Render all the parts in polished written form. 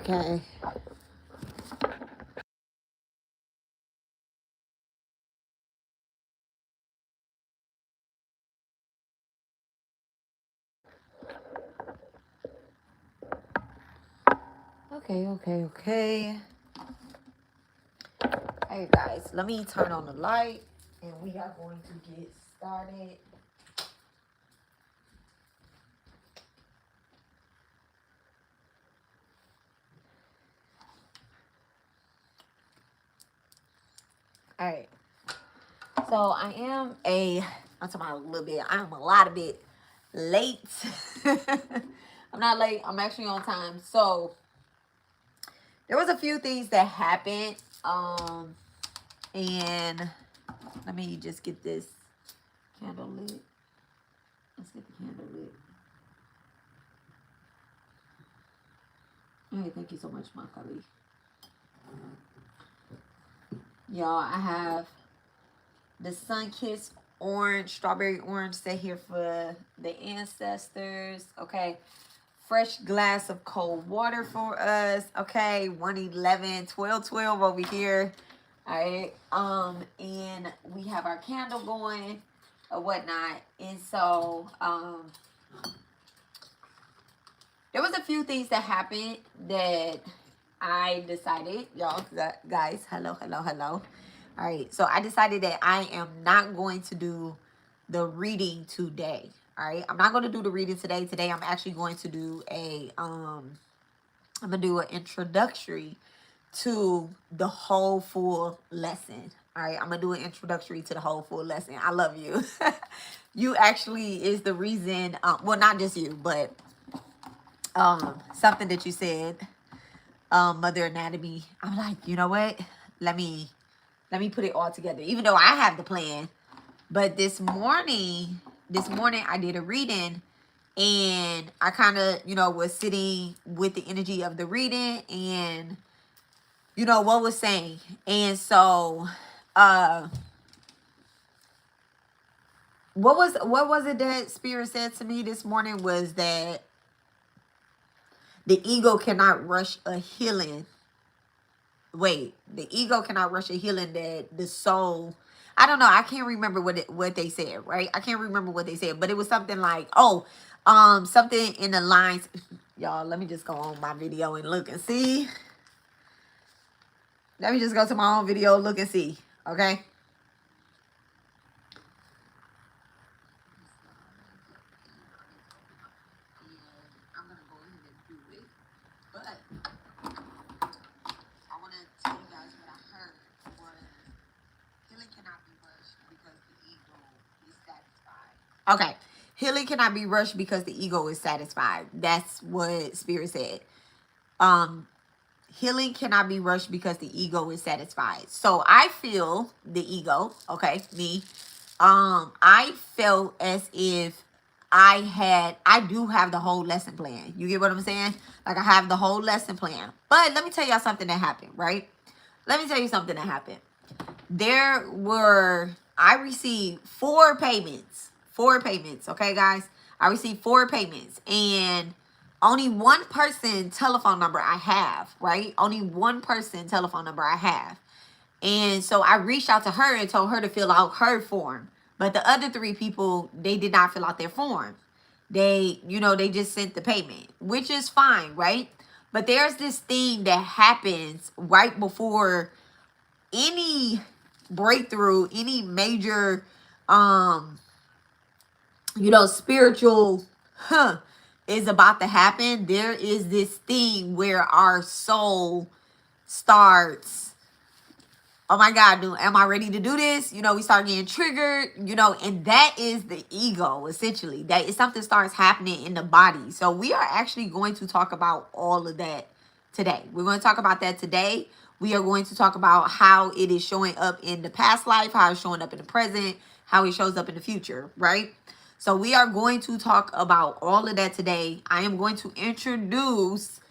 Okay. Okay. Hey guys, let me turn on the light and we are going to get started. All right. So I'm talking about a little bit. I'm a lot of bit late. I'm not late. I'm actually on time. So there was a few things that happened. And let me just get this candle lit. Let's get the candle lit. Hey, thank you so much, my colleague. Y'all, I have the sun-kissed orange, strawberry orange set here for the ancestors. Okay. Fresh glass of cold water for us. Okay. 111, 1212 over here. All right. And we have our candle going or whatnot. And so, there was a few things that happened that I decided, y'all, guys, hello. All right, so I decided that I am not going to do the reading today. All right, I'm not going to do the reading today. Today, I'm actually going to do I'm gonna do an introductory to the whole full lesson. All right, I'm gonna do an introductory to the whole full lesson. I love you. You actually is the reason. Well, not just you, but something that you said, Mother Anatomy. I'm like, you know what? Let me put it all together. Even though I have the plan, but this morning I did a reading, and I kind of, was sitting with the energy of the reading, and what was saying, and so, what was it that Spirit said to me this morning was that the ego cannot rush a healing. Wait, the ego cannot rush a healing that the soul. I don't know. I can't remember what they said. Right? I can't remember what they said, but it was something like, something in the lines. Y'all, let me just go on my video and look and see. Let me just go to my own video, look and see. Okay. I'm gonna go ahead and do it, but I want to tell you guys what I heard was healing cannot be rushed because the ego is satisfied. Okay. Healing cannot be rushed because the ego is satisfied. That's what Spirit said. Um, Healing cannot be rushed because the ego is satisfied. So I feel the ego, okay, me. I felt as if I do have the whole lesson plan. You get what I'm saying? Like I have the whole lesson plan. But let me tell y'all something that happened, right? Let me tell you something that happened. I received 4 payments. 4 payments, okay, guys? I received 4 payments. And only one person telephone number I have, right? Only one person telephone number I have. And so I reached out to her and told her to fill out her form. But the other 3 people, they did not fill out their form. They just sent the payment, which is fine, right? But there's this thing that happens right before any breakthrough, any major, spiritual, is about to happen. There is this thing where our soul starts, oh my God, dude, am I ready to do this? We start getting triggered, and that is the ego, essentially. That is something starts happening in the body. So we are actually going to talk about all of that today. We're going to talk about that today. We are going to talk about how it is showing up in the past life, how it's showing up in the present, how it shows up in the future, right? So we are going to talk about all of that today. I am going to introduce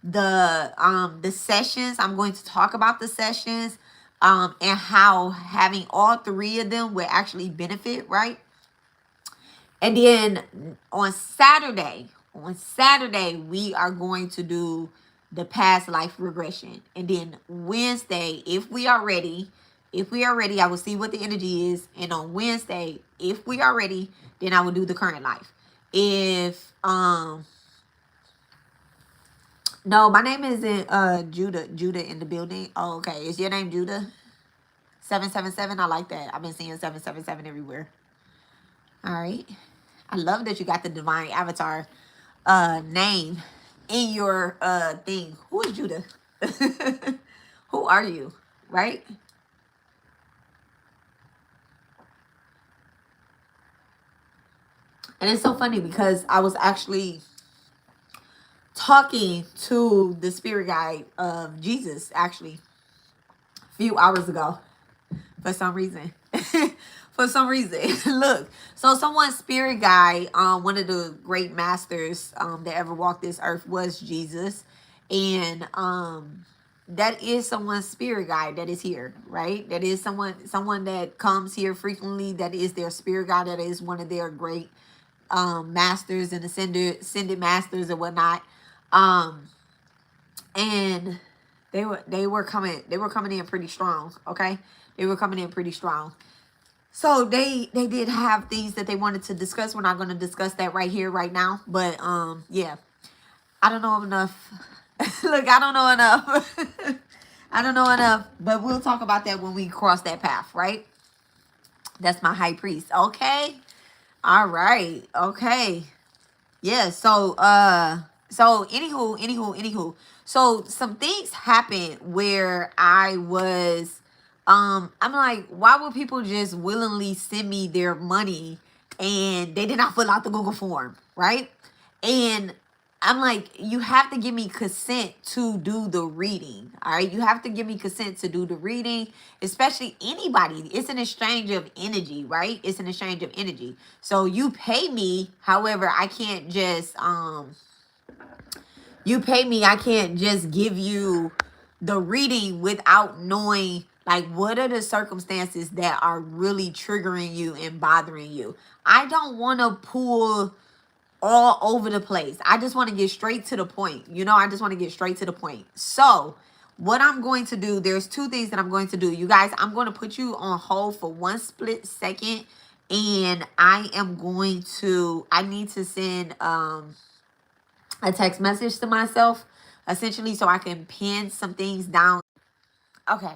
the sessions. I'm going to talk about the sessions, and how having all 3 of them will actually benefit, right? And then on Saturday, we are going to do the past life regression. And then Wednesday, if we are ready, I will see what the energy is. And on Wednesday, if we are ready, then I will do the current life. If no, my name isn't Judah in the building. Oh, okay. Is your name Judah? 777. I like that. I've been seeing 777 everywhere. All right. I love that you got the divine avatar name in your thing. Who is Judah? Who are you? Right? And it's so funny because I was actually talking to the spirit guide of Jesus actually a few hours ago for some reason. For some reason. Look, so someone's spirit guide, one of the great masters that ever walked this earth was Jesus. And that is someone's spirit guide that is here, right? That is someone that comes here frequently, that is their spirit guide, that is one of their great masters and ascended masters and whatnot. And they were coming in pretty strong. Okay, they were coming in pretty strong. So they did have things that they wanted to discuss. We're not going to discuss that right here right now, but yeah, I don't know enough. Look, I don't know enough. I don't know enough, but we'll talk about that when we cross that path, right? That's my high priest. Okay. All right. Okay. Yeah, so anywho. So some things happened where I was I'm like, why would people just willingly send me their money and they did not fill out the Google form, right? And I'm like, you have to give me consent to do the reading. All right. You have to give me consent to do the reading, especially anybody. It's an exchange of energy, right? It's an exchange of energy. So you pay me. However, I can't just, you pay me. I can't just give you the reading without knowing like what are the circumstances that are really triggering you and bothering you. I don't want to pull all over the place. I just want to get straight to the point. You know, I just want to get straight to the point. So what I'm going to do, there's two things that I'm going to do. You guys, I'm going to put you on hold for one split second. And I need to send a text message to myself, essentially, so I can pin some things down. Okay.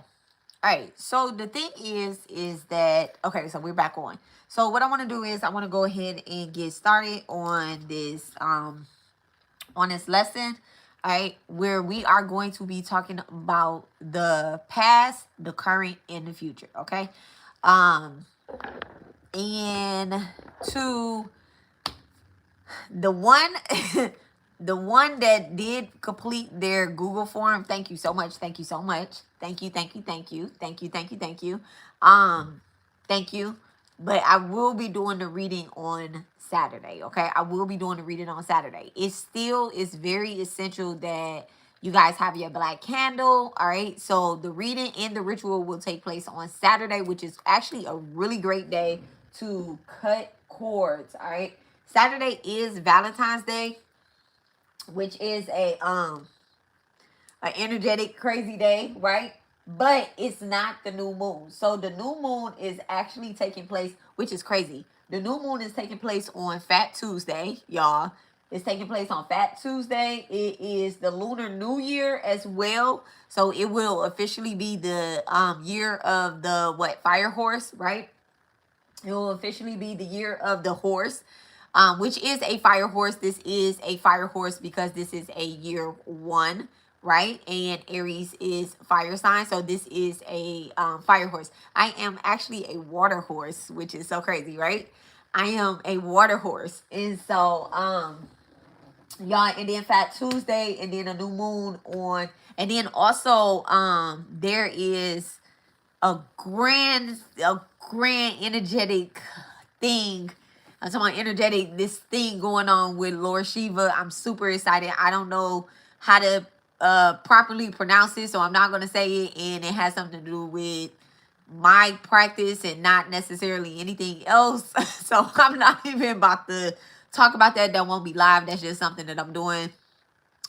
All right. So the thing is that, okay, so we're back on. So what I want to do is I want to go ahead and get started on this lesson, all right, where we are going to be talking about the past, the current, and the future, okay? And to the one the one that did complete their Google form, thank you so much. Thank you so much. Thank you. Thank you. Thank you. Thank you. Thank you. Thank you. Thank you. But I will be doing the reading on Saturday. Okay. I will be doing the reading on Saturday. It's very essential that you guys have your black candle. All right. So the reading and the ritual will take place on Saturday, which is actually a really great day to cut cords. All right. Saturday is Valentine's Day, which is a energetic, crazy day, right? But it's not the new moon. So the new moon is actually taking place, which is crazy. The new moon is taking place on Fat Tuesday, y'all. It's taking place on Fat Tuesday. It is the Lunar New Year as well. So it will officially be the year of the fire horse, right? It will officially be the year of the horse, which is a fire horse. This is a fire horse because this is a year one, right? And Aries is fire sign. So this is a fire horse. I am actually a water horse, which is so crazy, right? I am a water horse. And so, y'all, and then Fat Tuesday, and then a new moon on, and then also, there is a grand energetic thing. I'm talking about energetic, this thing going on with Lord Shiva. I'm super excited. I don't know how to properly pronounce it, so I'm not going to say it. And it has something to do with my practice and not necessarily anything else. So I'm not even about to talk about that. That won't be live. That's just something that I'm doing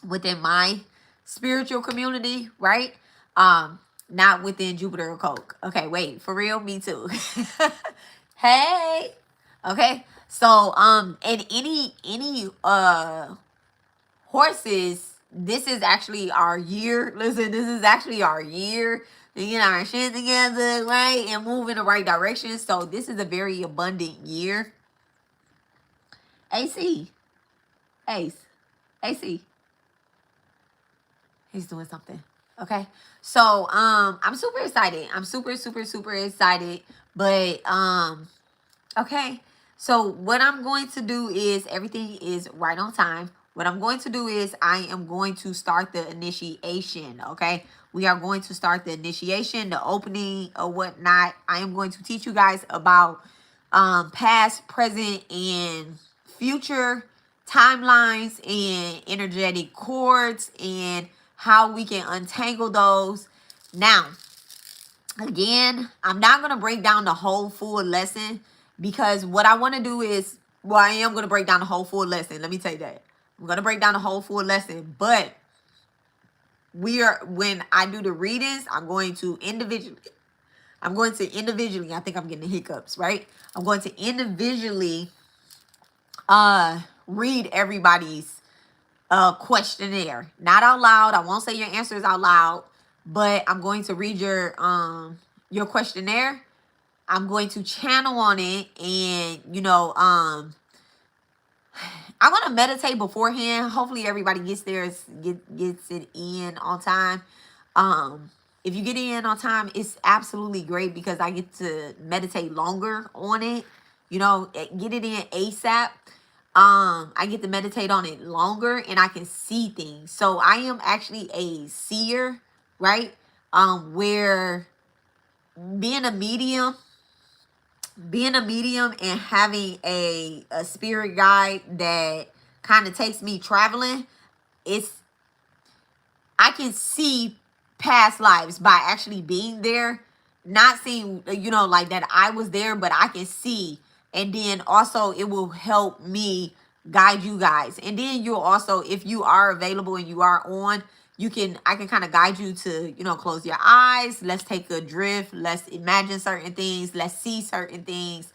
within my spiritual community, right? Not within Jupiter Occult. Okay, wait, for real, me too. Hey. Okay. So and any horses, this is actually our year. Listen, this is actually our year to get our shit together, right? And move in the right direction. So this is a very abundant year. AC. Ace. AC. He's doing something. Okay. So I'm super excited. I'm super excited. But okay. So what I'm going to do is everything is right on time. What I'm going to do is I am going to start the initiation. Okay. We are going to start the initiation, the opening or whatnot. I am going to teach you guys about past, present, and future timelines and energetic cords and how we can untangle those. Now, again, I'm not going to break down the whole full lesson because what I want to do is, well, I am going to break down the whole full lesson. Let me tell you that. I'm going to break down the whole full lesson, but when I do the readings, I'm going to individually, I think I'm getting the hiccups, right? I'm going to individually read everybody's questionnaire. Not out loud. I won't say your answers out loud, but I'm going to read your questionnaire. I'm going to channel on it, and I'm gonna meditate beforehand. Hopefully everybody gets it in on time. If you get in on time, it's absolutely great because I get to meditate longer on it. Get it in ASAP. I get to meditate on it longer and I can see things. So I am actually a seer, right? Where being a medium and having a spirit guide that kind of takes me traveling, it's I can see past lives by actually being there, not seeing like that I was there, but I can see. And then also it will help me guide you guys. And then you'll also, if you are available and you are on, I can kind of guide you to, close your eyes. Let's take a drift. Let's imagine certain things. Let's see certain things.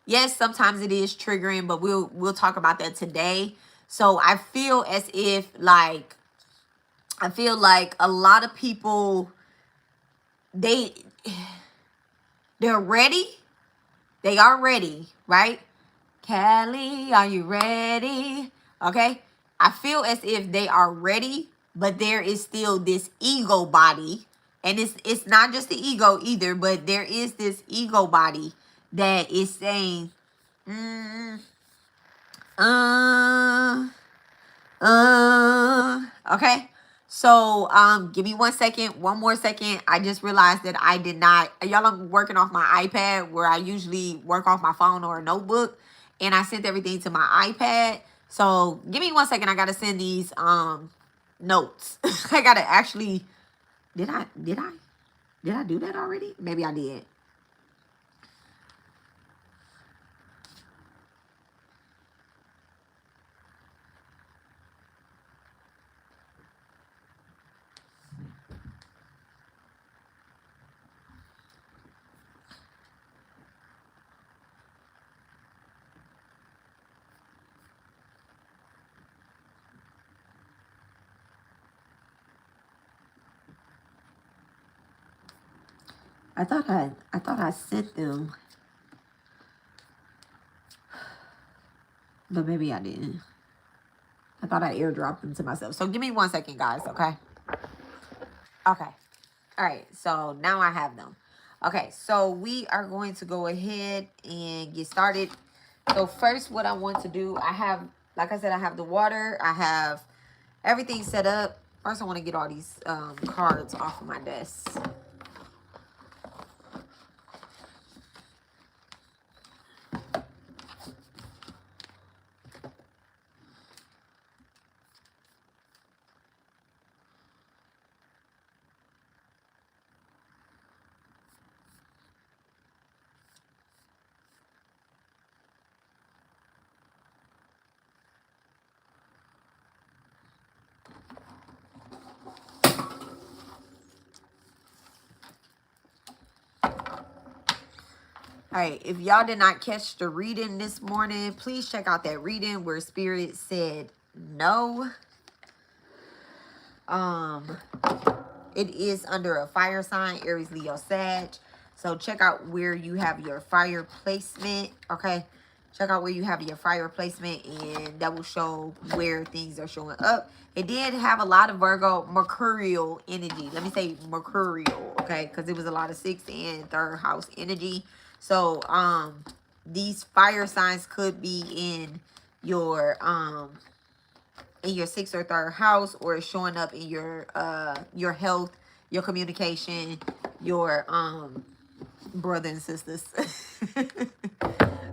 Yes, sometimes it is triggering, but we'll talk about that today. So I feel like a lot of people, they're ready. They are ready, right? Callie, are you ready? Okay. I feel as if they are ready, but there is still this ego body. And it's not just the ego either, but there is this ego body that is saying, mm, uh, okay. So give me 1 second, one more second. I just realized that I did not, y'all, I'm working off my iPad where I usually work off my phone or a notebook, and I sent everything to my iPad. So give me 1 second. I gotta send these notes. I gotta actually, did I do that already? Maybe I did. I thought I sent them, but maybe I didn't. I thought I airdropped them to myself. So give me 1 second, guys, okay? Okay. All right. So now I have them. Okay. So we are going to go ahead and get started. So first, what I want to do, like I said, I have the water. I have everything set up. First, I want to get all these cards off of my desk. All right, if y'all did not catch the reading this morning, please check out that reading where Spirit said no. It is under a fire sign, Aries, Leo, Sag. So check out where you have your fire placement, okay? Check out where you have your fire placement, and that will show where things are showing up. It did have a lot of Virgo mercurial energy. Let me say mercurial, okay? Because it was a lot of 6th and 3rd house energy. So these fire signs could be in your 6th or 3rd house, or it's showing up in your health, your communication, your brother and sisters.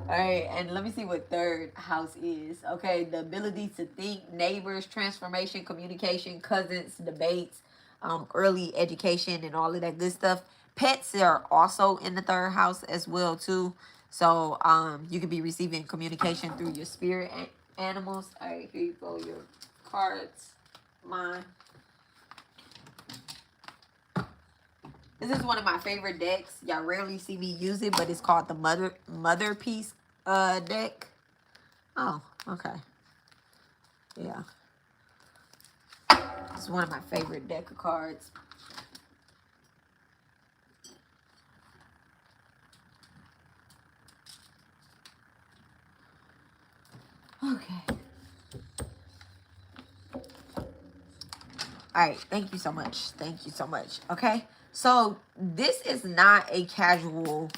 All right, and let me see what 3rd house is. Okay, the ability to think, neighbors, transformation, communication, cousins, debates, early education, and all of that good stuff. Pets are also in the 3rd house as well too. So you could be receiving communication through your spirit animals. All right, here you go, your cards. Mine. This is one of my favorite decks. Y'all rarely see me use it, but it's called the Mother Piece deck. Oh, okay. Yeah. It's one of my favorite deck of cards. Okay. All right, thank you so much. Thank you so much. Okay, so this is not a casual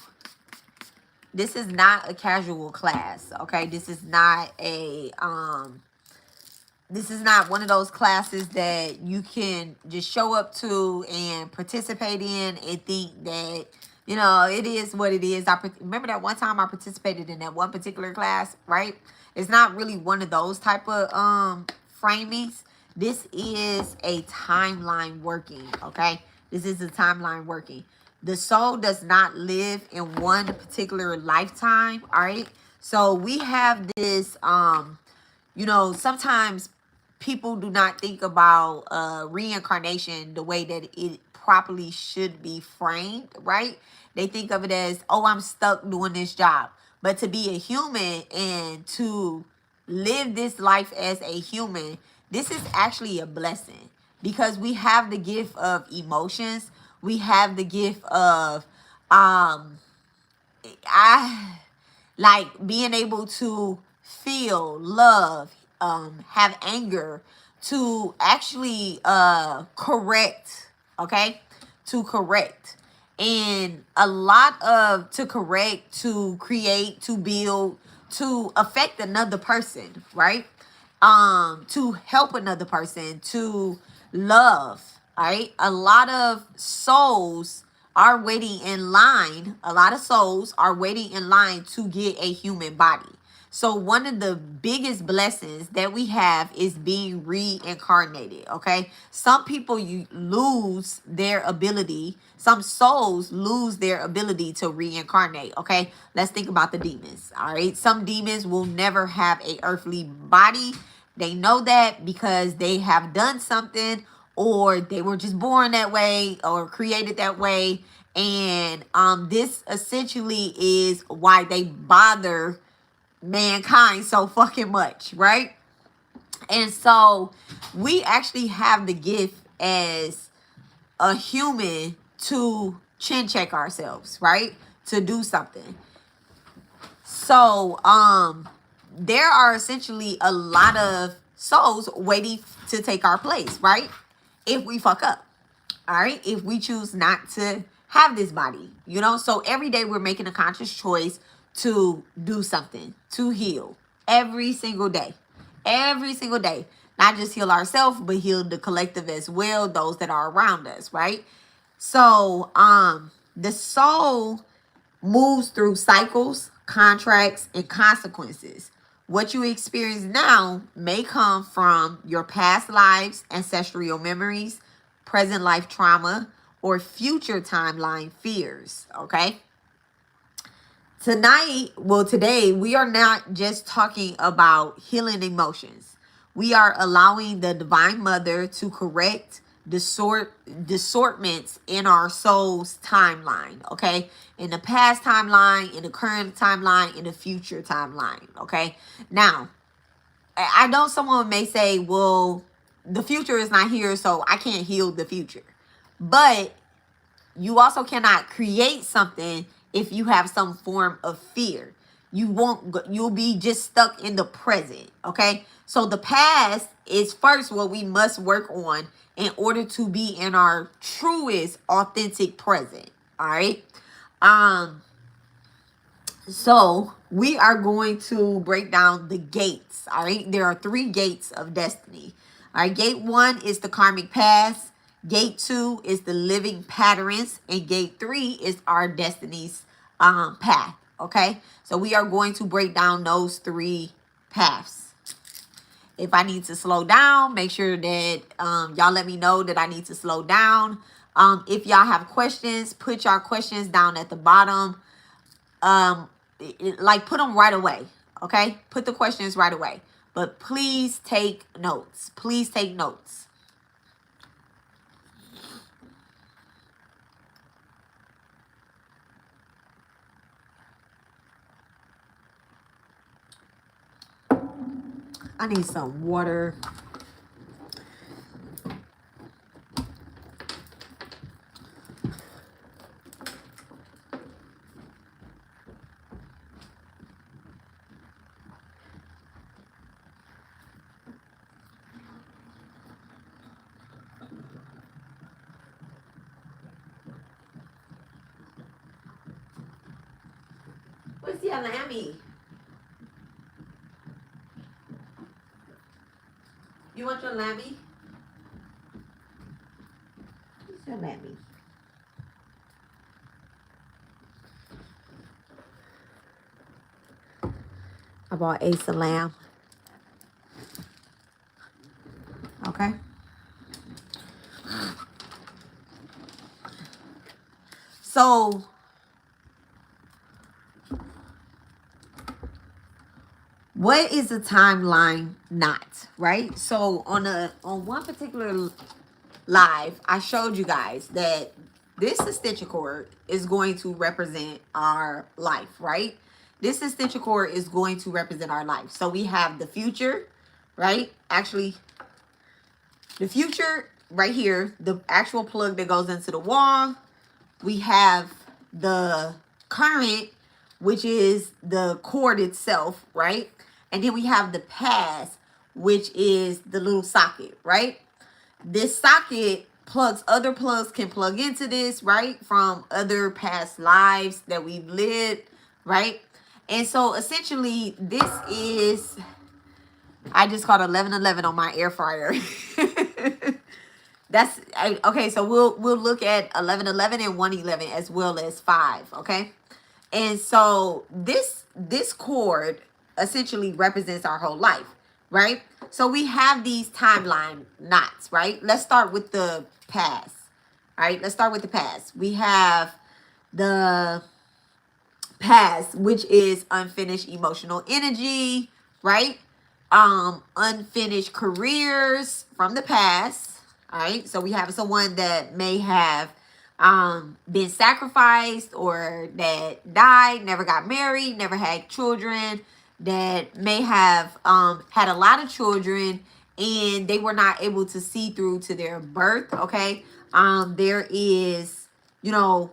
class. Okay, this is not one of those classes that you can just show up to and participate in and think that, you know, it is what it is. Remember that one time I participated in that one particular class, right? It's not really one of those type of framings. This is a timeline working, okay? This is a timeline working. The soul does not live in one particular lifetime, all right? So we have this, you know, sometimes people do not think about reincarnation the way that it properly should be framed, right? They think of it as, oh, I'm stuck doing this job. But to be a human and to live this life as a human, this is actually a blessing, because we have the gift of emotions. We have the gift of like being able to feel love, have anger, to actually correct, okay? To correct. And a lot of to correct, to create, to build, to affect another person, right? To help another person, to love, all right? A lot of souls are waiting in line. A lot of souls are waiting in line to get a human body. So one of the biggest blessings that we have is being reincarnated, okay? Some people, you lose their ability. Some souls lose their ability to reincarnate, okay? Let's think about the demons, all right? Some demons will never have a earthly body. They know that because they have done something, or they were just born that way or created that way. And this essentially is why they bother mankind so fucking much, right? And so we actually have the gift as a human to chin check ourselves, right? To do something. So there are essentially a lot of souls waiting to take our place, right? If we fuck up, all right? If we choose not to have this body, you know? So every day we're making a conscious choice to do something, to heal. Every single day. Every single day. Not just heal ourselves, but heal the collective as well, those that are around us, right? So the soul moves through cycles, contracts, and consequences. What you experience now may come from your past lives, ancestral memories, present life trauma, or future timeline fears, okay? Today, we are not just talking about healing emotions. We are allowing the Divine Mother to correct distortments in our soul's timeline, okay? In the past timeline, in the current timeline, in the future timeline, okay? Now, I know someone may say, well, the future is not here, so I can't heal the future. But you also cannot create something if you have some form of fear. You'll be just stuck in the present, okay? So the past is first what we must work on in order to be in our truest authentic present, all right? So we are going to break down the gates, all right? There are 3 gates of destiny. All right, gate 1 is the karmic past. Gate 2 is the living patterns. And gate 3 is our destiny's path, okay? So we are going to break down those 3 paths. If I need to slow down, make sure that y'all let me know that I need to slow down. If y'all have questions, put your questions down at the bottom. Like put them right away, okay? Put the questions right away. But please take notes. Please take notes. I need some water. Where's the lammy? You want your lammy? Where's your lammy? I bought Ace of Lamb. Okay. So what is a timeline not, right? So on one particular live, I showed you guys that this extension cord is going to represent our life, right? This extension cord is going to represent our life. So we have the future, right? Actually, the future right here, the actual plug that goes into the wall. We have the current, which is the cord itself, right? And then we have the past, which is the little socket, right? This socket plugs, other plugs can plug into this, right? From other past lives that we've lived, right? And so essentially this is, I just called 1111 on my air fryer. That's okay. So we'll look at 1111 and 111 as well as 5. Okay. And so this cord essentially represents our whole life, right? So we have these timeline knots, right? Let's start with the past. All right, let's start with the past. We have the past, which is unfinished emotional energy, right? Unfinished careers from the past. All right, so we have someone that may have been sacrificed or that died, never got married, never had children, that may have had a lot of children and they were not able to see through to their birth. Okay. There is, you know,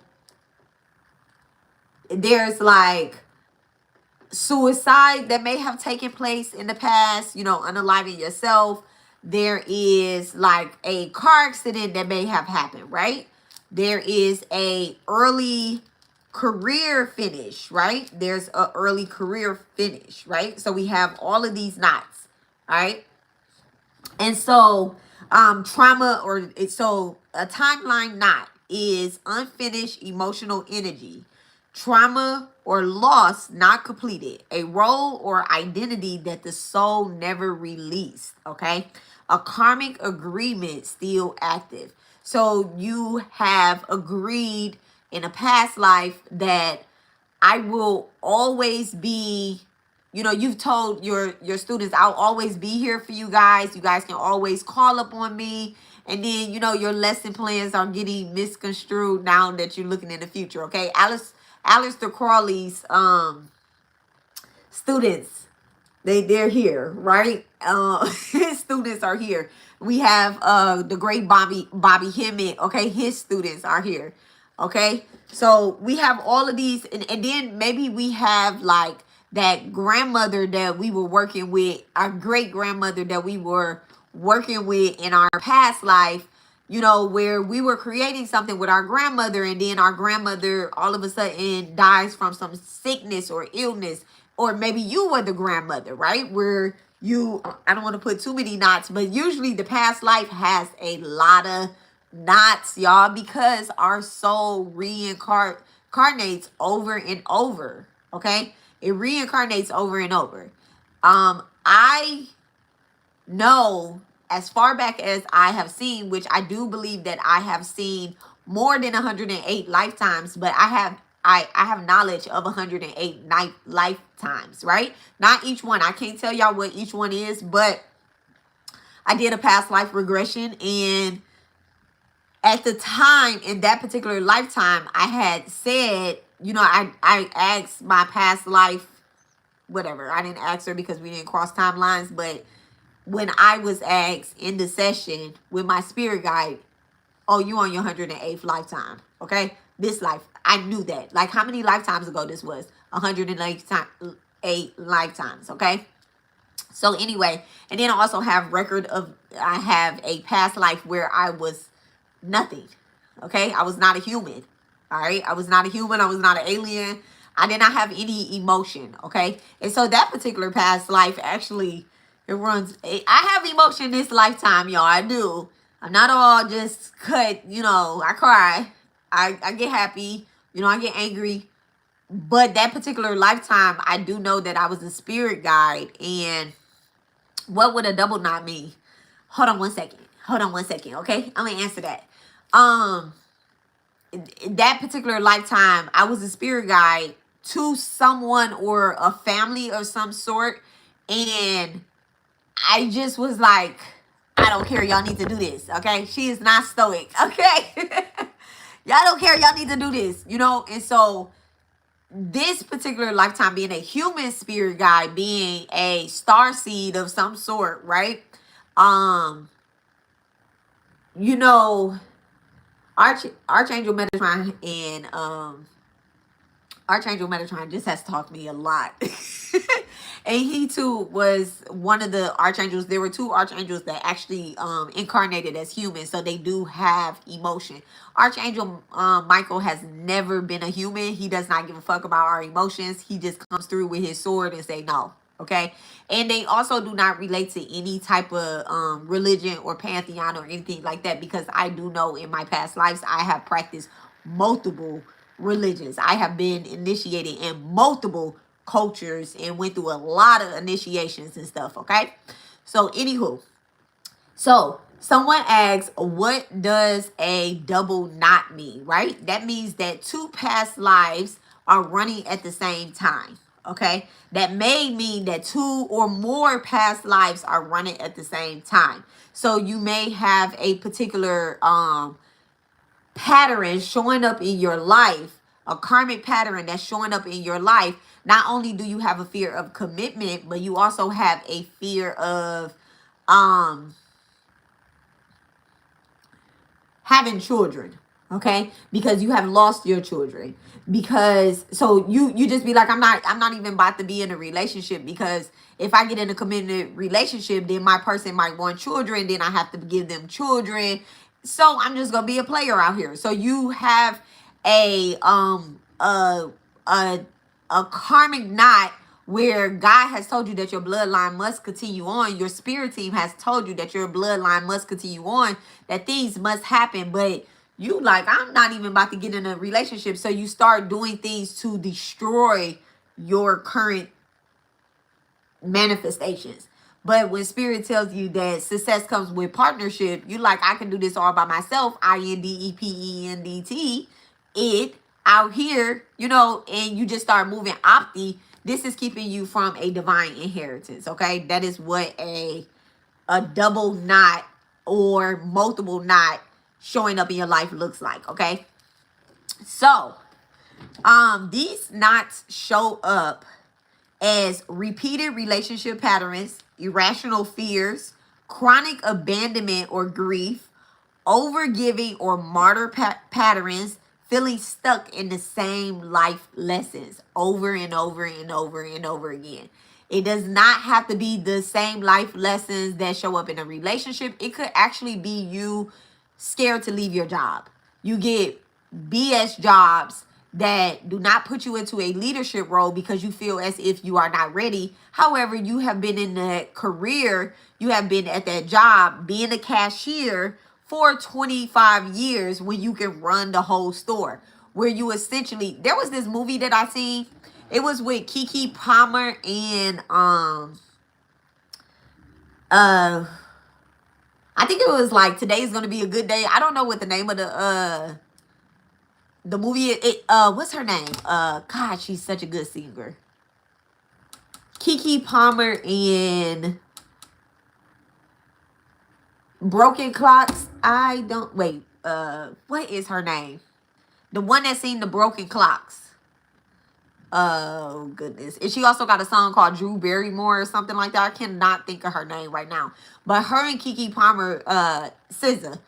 there's like suicide that may have taken place in the past, you know, unaliving yourself. There is like a car accident that may have happened, right? There is a early career finish, right? There's a early career finish, right? So we have all of these knots, right? And so trauma, or so a timeline knot is unfinished emotional energy, trauma or loss not completed, a role or identity that the soul never released, okay? A karmic agreement still active. So you have agreed in a past life that I will always be, you know, you've told your students, I'll always be here for you guys. You guys can always call up on me. And then, you know, your lesson plans are getting misconstrued now that you're looking in the future. Okay. Aleister Crowley's students, they're here, right? His students are here. We have the great Bobby Hemmett, okay? His students are here. Okay? So we have all of these, and then maybe we have like that grandmother that we were working with, our great grandmother that we were working with in our past life, you know, where we were creating something with our grandmother, and then our grandmother all of a sudden dies from some sickness or illness. Or maybe you were the grandmother, right? Where you, I don't want to put too many knots, but usually the past life has a lot of knots, y'all, because our soul reincarnates over and over, okay? It reincarnates over and over. I know, as far back as I have seen, which I do believe that I have seen more than 108 lifetimes, but I have knowledge of 108 lifetimes, right? Not each one. I can't tell y'all what each one is, but I did a past life regression, and at the time, in that particular lifetime, I had said, you know, I asked my past life, whatever. I didn't ask her because we didn't cross timelines, but when I was asked in the session with my spirit guide, oh, you on your 108th lifetime, okay? This life, I knew that. Like, how many lifetimes ago this was? 108 lifetimes, okay? So anyway, and then I also have I have a past life where I was nothing, okay? I was not a human, all right? I was not a human. I was not an alien. I did not have any emotion, okay? And so that particular past life, actually, I have emotion this lifetime, y'all. I do. I'm not all just cut, you know, I cry. I get happy, you know, I get angry. But that particular lifetime, I do know that I was a spirit guide. And what would a double knot mean? Hold on one second. Okay? I'm going to answer that. That particular lifetime, I was a spirit guide to someone or a family of some sort. And I just was like, I don't care. Y'all need to do this. Okay. She is not stoic. Okay. Y'all don't care. Y'all need to do this, you know? And so this particular lifetime, being a human spirit guide, being a star seed of some sort, right? You know, Archangel Metatron and Archangel Metatron just has taught me a lot. And he too was one of the archangels. There were two archangels that actually incarnated as humans, so they do have emotion. Archangel Michael has never been a human. He does not give a fuck about our emotions. He just comes through with his sword and say no. Okay. And they also do not relate to any type of religion or pantheon or anything like that, because I do know in my past lives I have practiced multiple religions. I have been initiated in multiple cultures and went through a lot of initiations and stuff. Okay. So anywho, so someone asks, what does a double knot mean? Right? That means that two past lives are running at the same time. Okay. That may mean that two or more past lives are running at the same time. So you may have a particular pattern showing up in your life, a karmic pattern that's showing up in your life. Not only do you have a fear of commitment, but you also have a fear of having children, okay? Because you have lost your children. Because so you just be like, I'm not even about to be in a relationship, because if I get in a committed relationship, then my person might want children, then I have to give them children. So I'm just gonna be a player out here. So you have a karmic knot where God has told you that your bloodline must continue on. Your spirit team has told you that your bloodline must continue on, that things must happen, but you like, I'm not even about to get in a relationship. So you start doing things to destroy your current manifestations. But when spirit tells you that success comes with partnership, you like, I can do this all by myself. INDEPENDT, it out here, you know, and you just start moving opti, this is keeping you from a divine inheritance. Okay, that is what a double knot or multiple knot showing up in your life looks like. Okay, so these knots show up as repeated relationship patterns, irrational fears, chronic abandonment or grief, overgiving or martyr patterns, feeling stuck in the same life lessons over and over and over and over again. It does not have to be the same life lessons that show up in a relationship. It could actually be you scared to leave your job. You get BS jobs that do not put you into a leadership role because you feel as if you are not ready. However, you have been in that career, you have been at that job, being a cashier for 25 years when you can run the whole store. Where you essentially, there was this movie that I seen. It was with Keke Palmer and I think it was like Today's Gonna Be a Good Day. I don't know what the name of the movie what's her name? God, she's such a good singer. Keke Palmer and Broken Clocks. I don't wait. What is her name? The one that sing the Broken Clocks. Oh goodness. And she also got a song called Drew Barrymore or something like that. I cannot think of her name right now. But her and Keke Palmer, SZA,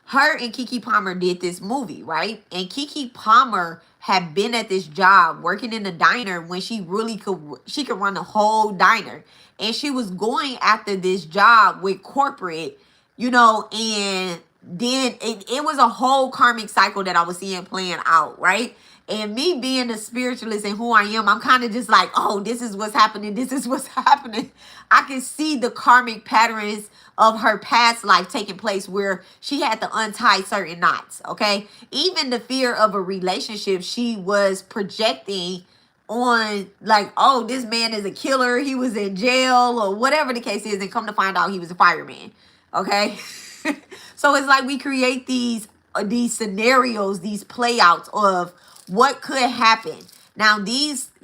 her and Keke Palmer did this movie, right? And Keke Palmer had been at this job working in a diner when she could run a whole diner. And she was going after this job with corporate, and then it was a whole karmic cycle that I was seeing playing out, right? And me being a spiritualist and who I am, I'm kind of just like, oh, this is what's happening. This is what's happening. I can see the karmic patterns of her past life taking place where she had to untie certain knots, okay? Even the fear of a relationship, she was projecting on like, oh, this man is a killer. He was in jail or whatever the case is. And come to find out he was a fireman, okay? So it's like we create these scenarios, these playouts of what could happen. Now,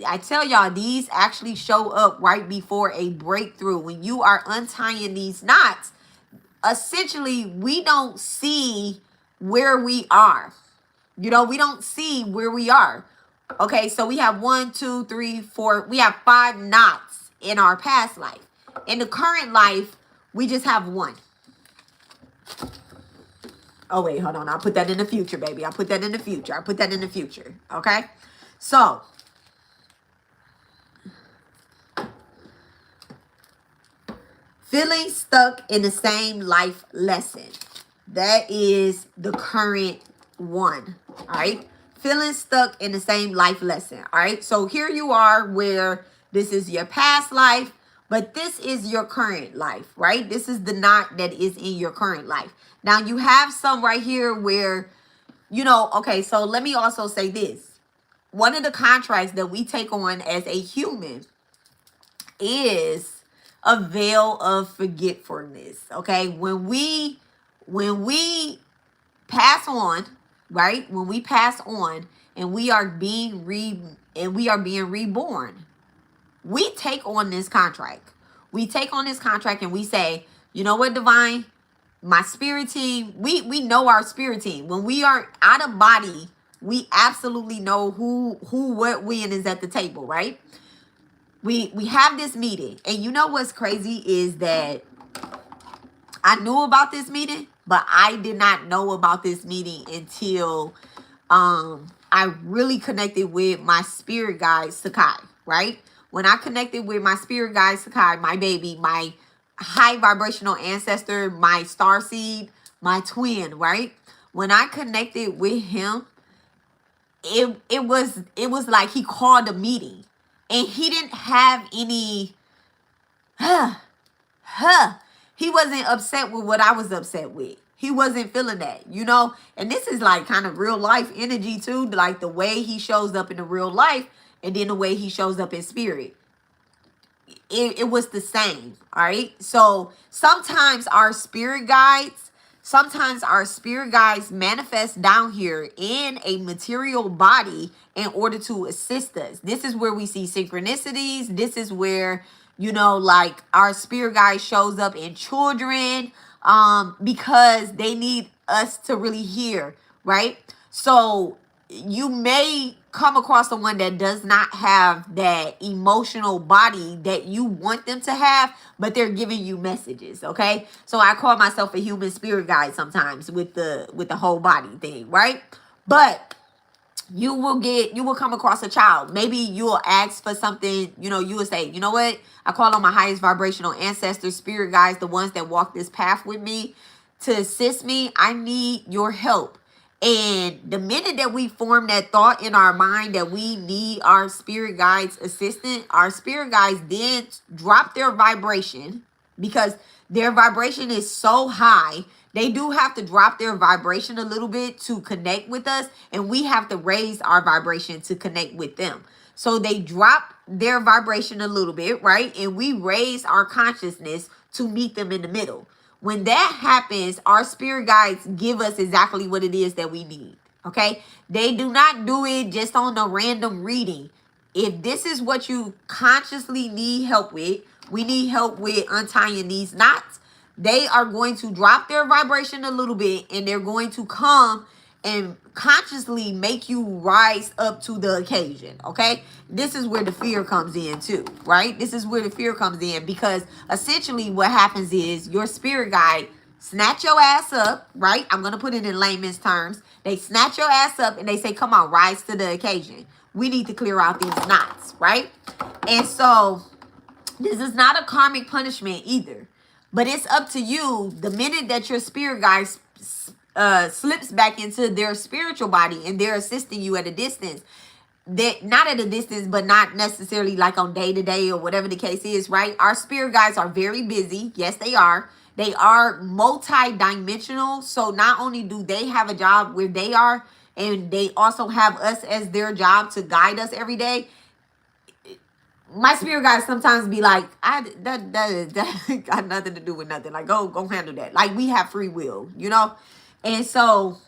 I tell y'all, these actually show up right before a breakthrough. When you are untying these knots, essentially, we don't see where we are. We don't see where we are. Okay, so we have 1, 2, 3, 4. We have 5 knots in our past life. In the current life, we just have 1. Oh, wait, hold on. I'll put that in the future, baby. I'll put that in the future. Okay? So, feeling stuck in the same life lesson. That is the current one. All right? Feeling stuck in the same life lesson. All right? So, here you are where this is your past life, but this is your current life, right? This is the knot that is in your current life. Now, you have some right here where, okay, so let me also say this. One of the contracts that we take on as a human is a veil of forgetfulness, okay? When we pass on, right? When we pass on and we are being reborn, we take on this contract. We take on this contract and we say, you know what, divine? My spirit team, we know our spirit team. When we are out of body, we absolutely know who, what, when is at the table, right? We have this meeting. And you know what's crazy is that I knew about this meeting, but I did not know about this meeting until I really connected with my spirit guide, Sakai, right? When I connected with my spirit guide, Sakai, my baby, my high vibrational ancestor, my star seed, my twin, right? When I connected with him, it was like he called a meeting and he didn't have any he wasn't upset with what I was upset with. He wasn't feeling that, and this is like kind of real life energy too, like the way he shows up in the real life and then the way he shows up in spirit. It was the same. All right. So sometimes our spirit guides sometimes our spirit guides manifest down here in a material body in order to assist us. This is where we see synchronicities. This is where, like our spirit guide shows up in children, because they need us to really hear, right? So you may come across someone that does not have that emotional body that you want them to have, but they're giving you messages. Okay, so I call myself a human spirit guide sometimes with the whole body thing, right? But you will come across a child. Maybe you'll ask for something, you will say, you know what, I call on my highest vibrational ancestors, spirit guides, the ones that walk this path with me, to assist me. I need your help. And the minute that we form that thought in our mind that we need our spirit guides assistant, our spirit guides then drop their vibration, because their vibration is so high. They do have to drop their vibration a little bit to connect with us, and we have to raise our vibration to connect with them. So they drop their vibration a little bit, right? And we raise our consciousness to meet them in the middle. When that happens, our spirit guides give us exactly what it is that we need. Okay? They do not do it just on a random reading. If this is what you consciously need help with, we need help with untying these knots. They are going to drop their vibration a little bit, and they're going to come and consciously make you rise up to the occasion. Okay, this is where the fear comes in too, right? This is where the fear comes in, because essentially what happens is your spirit guide snatch your ass up, right? I'm gonna put it in layman's terms. They snatch your ass up and they say, come on, rise to the occasion. We need to clear out these knots, right? And so this is not a karmic punishment either, but it's up to you. The minute that your spirit guide slips back into their spiritual body and they're assisting you at a distance, that not at a distance, but not necessarily like on day to day or whatever the case is, right? Our spirit guides are very busy. Yes, they are. They are multi-dimensional. So not only do they have a job where they are, and they also have us as their job to guide us every day. My spirit guides sometimes be like, that got nothing to do with nothing. Like, go handle that. Like, we have free will, And so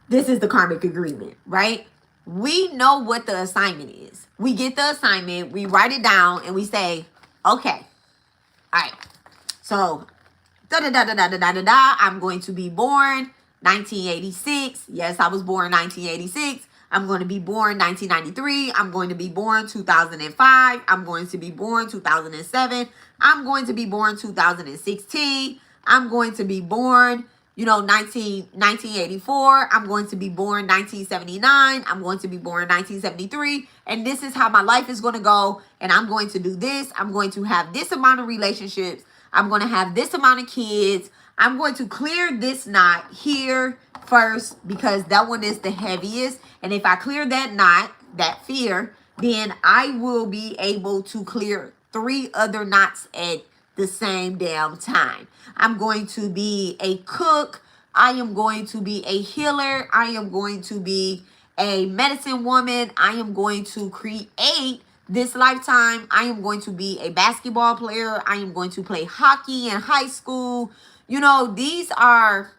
this is the karmic agreement, right? We know what the assignment is. We get the assignment, we write it down, and we say, okay, all right. So, I'm going to be born 1986. Yes, I was born 1986. I'm going to be born 1993. I'm going to be born 2005. I'm going to be born 2007. I'm going to be born 2016. I'm going to be born, 1984. I'm going to be born 1979. I'm going to be born 1973. And this is how my life is going to go. And I'm going to do this. I'm going to have this amount of relationships. I'm going to have this amount of kids. I'm going to clear this knot here first, because that one is the heaviest. And if I clear that knot, that fear, then I will be able to clear 3 other knots at the same damn time. I'm going to be a cook. I am going to be a healer. I am going to be a medicine woman. I am going to create this lifetime. I am going to be a basketball player. I am going to play hockey in high school. These are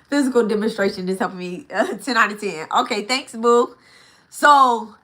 physical demonstration is helping me 10 out of 10. Okay, thanks, boo. So,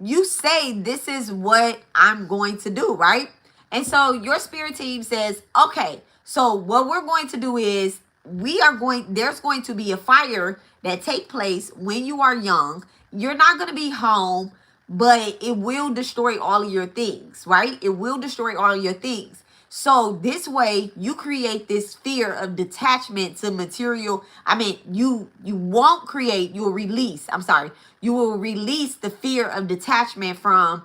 you say this is what I'm going to do, right? And so your spirit team says, okay, so what we're going to do is there's going to be a fire that take place when you are young. You're not going to be home, but it will destroy all of your things, right? It will destroy all of your things. So this way you create this fear of detachment to material. I mean, you won't create, you will release. I'm sorry. You will release the fear of detachment from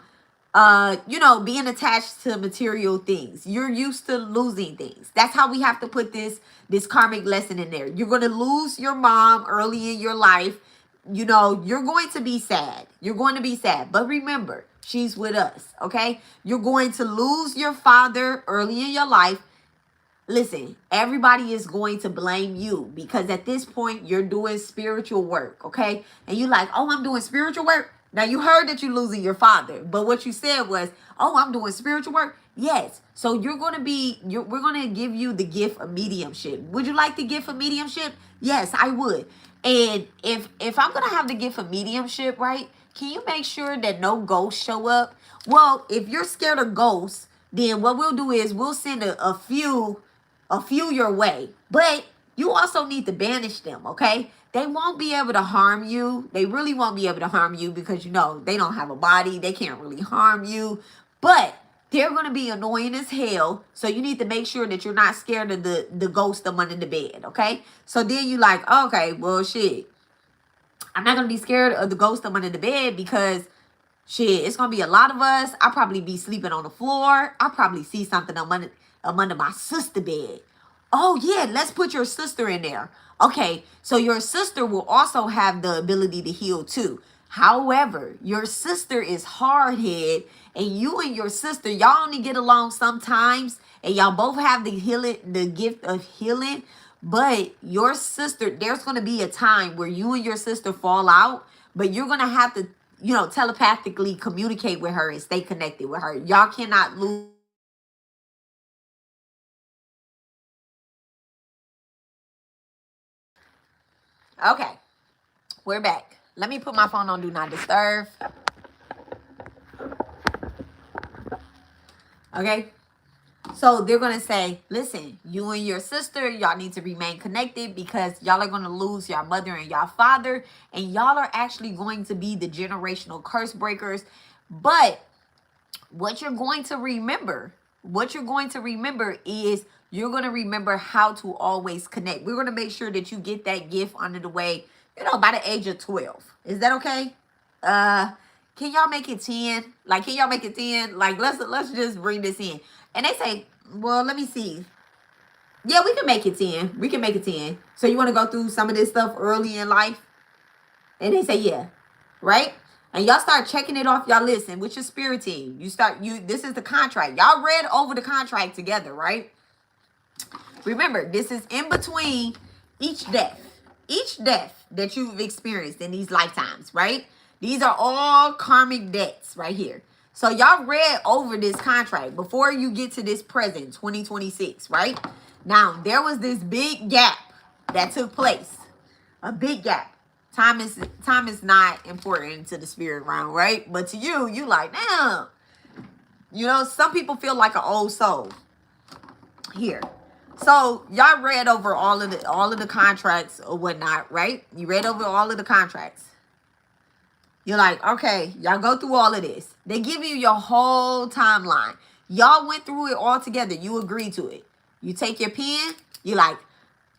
being attached to material things. You're used to losing things. That's how we have to put this karmic lesson in there. You're going to lose your mom early in your life. You're going to be sad. You're going to be sad. But remember, she's with us, okay? You're going to lose your father early in your life. Listen, everybody is going to blame you, because at this point, you're doing spiritual work, okay? And you're like, oh, I'm doing spiritual work? Now you heard that you're losing your father, but what you said was, "Oh, I'm doing spiritual work." Yes. So we're gonna give you the gift of mediumship. Would you like the gift of mediumship? Yes, I would. And if I'm gonna have the gift of mediumship, right? Can you make sure that no ghosts show up? Well, if you're scared of ghosts, then what we'll do is we'll send a few your way. But you also need to banish them, okay? They won't be able to harm you. They really won't be able to harm you because they don't have a body. They can't really harm you. But they're going to be annoying as hell. So you need to make sure that you're not scared of the ghost of under the bed, okay? So then you like, okay, well, shit. I'm not going to be scared of the ghost of under the bed because shit, it's gonna be a lot of us. I'll probably be sleeping on the floor. I'll probably see something under my sister bed. Oh yeah, let's put your sister in there. Okay, so your sister will also have the ability to heal too. However, your sister is hard-headed, and you and your sister, y'all only get along sometimes, and y'all both have the gift of healing. But your sister, there's gonna be a time where you and your sister fall out, but you're gonna have to telepathically communicate with her and stay connected with her. Y'all cannot lose. Okay, we're back. Let me put my phone on Do Not Disturb. Okay. So they're going to say, listen, you and your sister, y'all need to remain connected because y'all are going to lose your mother and your father. And y'all are actually going to be the generational curse breakers. But what you're going to remember is you're going to remember how to always connect. We're going to make sure that you get that gift under the way, by the age of 12. Is that okay? Can y'all make it 10? Like, can y'all make it 10? Like, let's just bring this in. And they say, well, let me see. Yeah, we can make it 10. We can make it 10. So you want to go through some of this stuff early in life? And they say, yeah. Right? And y'all start checking it off y'all list and with your spirit team. This is the contract. Y'all read over the contract together, right? Remember, this is in between each death. Each death that you've experienced in these lifetimes, right? These are all karmic debts right here. So y'all read over this contract before you get to this present, 2026, right? Now, there was this big gap that took place. A big gap. Time is not important to the spirit realm, right? But to you like, damn. Some people feel like an old soul. Here. So y'all read over all of the contracts or whatnot, right? You read over all of the contracts. You're like, okay, y'all go through all of this. They give you your whole timeline. Y'all went through it all together. You agree to it. You take your pen. You're like,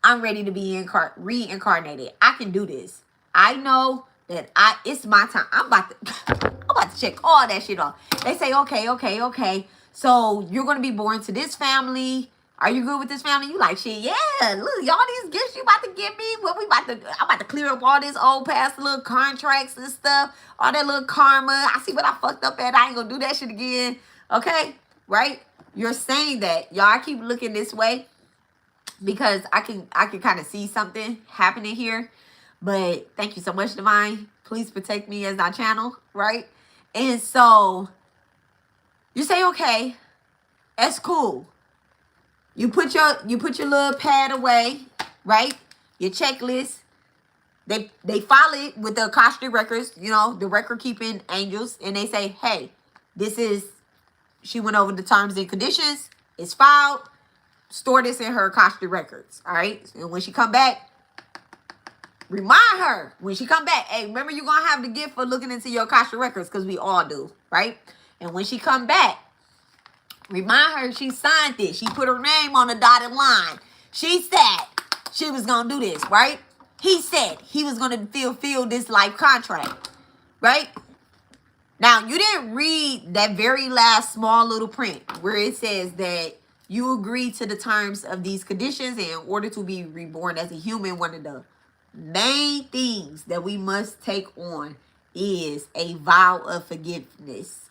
I'm ready to be reincarnated. I can do this. I know that it's my time. I'm about to check all that shit off. They say, okay. So you're going to be born to this family. Are you good with this family? You like, shit, yeah. Look, y'all these gifts you about to give me. I'm about to clear up all this old past little contracts and stuff. All that little karma. I see what I fucked up at. I ain't going to do that shit again. Okay? Right? You're saying that. Y'all keep looking this way because I can kind of see something happening here. But thank you so much, Divine. Please protect me as I channel, right? And so you say, okay, that's cool. You put your little pad away, right? Your checklist. They file it with the Akashic records, the record keeping angels, and they say, hey, she went over the terms and conditions. It's filed. Store this in her Akashic records, all right? And when she come back, remind her when she come back, hey, remember you're going to have the gift for looking into your Akashic records because we all do, right? And when she come back, remind her she signed this. She put her name on the dotted line. She said she was going to do this, right? He said he was going to fulfill this life contract, right? Now, you didn't read that very last small little print where it says that you agree to the terms of these conditions, and in order to be reborn as a human, one of the main things that we must take on is a vow of forgetfulness,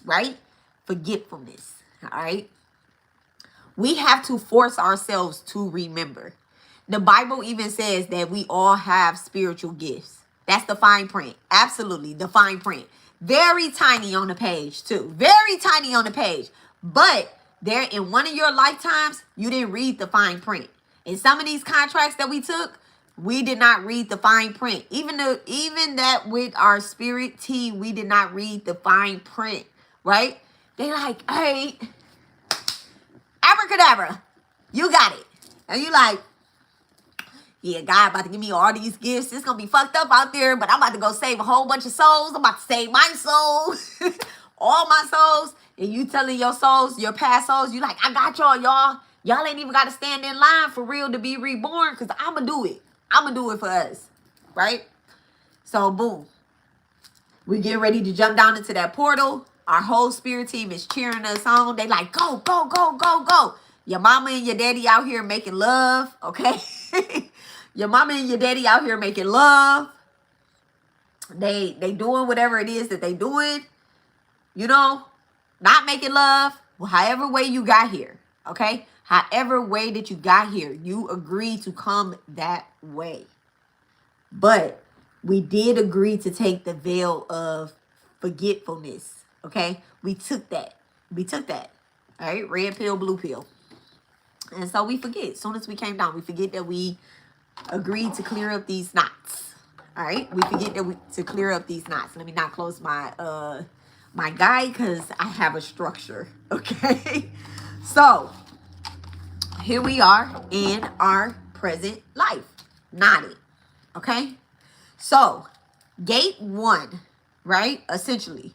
right? Forgetfulness, all right? We have to force ourselves to remember. The Bible even says that we all have spiritual gifts. That's the fine print. Absolutely, the fine print. Very tiny on the page, too. Very tiny on the page. But there, in one of your lifetimes, you didn't read the fine print. In some of these contracts that we took, we did not read the fine print. Even that with our spirit team, we did not read the fine print, right? They like, hey, abracadabra, you got it. And you like, yeah, God about to give me all these gifts. It's going to be fucked up out there, but I'm about to go save a whole bunch of souls. I'm about to save my soul, all my souls. And you telling your souls, your past souls, you like, I got y'all. Y'all ain't even got to stand in line for real to be reborn because I'm going to do it. I'm going to do it for us, right? So, boom. We get ready to jump down into that portal. Our whole spirit team is cheering us on. They like, go, go, go, go, go. Your mama and your daddy out here making love, okay? Your mama and your daddy out here making love. They doing whatever it is that they doing. You know, not making love. Well, however way you got here, okay? However way that you got here, you agreed to come that way. But we did agree to take the veil of forgetfulness, okay? We took that. All right? Red pill, blue pill. And so we forget. As soon as we came down, we forget that we agreed to clear up these knots. All right? We forget that to clear up these knots. Let me not close my my guide because I have a structure, okay? So, here we are in our present life. Knotted, okay? So, gate 1, right? Essentially,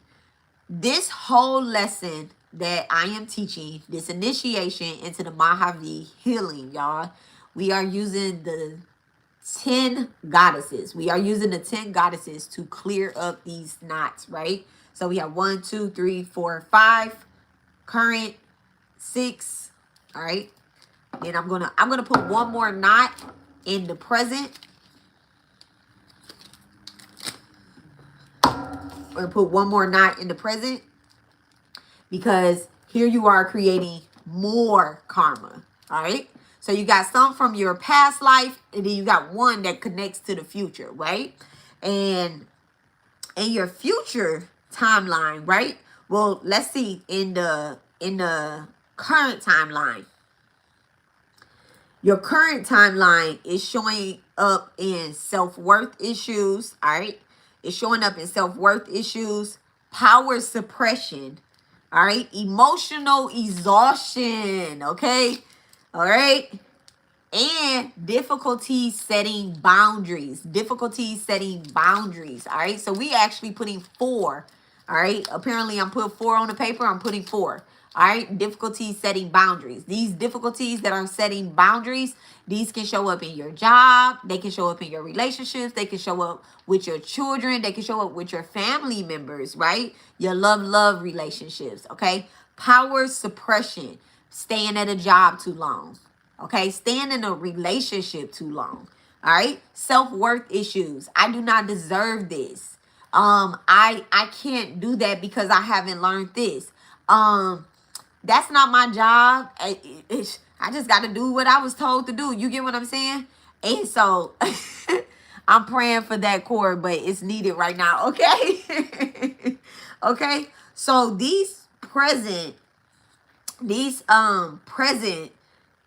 this whole lesson that I am teaching, this initiation into the Mahavi healing, y'all, we are using the 10 goddesses. We are using the 10 goddesses to clear up these knots, right? So we have 1, 2, 3, 4, 5, current, 6, all right? And I'm gonna put one more knot in the present. I'm gonna put one more knot in the present because here you are creating more karma, all right? So you got some from your past life, and then you got one that connects to the future, right? And in your future timeline, right? Well, let's see in the current timeline. Your current timeline is showing up in self-worth issues, all right? It's showing up in self-worth issues, power suppression, all right? Emotional exhaustion, okay? All right? And difficulty setting boundaries. All right? So we actually putting 4. All right? Apparently I'm putting 4 on the paper. I'm putting 4. All right? Difficulty setting boundaries. These difficulties that are setting boundaries, these can show up in your job. They can show up in your relationships. They can show up with your children. They can show up with your family members, right? Your love relationships, okay? Power suppression. Staying at a job too long. Okay, staying in a relationship too long. All right, self-worth issues. I do not deserve this. I can't do that because I haven't learned this. That's not my job. I just got to do what I was told to do. You get what I'm saying? And so I'm praying for that cord, but it's needed right now. Okay, okay. So these present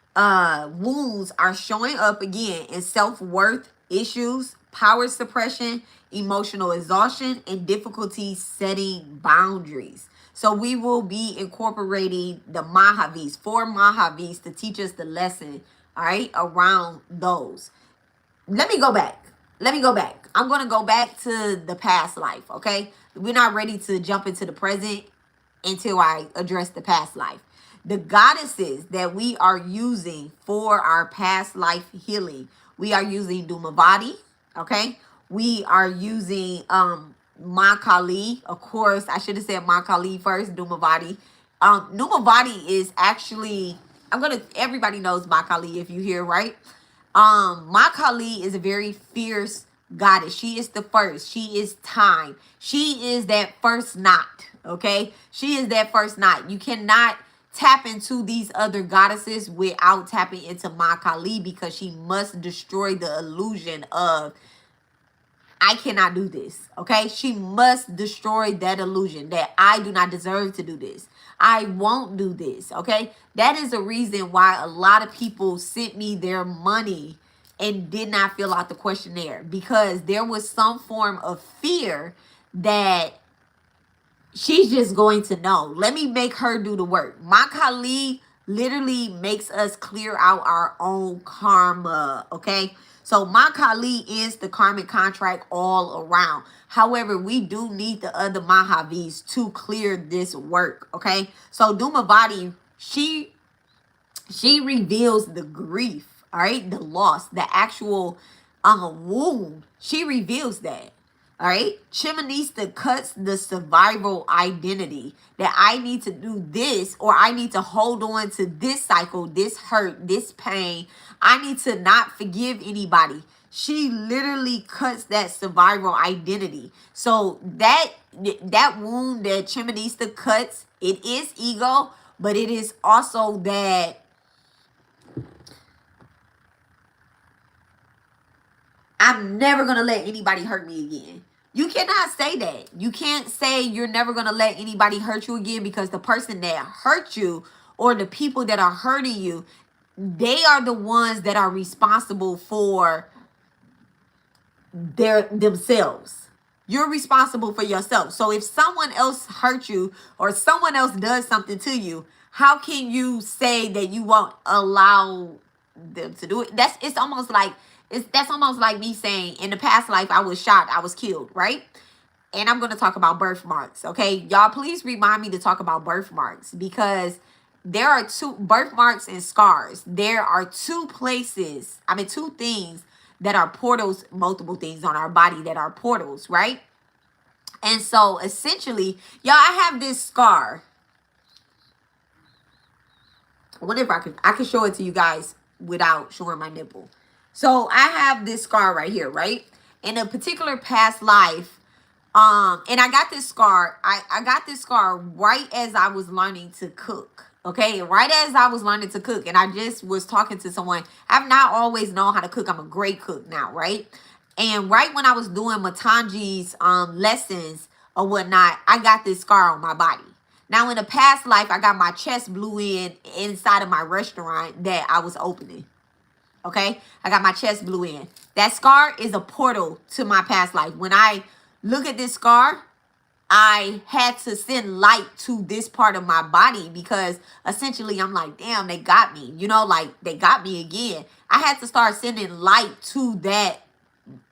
wounds are showing up again in self-worth issues, power suppression, emotional exhaustion, and difficulty setting boundaries. So we will be incorporating the Mahavis, 4 Mahavis to teach us the lesson, all right, around those. Let me go back. I'm going to go back to the past life, okay? We're not ready to jump into the present until I address the past life. The goddesses that we are using for our past life healing, we are using Dumavadi, okay? We are using Ma Kali. Of course, I should have said Ma Kali first, Dumavadi. Dumavadi is actually, everybody knows Ma Kali if you hear, right? Ma Kali is a very fierce goddess. She is the first. She is time. She is that first knot, okay? She is that first knot. You cannot tap into these other goddesses without tapping into Ma Kali because she must destroy the illusion of I cannot do this. Okay. She must destroy that illusion that I do not deserve to do this. I won't do this. Okay. That is the reason why a lot of people sent me their money and did not fill out the questionnaire, because there was some form of fear that she's just going to know. Let me make her do the work. My colleague literally makes us clear out our own karma. Okay. So my colleague is the karmic contract all around. However, we do need the other Mahavis to clear this work. Okay. So Dumavati, she reveals the grief, all right, the loss, the actual wound. She reveals that. All right. Chimanista cuts the survival identity that I need to do this, or I need to hold on to this cycle, this hurt, this pain. I need to not forgive anybody. She literally cuts that survival identity. So that wound that Chimanista cuts, it is ego, but it is also that I'm never going to let anybody hurt me again. You cannot say that. You can't say you're never going to let anybody hurt you again, because the person that hurt you, or the people that are hurting you, they are the ones that are responsible for themselves. You're responsible for yourself. So if someone else hurt you, or someone else does something to you, how can you say that you won't allow them to do it? That's almost like me saying, in the past life I was shot, I was killed, right? And I'm going to talk about birthmarks. Okay, y'all, please remind me to talk about birthmarks, because there are two birthmarks and scars. There are two things that are portals, multiple things on our body that are portals, right? And so essentially, y'all, I have this scar. I wonder if I can show it to you guys without showing my nipple. So I have this scar right here, right? In a particular past life, and I got this scar. I got this scar right as I was learning to cook. Okay, right as I was learning to cook, and I just was talking to someone. I've not always known how to cook. I'm a great cook now, right? And right when I was doing Matanji's lessons or whatnot, I got this scar on my body. Now, in a past life, I got my chest blew in inside of my restaurant that I was opening. Okay, I got my chest blew in. That scar is a portal to my past life. When I look at this scar, I had to send light to this part of my body, because essentially I'm like, damn, they got me. You know, like they got me again. I had to start sending light to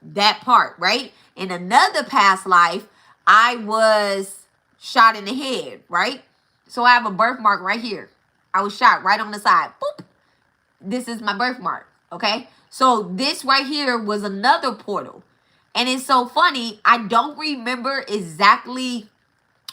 that part, right? In another past life, I was shot in the head, right? So I have a birthmark right here. I was shot right on the side. Boop. This is my birthmark, okay? So this right here was another portal. And it's so funny, I don't remember exactly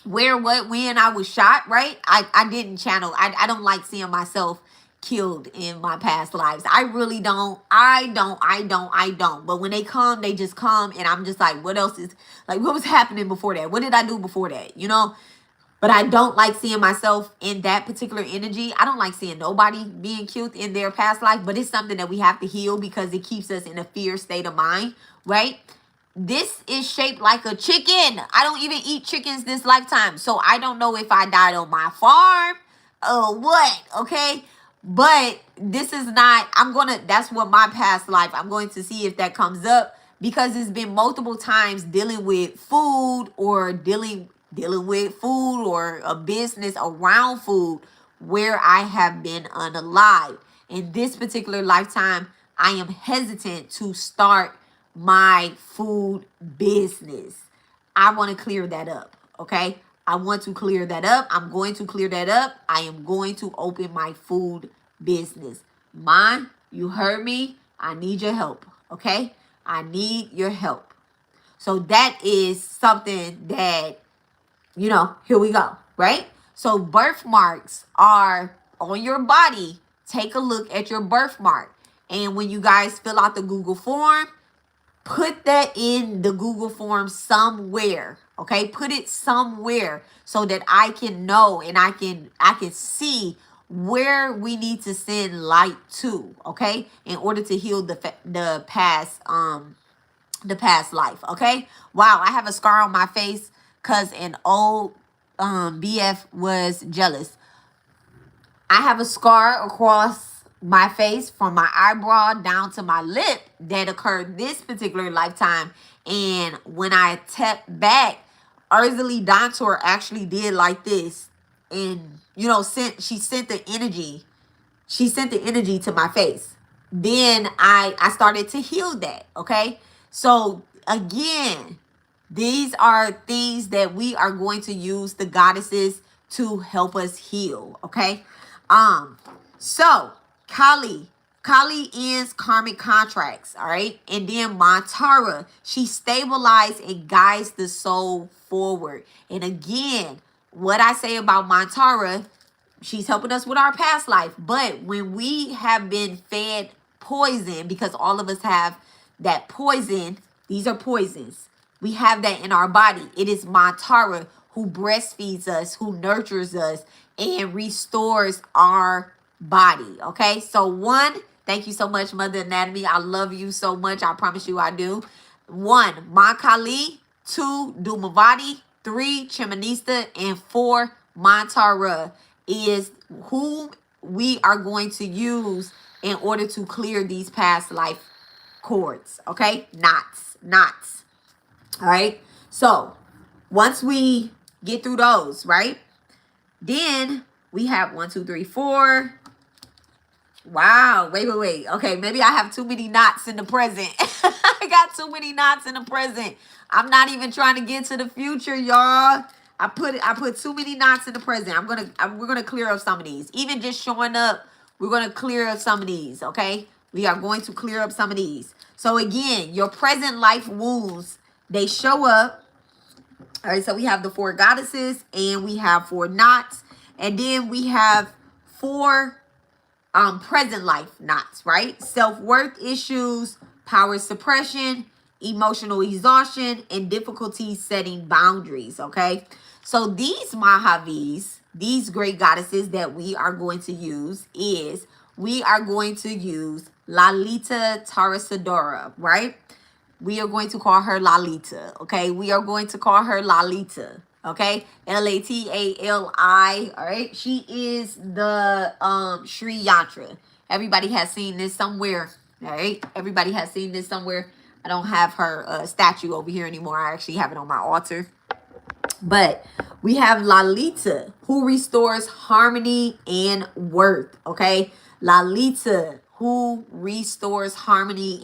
where, what, when I was shot, right? I didn't channel. I don't like seeing myself killed in my past lives. I really don't. I don't. But when they come, they just come. And I'm just like, what else is, like, what was happening before that? What did I do before that? You know? But I don't like seeing myself in that particular energy. I don't like seeing nobody being killed in their past life. But it's something that we have to heal, because it keeps us in a fear state of mind, right? This is shaped like a chicken. I don't even eat chickens this lifetime. So I don't know if I died on my farm or what, okay? But this is not, that's what my past life, I'm going to see if that comes up, because it's been multiple times dealing with food, or dealing with food, or a business around food, where I have been unalive. In this particular lifetime, I am hesitant to start my food business. I want to clear that up, okay? I want to clear that up. I'm going to clear that up. I am going to open my food business. Mine, you heard me. I need your help, okay? I need your help. So that is something that, you know, here we go, right? So birthmarks are on your body. Take a look at your birthmark. And when you guys fill out the Google form, put that in the Google form somewhere, okay? Put it somewhere so that I can know, and I can see where we need to send light to, okay? In order to heal the past the past life. Okay. Wow, I have a scar on my face because an old BF was jealous. I have a scar across my face from my eyebrow down to my lip that occurred this particular lifetime. And when I tapped back, Ursula Dontor actually did like this. And, you know, she sent the energy. She sent the energy to my face. Then I started to heal that. Okay. So again, these are things that we are going to use the goddesses to help us heal. Okay. Um, so Kali. Kali ends karmic contracts, all right? And then Mantara, she stabilizes and guides the soul forward. And again, what I say about Mantara, she's helping us with our past life. But when we have been fed poison, because all of us have that poison, these are poisons. We have that in our body. It is Mantara who breastfeeds us, who nurtures us, and restores our body. Okay, so one, thank you so much, Mother Anatomy. I love you so much. I promise you I do. One, Mankali. Two, Dumavati. Three, Chimanista. And four, Mantara is whom we are going to use in order to clear these past life cords. Okay, knots. All right, so once we get through those, right, then we have 1, 2, 3, 4. Wow, wait. Okay, maybe I have too many knots in the present. I got too many knots in the present. I'm not even trying to get to the future, y'all. I put too many knots in the present. We're gonna clear up some of these. Even just showing up, we're gonna clear up some of these. Okay, we are going to clear up some of these. So again, your present life wounds, they show up. All right, so we have the 4 goddesses and we have 4 knots, and then we have 4 present life knots, right? Self-worth issues, power suppression, emotional exhaustion, and difficulty setting boundaries. Okay, so these Mahavis, these great goddesses that we are going to use, is we are going to use Lalita Tarasadora, right? We are going to call her Lalita. Okay, we are going to call her Lalita. Okay, Latali. All right, she is the Sri Yantra. Everybody has seen this somewhere. All right, everybody has seen this somewhere. I don't have her statue over here anymore. I actually have it on my altar. But we have Lalita, who restores harmony and worth. Okay, Lalita, who restores harmony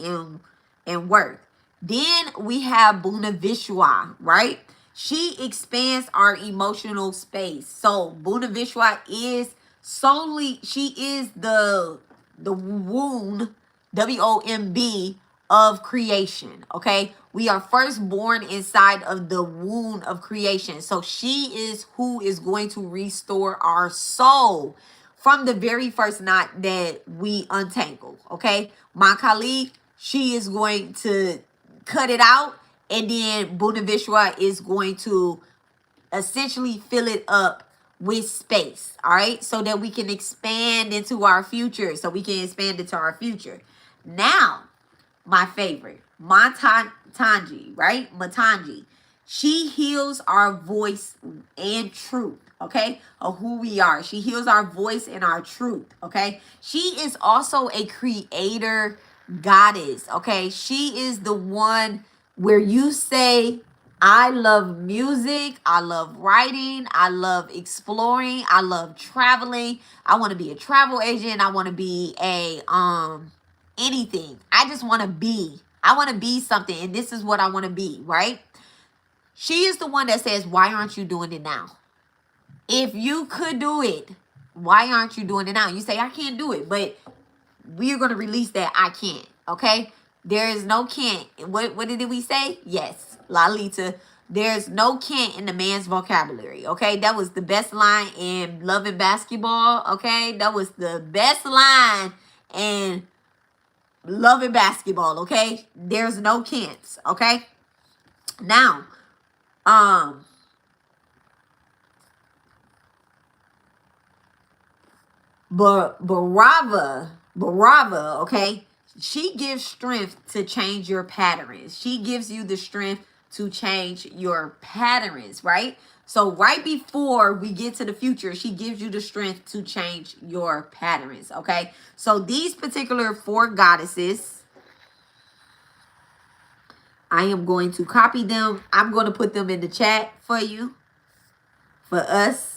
and worth. Then we have Bunavishwa, right? She expands our emotional space. So Bunavishwa is solely, she is the womb, WOMB, of creation. Okay, we are first born inside of the womb of creation. So she is who is going to restore our soul from the very first knot that we untangle. Okay, Makali, she is going to cut it out, and then Bunavishwa is going to essentially fill it up with space. All right, so that we can expand into our future. So we can expand into our future. Now, my favorite, Matanji, right? Matanji. She heals our voice and truth, okay, of who we are. She heals our voice and our truth, okay? She is also a creator goddess, okay? She is the one where you say, I love music, I love writing, I love exploring, I love traveling. I want to be a travel agent. I want to be a anything. I just want to be. I want to be something, and this is what I want to be, right? She is the one that says, why aren't you doing it now? If you could do it, why aren't you doing it now? You say, I can't do it, but we are going to release that I can't, okay? There is no can't. What did we say? Yes, Lalita. There's no can't in the man's vocabulary, okay? That was the best line in Love and Basketball, okay? That was the best line in Love and Basketball, okay? There's no can'ts, okay? Now, Barava, okay? She gives strength to change your patterns. She gives you the strength to change your patterns, right? So right before we get to the future, she gives you the strength to change your patterns, okay? So these particular 4 goddesses, I am going to copy them. I'm going to put them in the chat for you, for us.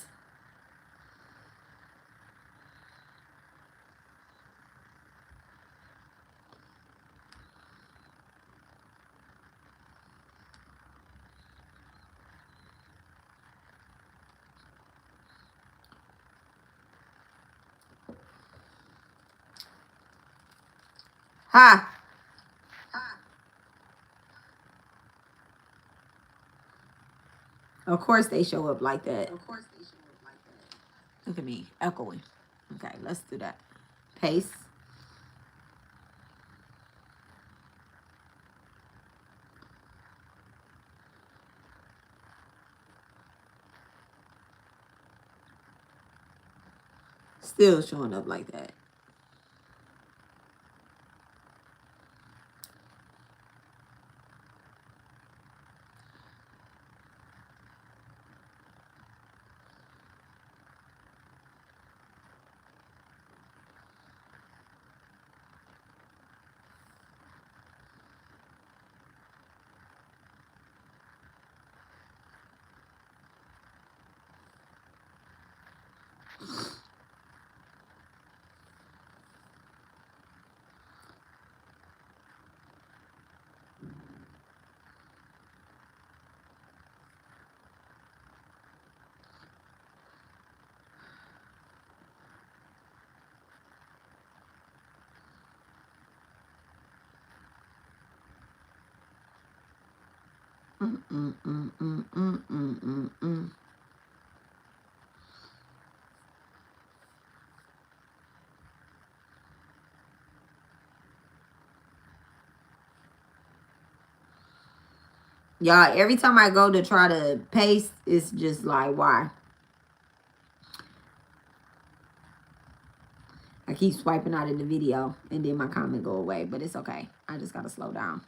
Ha! Of course they show up like that. Look at me, echoing. Okay, let's do that. Paste. Still showing up like that. Y'all, every time I go to try to paste, it's just like, why? I keep swiping out of the video and then my comment go away, but it's okay. I just gotta slow down.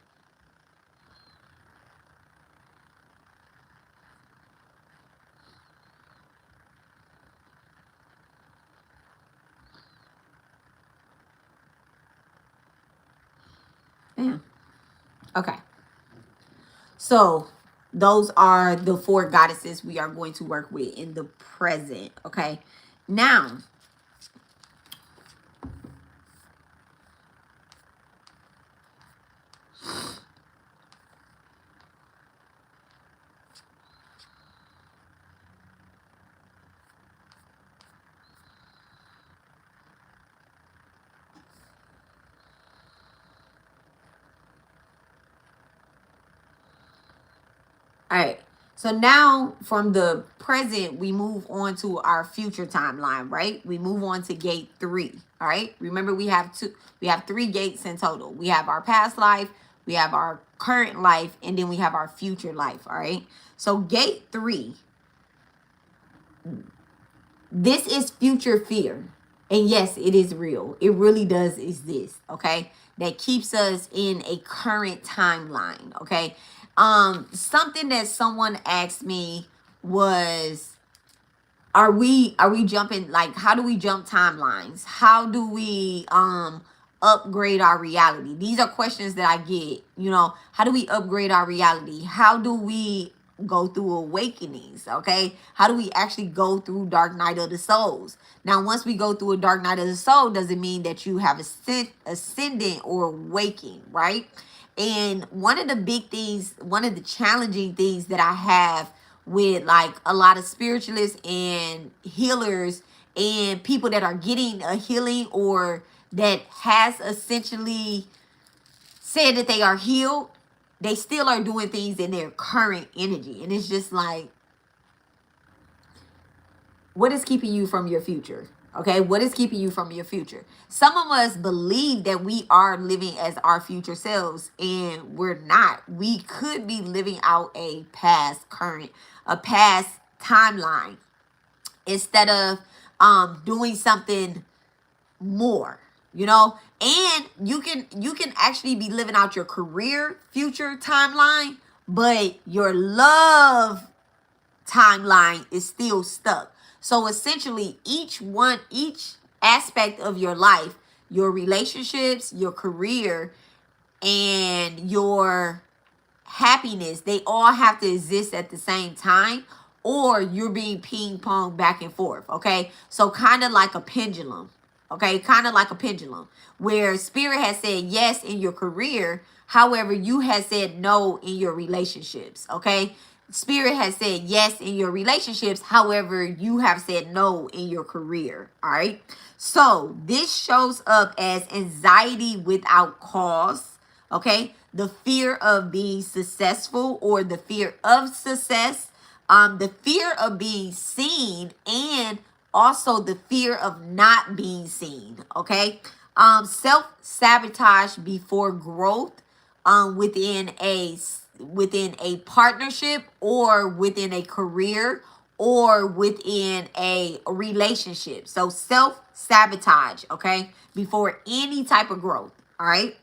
Damn. Okay. So those are the 4 goddesses we are going to work with in the present. Okay. Now, all right. So now from the present, we move on to our future timeline, right? We move on to gate 3. All right. Remember, we have 3 gates in total. We have our past life, we have our current life, and then we have our future life. All right. So gate 3, this is future fear. And yes, it is real. It really does exist. Okay. That keeps us in a current timeline. Okay. Something that someone asked me was, are we jumping, like, how do we jump timelines? How do we upgrade our reality? These are questions that I get. How do we upgrade our reality? How do we go through awakenings? Okay, how do we actually go through dark night of the souls? Now, once we go through a dark night of the soul, doesn't mean that you have ascendant or awakened, right? And one of the big things, one of the challenging things that I have with like a lot of spiritualists and healers and people that are getting a healing or that has essentially said that they are healed, they still are doing things in their current energy. And it's just like, what is keeping you from your future? Okay, what is keeping you from your future? Some of us believe that we are living as our future selves, and we're not. We could be living out a past timeline instead of doing something more. you know, and you can actually be living out your career future timeline, but your love timeline is still stuck. So essentially, each aspect of your life, your relationships, your career, and your happiness, they all have to exist at the same time, or you're being ping pong back and forth. Okay, so kind of like a pendulum. Okay, kind of like a pendulum, where spirit has said yes in your career, however you have said no in your relationships. Okay, spirit has said yes in your relationships, however you have said no in your career. All right, so this shows up as anxiety without cause. Okay, the fear of being successful or the fear of success, the fear of being seen, and also the fear of not being seen. Okay, self-sabotage before growth, within a partnership, or within a career, or within a relationship. So self-sabotage, okay, before any type of growth. All right,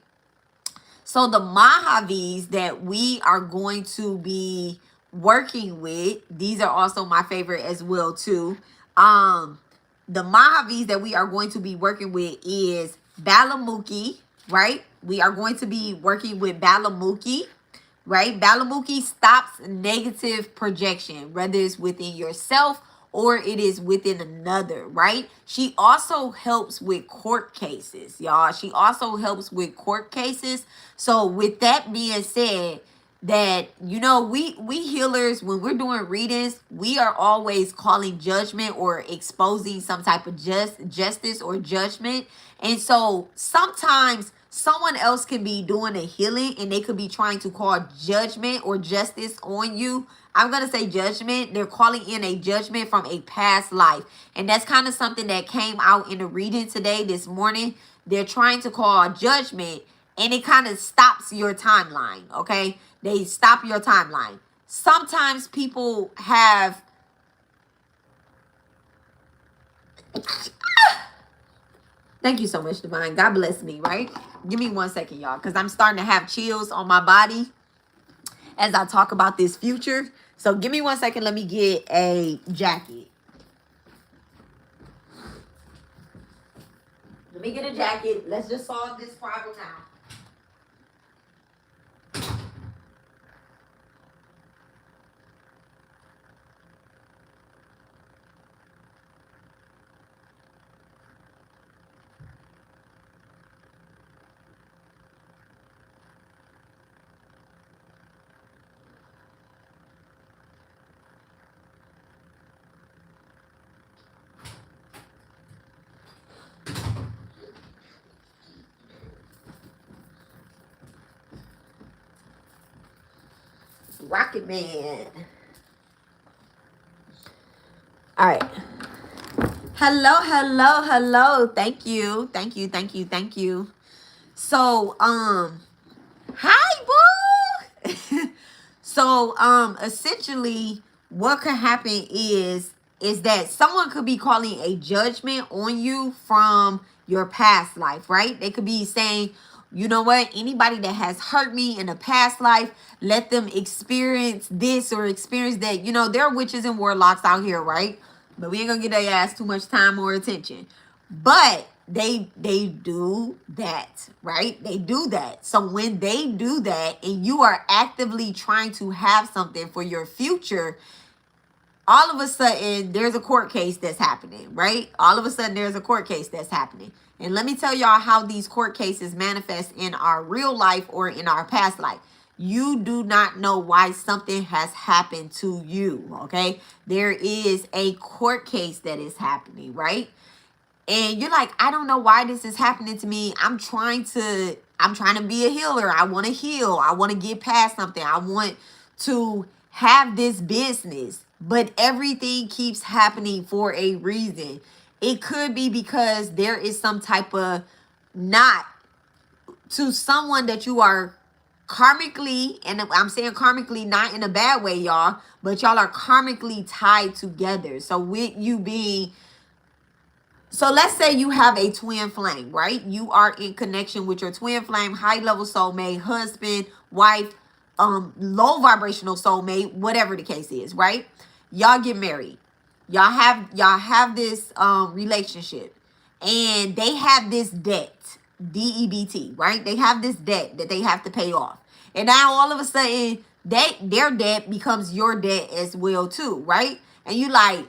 so the Mahavis that we are going to be working with, these are also my favorite as well too. Um, the Mahavis that we are going to be working with is Balamuki, right? We are going to be working with Balamuki, right? Balamuki stops negative projection, whether it's within yourself or it is within another, right? She also helps with court cases, y'all. She also helps with court cases. So with that being said, that we healers, when we're doing readings, we are always calling judgment or exposing some type of justice or judgment. And so sometimes someone else can be doing a healing and they could be trying to call judgment or justice on you. I'm going to say judgment. They're calling in a judgment from a past life. And that's kind of something that came out in the reading today, this morning. They're trying to call judgment, and it kind of stops your timeline. Okay, they stop your timeline. Sometimes people have thank you so much, Divine. God bless me, right? Give me 1 second, y'all, because I'm starting to have chills on my body as I talk about this future. So give me 1 second. Let me get a jacket. Let me get a jacket. Let's just solve this problem now. Rocket Man. All right. Hello, hello, hello. Thank you. Thank you. Thank you. Thank you. So, hi, boo. So, essentially what could happen is that someone could be calling a judgment on you from your past life, right? They could be saying, you know what, anybody that has hurt me in a past life, let them experience this or experience that. There are witches and warlocks out here, right? But we ain't gonna get their ass too much time or attention. But they do that, right? They do that. So when they do that and you are actively trying to have something for your future, all of a sudden there's a court case that's happening, right? All of a sudden there's a court case that's happening. And let me tell y'all how these court cases manifest in our real life or in our past life. You do not know why something has happened to you, okay? There is a court case that is happening, right? And you're like, I don't know why this is happening to me. I'm trying to be a healer. I want to heal. I want to get past something. I want to have this business. But everything keeps happening for a reason. It could be because there is some type of knot to someone that you are karmically, and I'm saying karmically not in a bad way, y'all, but y'all are karmically tied together. So with you being So let's say you have a twin flame, right? You are in connection with your twin flame, high level soulmate, husband, wife, low vibrational soulmate, whatever the case is, right? Y'all get married. Y'all have this relationship, and they have this debt, DEBT, right? They have this debt that they have to pay off. And now all of a sudden, their debt becomes your debt as well too, right? And you like,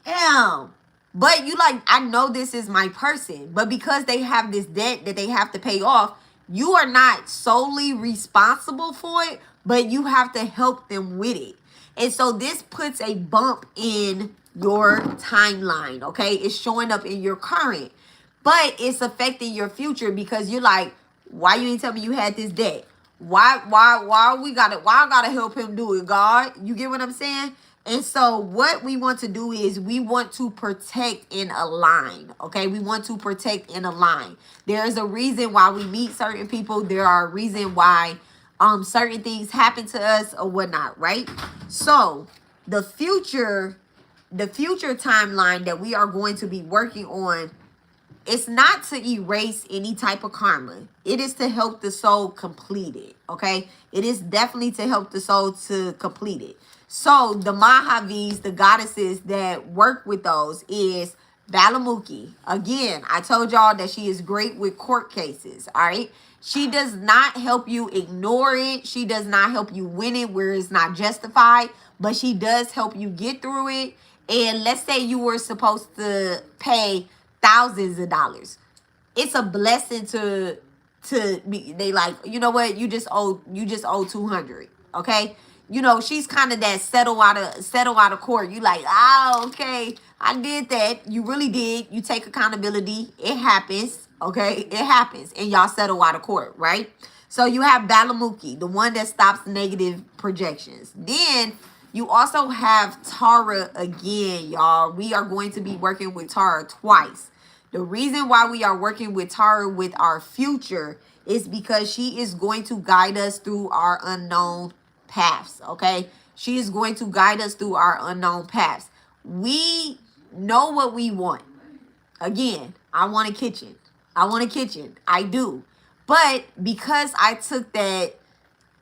damn. But you like, I know this is my person, but because they have this debt that they have to pay off, you are not solely responsible for it, but you have to help them with it. And so this puts a bump in your timeline, okay? It's showing up in your current, but it's affecting your future because you're like, why you ain't tell me you had this debt? Why I gotta help him do it, God? You get what I'm saying? And so what we want to do is we want to protect and align, okay? We want to protect and align. There is a reason why we meet certain people. There are a reason why certain things happen to us or whatnot, right? So the future timeline that we are going to be working on, it's not to erase any type of karma. It is to help the soul complete it, okay? It is definitely to help the soul to complete it. So the Mahavidyas, the goddesses that work with those is Balamuki. Again, I told y'all that she is great with court cases, all right? She does not help you ignore it. She does not help you win it where it's not justified, but she does help you get through it. And let's say you were supposed to pay thousands of dollars. It's a blessing to be, they like, you know what, you just owe 200. Okay, you know, she's kind of that settle out of court. You like, oh, okay, I did that. You really did. You take accountability. It happens. Okay, it happens, and y'all settle out of court, right? So you have Balamuki, the one that stops negative projections. Then you also have Tara again, y'all. We are going to be working with Tara twice. The reason why we are working with Tara with our future is because she is going to guide us through our unknown paths, okay? She is going to guide us through our unknown paths. We know what we want. Again, I want a kitchen. I want a kitchen. I do. But because I took that,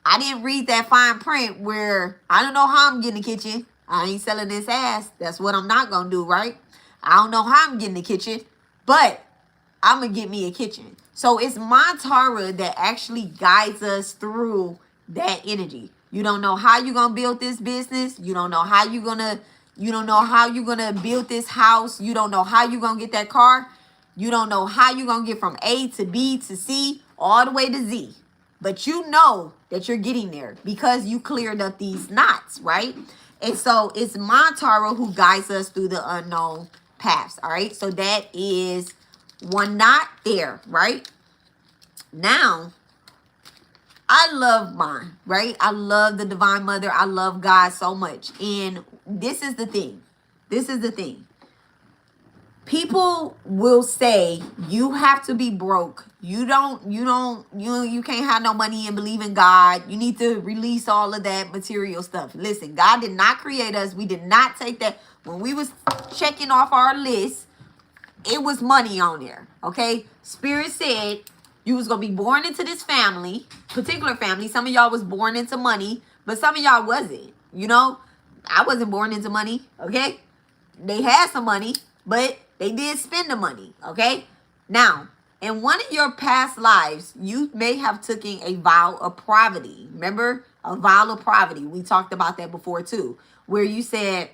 I didn't read that fine print where I don't know how I'm getting a kitchen. I ain't selling this ass. That's what I'm not going to do, right? I don't know how I'm getting a kitchen, but I'm going to get me a kitchen. So it's my Tara that actually guides us through that energy. You don't know how you're going to build this business. You don't know how you're going to build this house. You don't know how you're going to get that car. You don't know how you're going to get from A to B to C all the way to Z. But you know that you're getting there because you cleared up these knots, right? And so it's my Tara who guides us through the unknown paths, all right? So that is one knot there, right? Now, I love mine, right? I love the Divine Mother. I love God so much. And this is the thing. This is the thing. People will say you have to be broke. You can't have no money and believe in God. You need to release all of that material stuff. Listen, God did not create us. We did not take that. When we was checking off our list, it was money on there. Okay. Spirit said you was going to be born into this family, particular family. Some of y'all was born into money, but some of y'all wasn't. You know, I wasn't born into money. Okay. They had some money, but they did spend the money, okay? Now, in one of your past lives, you may have taken a vow of poverty. Remember? A vow of poverty. We talked about that before too. Where you said,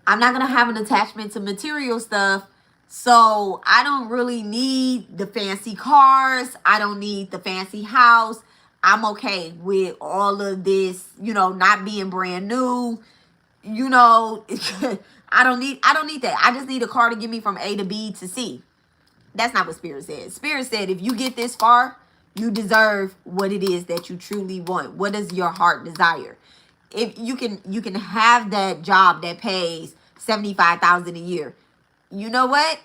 I'm not going to have an attachment to material stuff. So I don't really need the fancy cars. I don't need the fancy house. I'm okay with all of this, you know, not being brand new. You know, I don't need that. I just need a car to get me from A to B to C. That's not what Spirit said. Spirit said, if you get this far, you deserve what it is that you truly want. What does your heart desire? If you can have that job that pays $75,000 a year. You know what?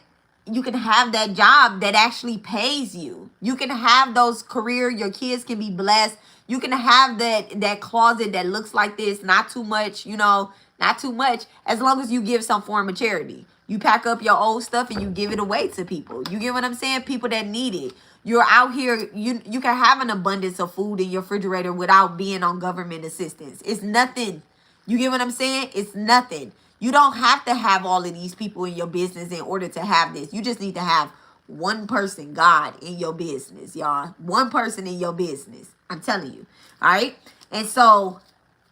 You can have that job that actually pays you. You can have those career. Your kids can be blessed. You can have that closet that looks like this. Not too much, you know. Not too much, as long as you give some form of charity. You pack up your old stuff and you give it away to people. You get what I'm saying? People that need it. You're out here, you can have an abundance of food in your refrigerator without being on government assistance. It's nothing. You get what I'm saying? It's nothing. You don't have to have all of these people in your business in order to have this. You just need to have one person, God, in your business, y'all. One person in your business. I'm telling you. All right? And so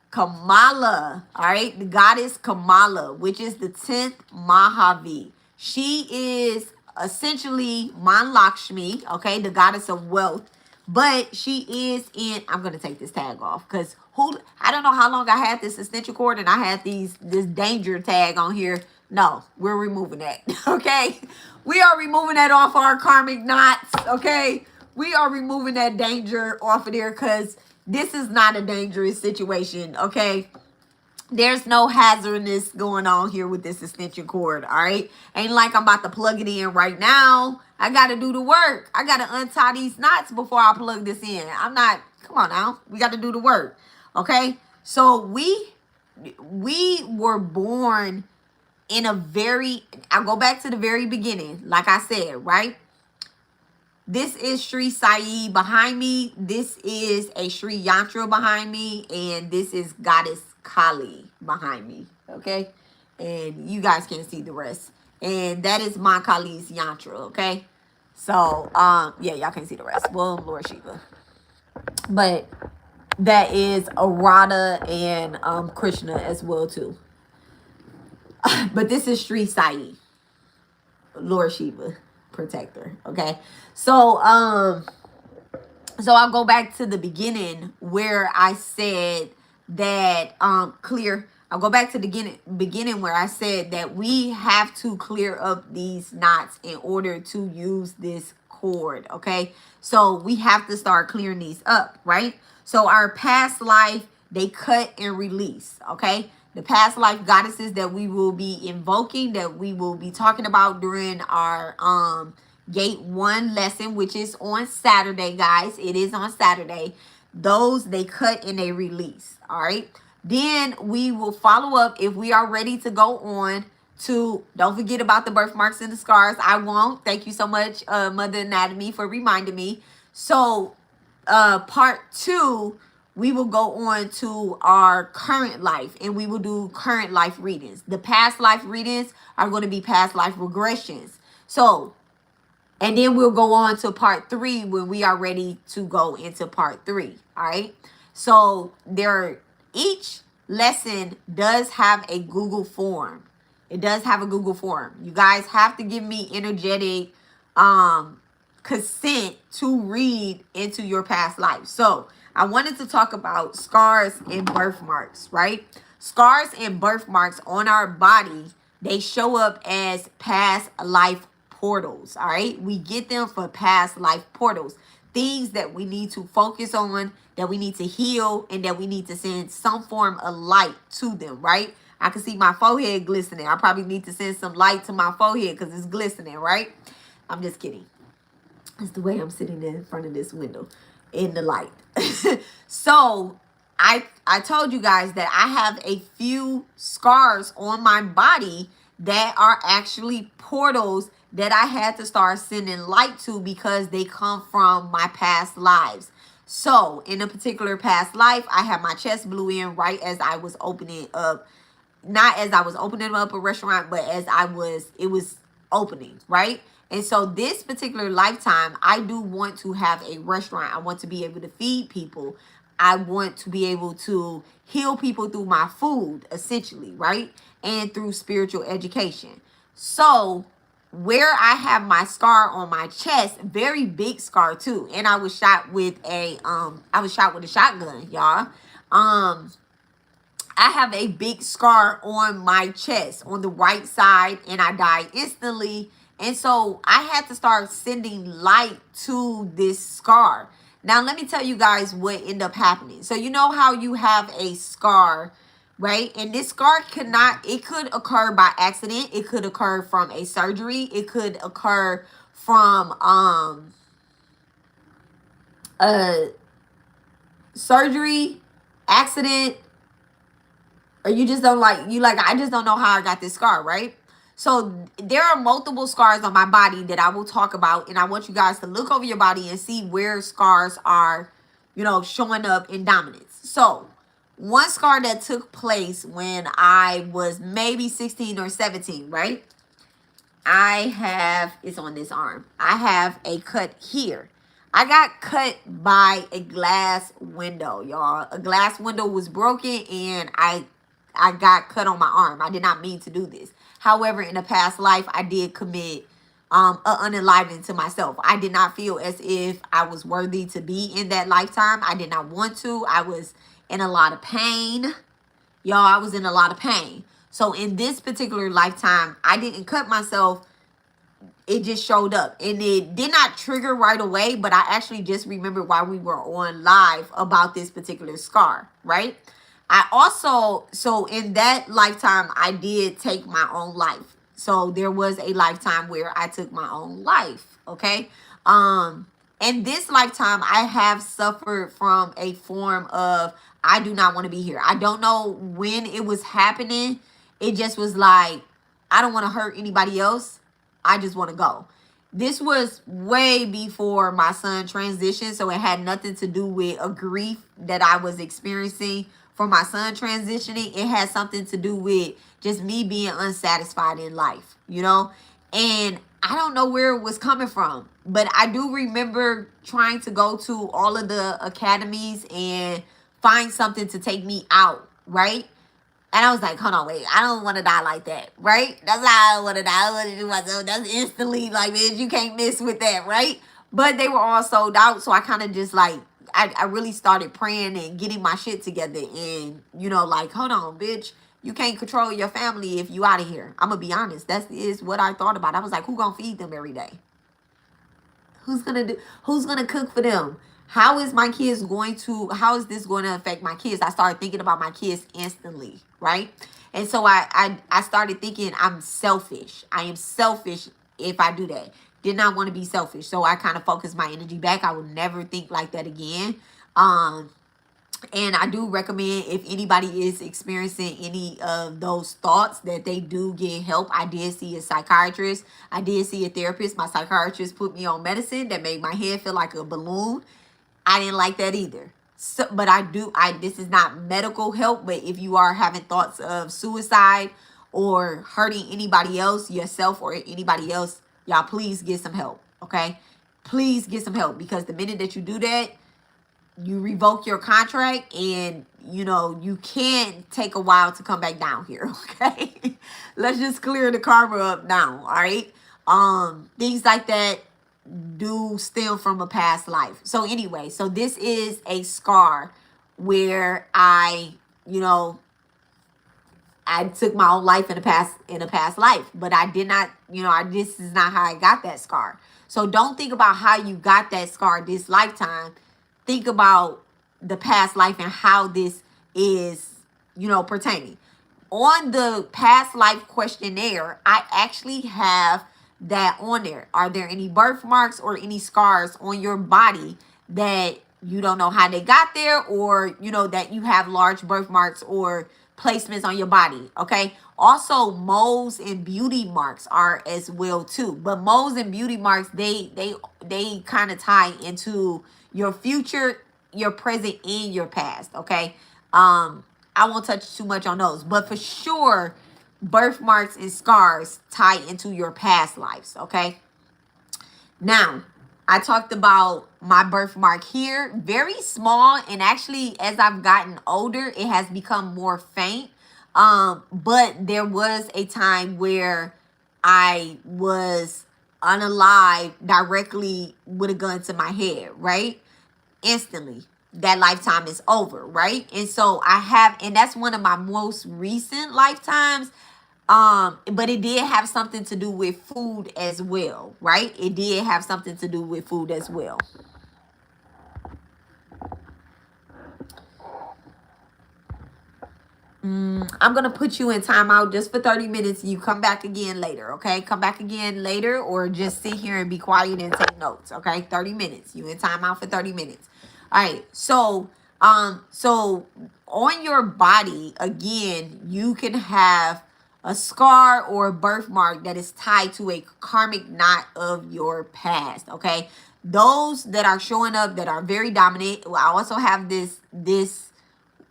Kamala, all right, the goddess Kamala, which is the 10th Mahavi. She is essentially Manlakshmi, okay, the goddess of wealth, but she is in, I'm going to take this tag off because I don't know how long I had this extension cord and I had this danger tag on here. No, we're removing that, okay? We are removing that off our karmic knots, okay? We are removing that danger off of there because this is not a dangerous situation, okay? There's no hazardness going on here with this extension cord, all right? Ain't like I'm about to plug it in right now. I got to do the work. I got to untie these knots before I plug this in. I'm not, come on now. We got to do the work, okay? So we were born in a very, I'll go back to the very beginning, like I said, right? This is Sri Sai behind me. This is a Sri Yantra behind me. And this is Goddess Kali behind me. Okay? And you guys can't see the rest. And that is my Kali's Yantra. Okay? So, yeah, y'all can't see the rest. Well, Lord Shiva. But that is Arada and Krishna as well, too. But this is Sri Sai. Lord Shiva. Protector. Okay, so I'll go back to the beginning where I said that clear. I'll go back to the beginning where I said that we have to clear up these knots in order to use this cord. Okay, so we have to start clearing these up, right? So our past life, they cut and release. Okay, the past life goddesses that we will be invoking, that we will be talking about during our gate 1 lesson, which is on Saturday, guys. It is on Saturday. Those, they cut and they release. All right. Then we will follow up if we are ready to go on to, don't forget about the birthmarks and the scars. I won't. Thank you so much, Mother Anatomy, for reminding me. So part 2, we will go on to our current life and we will do current life readings. The past life readings are going to be past life regressions. So, and then we'll go on to part 3 when we are ready to go into part 3. All right. So each lesson does have a Google form. It does have a Google form. You guys have to give me energetic consent to read into your past life. So I wanted to talk about scars and birthmarks, right? Scars and birthmarks on our body, they show up as past life portals, all right? We get them for past life portals. Things that we need to focus on, that we need to heal, and that we need to send some form of light to them, right? I can see my forehead glistening. I probably need to send some light to my forehead because it's glistening, right? I'm just kidding. It's the way I'm sitting in front of this window in the light. So I told you guys that I have a few scars on my body that are actually portals that I had to start sending light to because they come from my past lives. So in a particular past life, I had my chest blew in right as I was opening up, not as I was opening up a restaurant, but as it was opening, right? And so this particular lifetime, I do want to have a restaurant. I want to be able to feed people. I want to be able to heal people through my food, essentially, right? And through spiritual education. So where I have my scar on my chest, very big scar too. And I was shot with a shotgun, y'all. I have a big scar on my chest on the right side and I died instantly. And so I had to start sending light to this scar. Now, let me tell you guys what ended up happening. So you know how you have a scar, right? And this scar it could occur by accident. It could occur from a surgery. It could occur from surgery, accident, or you just don't I just don't know how I got this scar, right? So there are multiple scars on my body that I will talk about, and I want you guys to look over your body and see where scars are, showing up in dominance. So one scar that took place when I was maybe 16 or 17, right? It's on this arm. I have a cut here. I got cut by a glass window, y'all. A glass window was broken and I got cut on my arm. I did not mean to do this. However, in a past life, I did commit a unenlivening to myself. I did not feel as if I was worthy to be in that lifetime. I did not want to. I was in a lot of pain. Y'all, I was in a lot of pain. So in this particular lifetime, I didn't cut myself. It just showed up. And it did not trigger right away, but I actually just remembered while we were on live about this particular scar, right? I also, so in that lifetime, I did take my own life. So there was a lifetime where I took my own life, okay? In this lifetime, I have suffered from a form of, I do not want to be here. I don't know when it was happening. It just was like, I don't want to hurt anybody else. I just want to go. This was way before my son transitioned, so it had nothing to do with a grief that I was experiencing for my son transitioning. It had something to do with just me being unsatisfied in life, And I don't know where it was coming from, but I do remember trying to go to all of the academies and find something to take me out, right? And I was like, hold on, wait, I don't want to die like that, right? That's how I want to die. I want to do myself. That's instantly like, man, you can't miss with that, right? But they were all sold out. So I kind of just like, I really started praying and getting my shit together. And, like, hold on, bitch. You can't control your family if you out of here. I'm going to be honest. That is what I thought about. I was like, who going to feed them every day? Who's gonna cook for them? How is this going to affect my kids? I started thinking about my kids instantly, right? And so I started thinking I'm selfish. I am selfish if I do that. Did not want to be selfish. So I kind of focused my energy back. I would never think like that again. And I do recommend, if anybody is experiencing any of those thoughts, that they do get help. I did see a psychiatrist. I did see a therapist. My psychiatrist put me on medicine that made my head feel like a balloon. I didn't like that either. So, but this is not medical help, but if you are having thoughts of suicide or hurting anybody else, yourself or anybody else, y'all please get some help, okay? Please get some help, because the minute that you do that, you revoke your contract, and you can't take a while to come back down here, okay? Let's just clear the karma up now, all right? Things like that do stem from a past life. So anyway, so this is a scar where I took my own life in a past life, but I did not, this is not how I got that scar. So don't think about how you got that scar this lifetime. Think about the past life and how this is, pertaining. On the past life questionnaire, I actually have that on there. Are there any birthmarks or any scars on your body that you don't know how they got there, or, that you have large birthmarks or placements on your body, okay? Also, moles and beauty marks are as well too. But moles and beauty marks, they kind of tie into your future, your present, and your past, okay? I won't touch too much on those, but for sure, birthmarks and scars tie into your past lives, okay? Now, I talked about my birthmark here, very small, and actually as I've gotten older, it has become more faint. But there was a time where I was unalive directly with a gun to my head, right? Instantly. That lifetime is over, right? And so and that's one of my most recent lifetimes. But it did have something to do with food as well, right? It did have something to do with food as well. I'm going to put you in timeout just for 30 minutes. You come back again later, okay? Come back again later, or just sit here and be quiet and take notes, okay? 30 minutes. You in timeout for 30 minutes. All right. So on your body, again, you can have a scar or a birthmark that is tied to a karmic knot of your past. Okay, those that are showing up that are very dominant. I also have this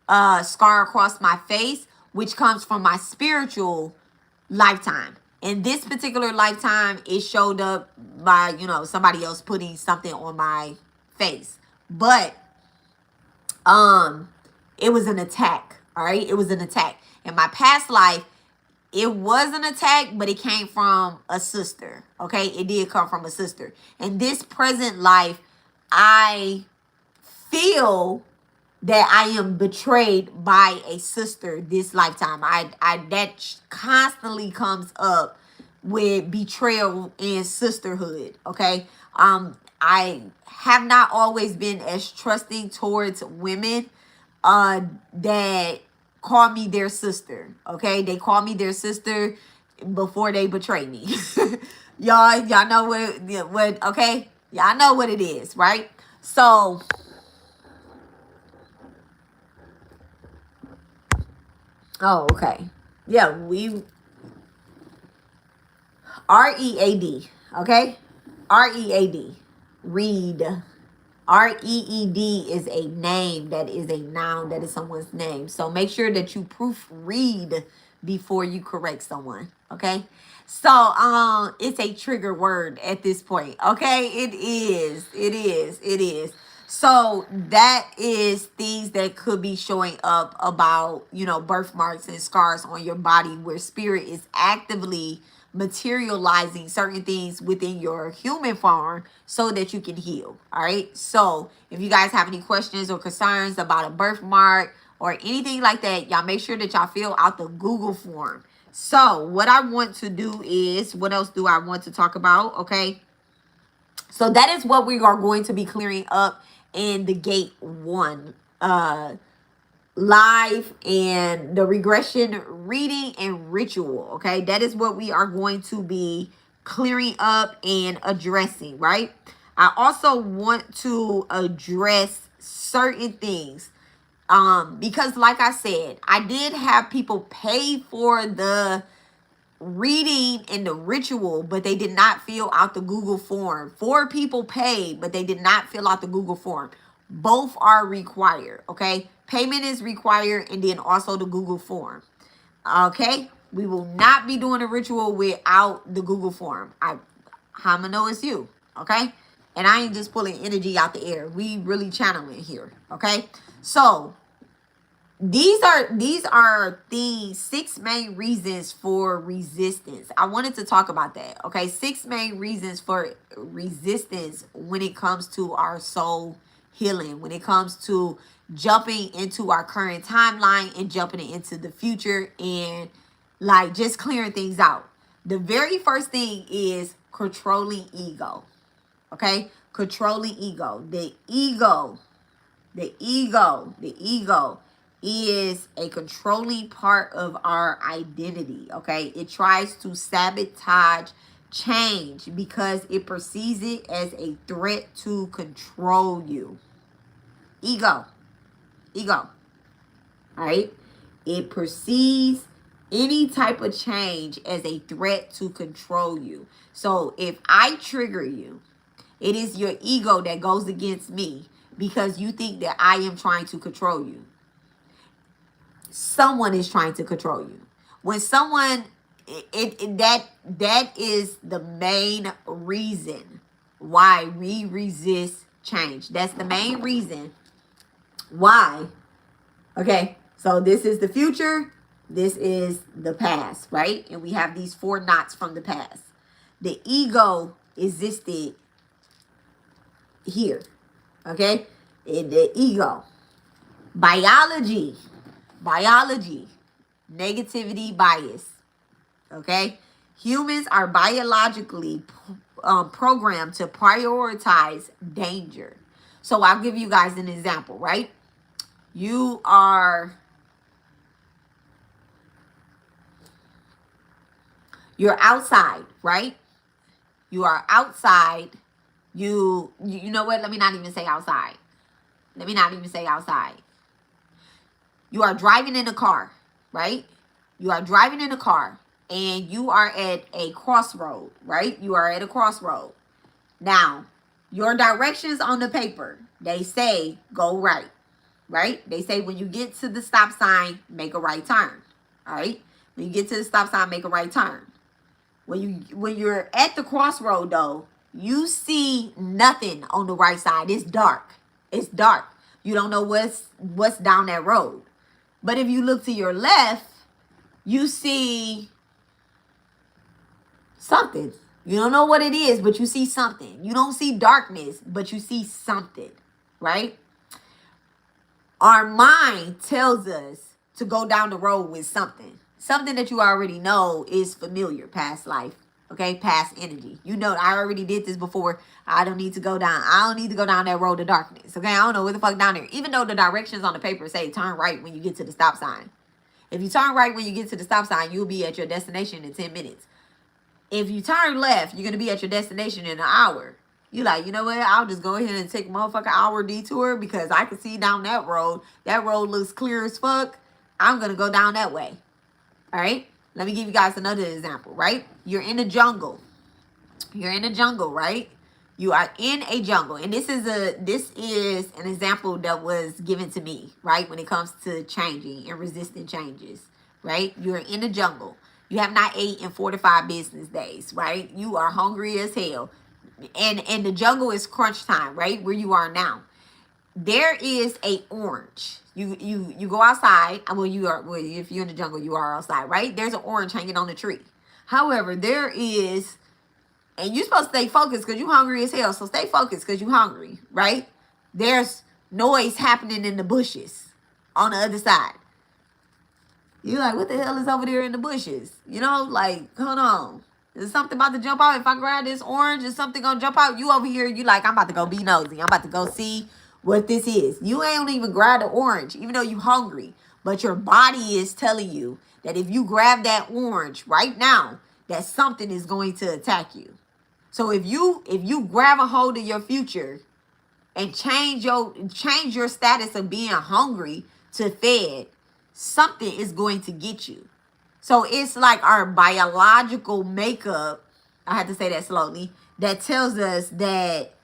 scar across my face, which comes from my spiritual lifetime. In this particular lifetime, it showed up by, somebody else putting something on my face. But it was an attack. All right, it was an attack. In my past life, it was an attack, but it came from a sister. Okay, it did come from a sister. In this present life, I feel that I am betrayed by a sister this lifetime. That constantly comes up with betrayal and sisterhood. Okay. I have not always been as trusting towards women that call me their sister. Okay, they call me their sister before they betray me. Y'all know what okay? Y'all know what it is, right? So okay. Yeah, we READ, okay? READ. Read. REED is a name, that is a noun, that is someone's name. So make sure that you proofread before you correct someone, okay? So it's a trigger word at this point, okay? It is. So that is things that could be showing up about, birthmarks and scars on your body, where spirit is actively materializing certain things within your human form so that you can heal. All right. So if you guys have any questions or concerns about a birthmark or anything like that, y'all make sure that y'all fill out the Google form. So what I want to do is, what else do I want to talk about? Okay. So that is what we are going to be clearing up in the gate 1 live, and the regression reading and ritual. Okay, that is what we are going to be clearing up and addressing, right? I also want to address certain things because like I said, I did have people pay for the reading and the ritual, but they did not fill out the Google form. 4 people paid, but they did not fill out the Google form. Both are required, okay? Payment is required, and then also the Google form, okay? We will not be doing a ritual without the Google form. How I'ma know it's you, okay? And I ain't just pulling energy out the air. We really channeling here, okay? So these are the 6 main reasons for resistance. I wanted to talk about that. Okay, 6 main reasons for resistance when it comes to our soul healing, when it comes to jumping into our current timeline and jumping into the future, and like just clearing things out. The very first thing is controlling ego. Okay, controlling ego. The ego is a controlling part of our identity. Okay, it tries to sabotage change because it perceives it as a threat to control you. Ego. All right, it perceives any type of change as a threat to control you. So if I trigger you, it is your ego that goes against me because you think that I am trying to control you. Someone is trying to control you. When someone, that is the main reason why we resist change. That's the main reason why. Okay, so this is the future, this is the past, right? And we have these 4 knots from the past. The ego existed here, okay? In the ego. Biology, negativity bias, okay? Humans are biologically programmed to prioritize danger. So I'll give you guys an example, right? You're outside, right? You are outside. You know what? Let me not even say outside. You are driving in a car, right? You are driving in a car and you are at a crossroad, right? You are at a crossroad. Now, your directions on the paper, they say go right, right? They say when you get to the stop sign, make a right turn. All right? When you get to the stop sign, make a right turn. When you're at the crossroad though, you see nothing on the right side. It's dark. It's dark. You don't know what's down that road. But if you look to your left, you see something. You don't know what it is, but you see something. You don't see darkness, but you see something, right? Our mind tells us to go down the road with something. Something that you already know is familiar, past life, okay? Past energy. You know, I already did this before. I don't need to go down. I don't need to go down that road of darkness, okay? I don't know where the fuck down there. Even though the directions on the paper say turn right when you get to the stop sign. If you turn right when you get to the stop sign, you'll be at your destination in 10 minutes. If you turn left, you're going to be at your destination in an hour. You like, you know what? I'll just go ahead and take a motherfucking hour detour because I can see down that road. That road looks clear as fuck. I'm going to go down that way. All right? Let me give you guys another example, right? You're in the jungle. You're in a jungle, right? You are in a jungle. And this is an example that was given to me, right? When it comes to changing and resisting changes, right? You're in the jungle. You have not ate in 45 business days, right? You are hungry as hell. And the jungle is crunch time, right? Where you are now. There is a orange. You go outside. If you're in the jungle, you are outside, right? There's an orange hanging on the tree. However, there is, and you're supposed to stay focused because you're hungry as hell. So stay focused because you're hungry, right? There's noise happening in the bushes on the other side. You're like, what the hell is over there in the bushes? You know, like, hold on. Is something about to jump out? If I grab this orange, is something going to jump out? You over here, you like, I'm about to go be nosy. I'm about to go see what this is. You ain't even grab the orange, even though you're hungry. But your body is telling you that if you grab that orange right now, that something is going to attack you. So if you grab a hold of your future and change your status of being hungry to fed, something is going to get you. So it's like our biological makeup, I have to say that slowly, that tells us that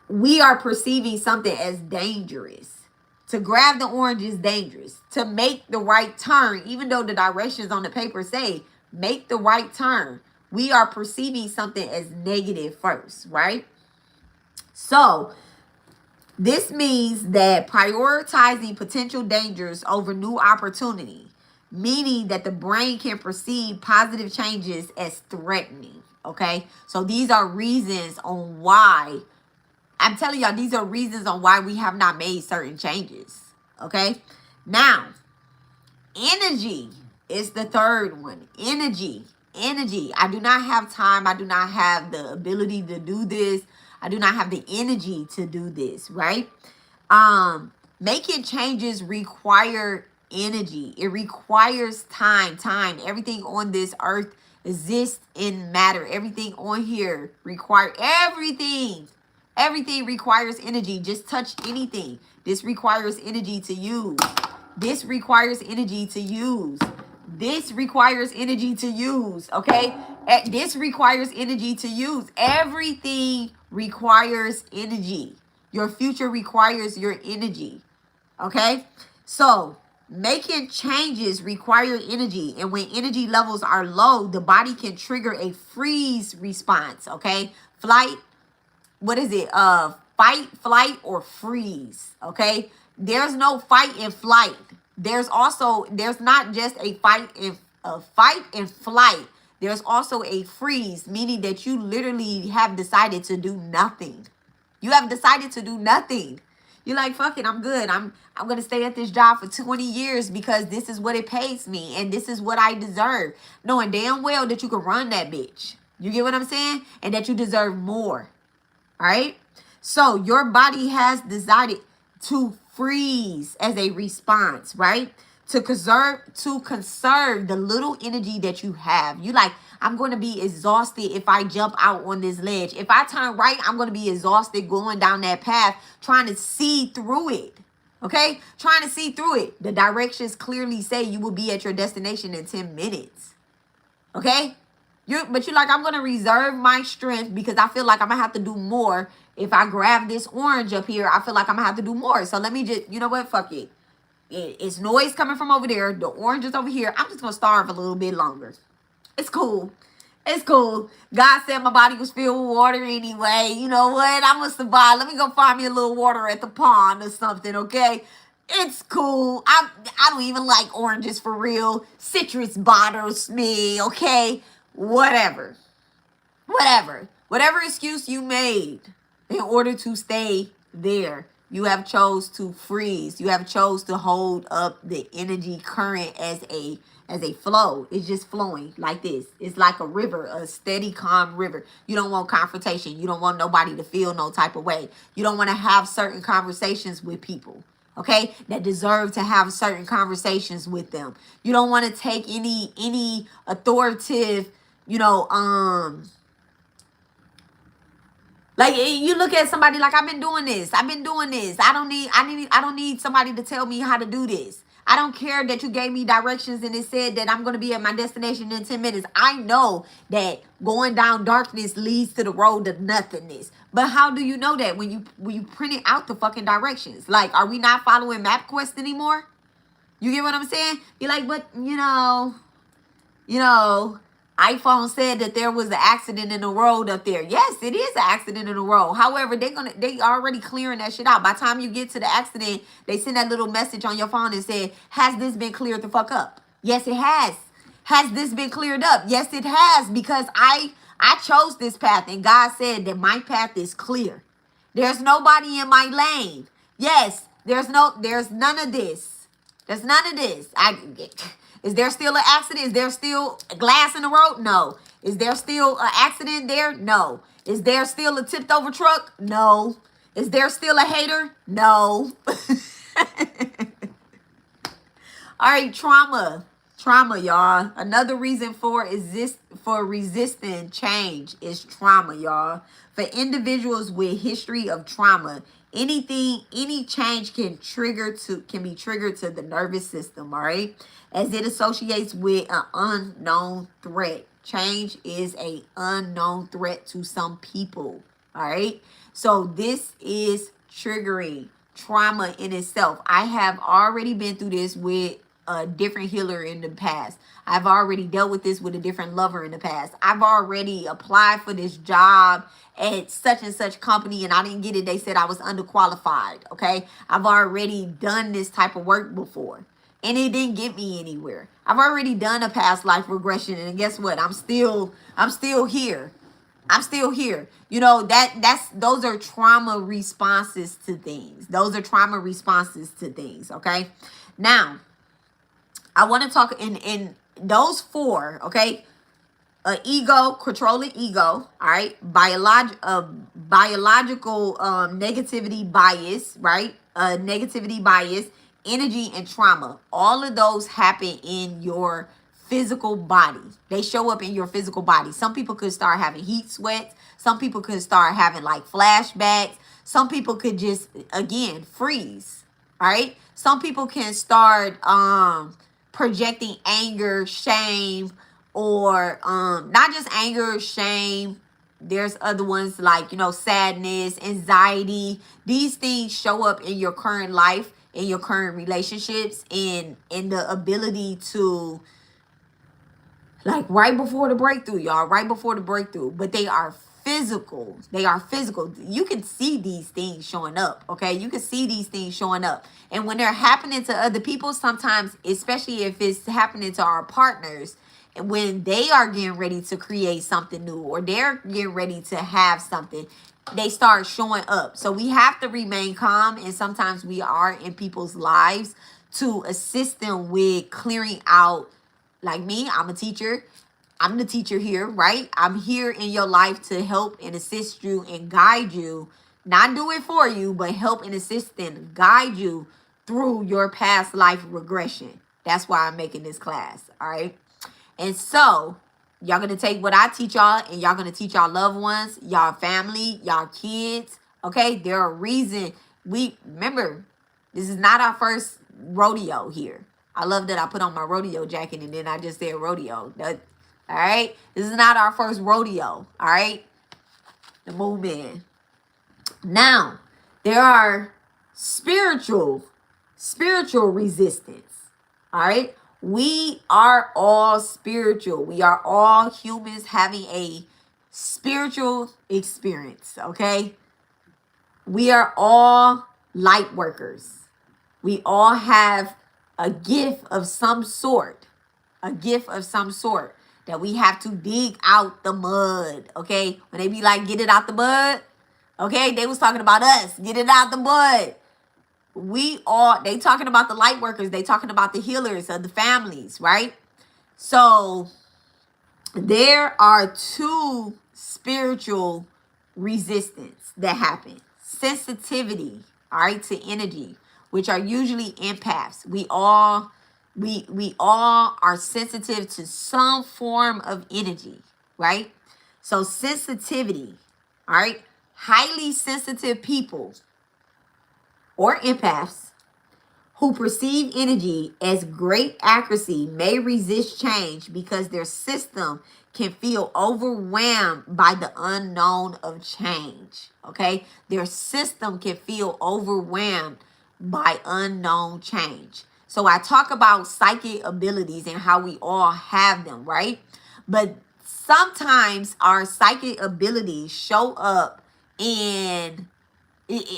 we are perceiving something as dangerous. To grab the orange is dangerous. To make the right turn, even though the directions on the paper say make the right turn, we are perceiving something as negative first, right? So this means that prioritizing potential dangers over new opportunity, meaning that the brain can perceive positive changes as threatening, okay? So these are reasons on why, I'm telling y'all, these are reasons on why we have not made certain changes, okay? Now, energy is the third one. Energy. I do not have time. I do not have the ability to do this. I do not have the energy to do this, right? Making changes require energy. It requires time. Everything on this earth exists in matter. Everything on here requires everything. Everything requires energy. Just touch anything. This requires energy to use. This requires energy to use. This requires energy to use, okay? This requires energy to use. Everything requires energy. Your future requires your energy, okay? So making changes require energy. And when energy levels are low, the body can trigger a freeze response, okay? Fight, flight, or freeze, okay? There's no fight and flight. There's not just a fight and flight. There's also a freeze, meaning that you literally have decided to do nothing. You have decided to do nothing. You're like, fuck it, I'm good. I'm going to stay at this job for 20 years because this is what it pays me and this is what I deserve. Knowing damn well that you can run that bitch. You get what I'm saying? And that you deserve more. All right? So your body has decided to freeze as a response, right? To conserve the little energy that you have. You like, I'm going to be exhausted if I jump out on this ledge. If I turn right, I'm going to be exhausted going down that path, trying to see through it. Okay? Trying to see through it. The directions clearly say you will be at your destination in 10 minutes. Okay? But you're like, I'm going to reserve my strength because I feel like I'm going to have to do more. If I grab this orange up here, I feel like I'm going to have to do more. So let me just, you know what? Fuck it. It's noise coming from over there. The orange is over here. I'm just going to starve a little bit longer. It's cool. It's cool. God said my body was filled with water anyway. You know what? I'm going to survive. Let me go find me a little water at the pond or something, okay? It's cool. I don't even like oranges for real. Citrus bothers me, okay? Whatever. Whatever excuse you made in order to stay there, you have chose to freeze. You have chose to hold up the energy current as a flow. It's just flowing like this. It's like a river, a steady, calm river. You don't want confrontation. You don't want nobody to feel no type of way. You don't want to have certain conversations with people, okay, that deserve to have certain conversations with them. You don't want to take any authoritative, like you look at somebody like, I've been doing this. I don't need somebody to tell me how to do this. I don't care that you gave me directions and it said that I'm going to be at my destination in 10 minutes. I know that going down darkness leads to the road of nothingness. But how do you know that when you printed out the fucking directions? Like, are we not following MapQuest anymore? You get what I'm saying? You're like, but iPhone said that there was an accident in the road up there. Yes, it is an accident in the road. However, they already clearing that shit out. By the time you get to the accident, they send that little message on your phone and say, has this been cleared the fuck up? Yes, it has. Has this been cleared up? Yes, it has, because I chose this path and God said that my path is clear. There's nobody in my lane. Yes, there's none of this. There's none of this. Is there still an accident? Is there still glass in the road? No. Is there still an accident there? No. Is there still a tipped over truck? No. Is there still a hater? No. All right, trauma, y'all. Another reason for resisting change is trauma, y'all. For individuals with history of trauma, any change can be triggered to the nervous system, all right? As it associates with an unknown threat. Change is an unknown threat to some people, all right? So this is triggering trauma in itself. I have already been through this with a different healer in the past. I've already dealt with this with a different lover in the past. I've already applied for this job at such and such company and I didn't get it. They said I was underqualified, okay? I've already done this type of work before and it didn't get me anywhere. I've already done a past life regression and guess what? I'm still here. I'm still here. Those are trauma responses to things. Okay? Now, I want to talk in those four, okay? Ego, controlling ego, all right? Biological negativity bias, right? Negativity bias, energy, and trauma. All of those happen in your physical body. They show up in your physical body. Some people could start having heat sweats. Some people could start having like flashbacks. Some people could just, again, freeze, all right? Some people can start projecting anger, shame, or not just anger, shame. There's other ones like, sadness, anxiety. These things show up in your current life, in your current relationships, in the ability to, like, right before the breakthrough, y'all, right before the breakthrough. But they are physical. You can see these things showing up, okay? You can see these things showing up. And when they're happening to other people, sometimes, especially if it's happening to our partners, when they are getting ready to create something new or they're getting ready to have something, they start showing up. So we have to remain calm, and sometimes we are in people's lives to assist them with clearing out. Like me, I'm a teacher. I'm the teacher here, right? I'm here in your life to help and assist you and guide you. Not do it for you, but help and assist and guide you through your past life regression. That's why I'm making this class, all right? And so, y'all going to take what I teach y'all and y'all going to teach y'all loved ones, y'all family, y'all kids, okay? There are reasons. Remember, This is not our first rodeo here. I love that I put on my rodeo jacket and then I just said rodeo. All right? This is not our first rodeo. All right? The Moon Man. Now, there are spiritual resistance. All right? We are all spiritual. We are all humans having a spiritual experience, okay? We are all light workers. We all have a gift of some sort, that we have to dig out the mud, okay? When they be like, get it out the mud, okay? They was talking about us, get it out the mud. They talking about the light workers. They talking about the healers of the families, right? So there are two spiritual resistance that happen. Sensitivity, all right, to energy, which are usually empaths. We all are sensitive to some form of energy, right? So sensitivity, all right, highly sensitive people or empaths who perceive energy as great accuracy may resist change because their system can feel overwhelmed by the unknown of change. Okay? Their system can feel overwhelmed by unknown change. So I talk about psychic abilities and how we all have them, right? But sometimes our psychic abilities show up in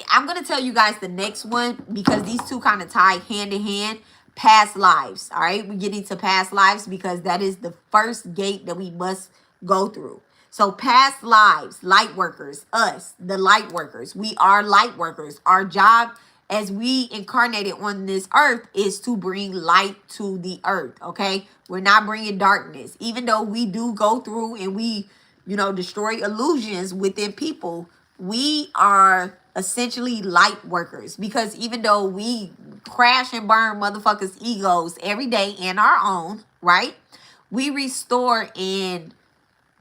I'm going to tell you guys the next one because these two kind of tie hand in hand. Past lives. All right. We get into past lives because that is the first gate that we must go through. So past lives, light workers, us, the light workers. We are light workers. Our job as we incarnated on this earth is to bring light to the earth. Okay. We're not bringing darkness, even though we do go through and we, destroy illusions within people. We are essentially light workers because even though we crash and burn motherfuckers' egos every day in our own, right? We restore and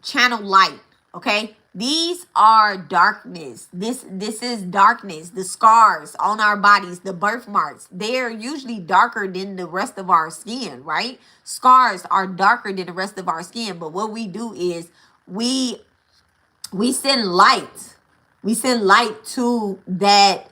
channel light, okay? These are darkness. This is darkness. The scars on our bodies, the birthmarks, they're usually darker than the rest of our skin, right? Scars are darker than the rest of our skin, but what we do is we send light. We send light to that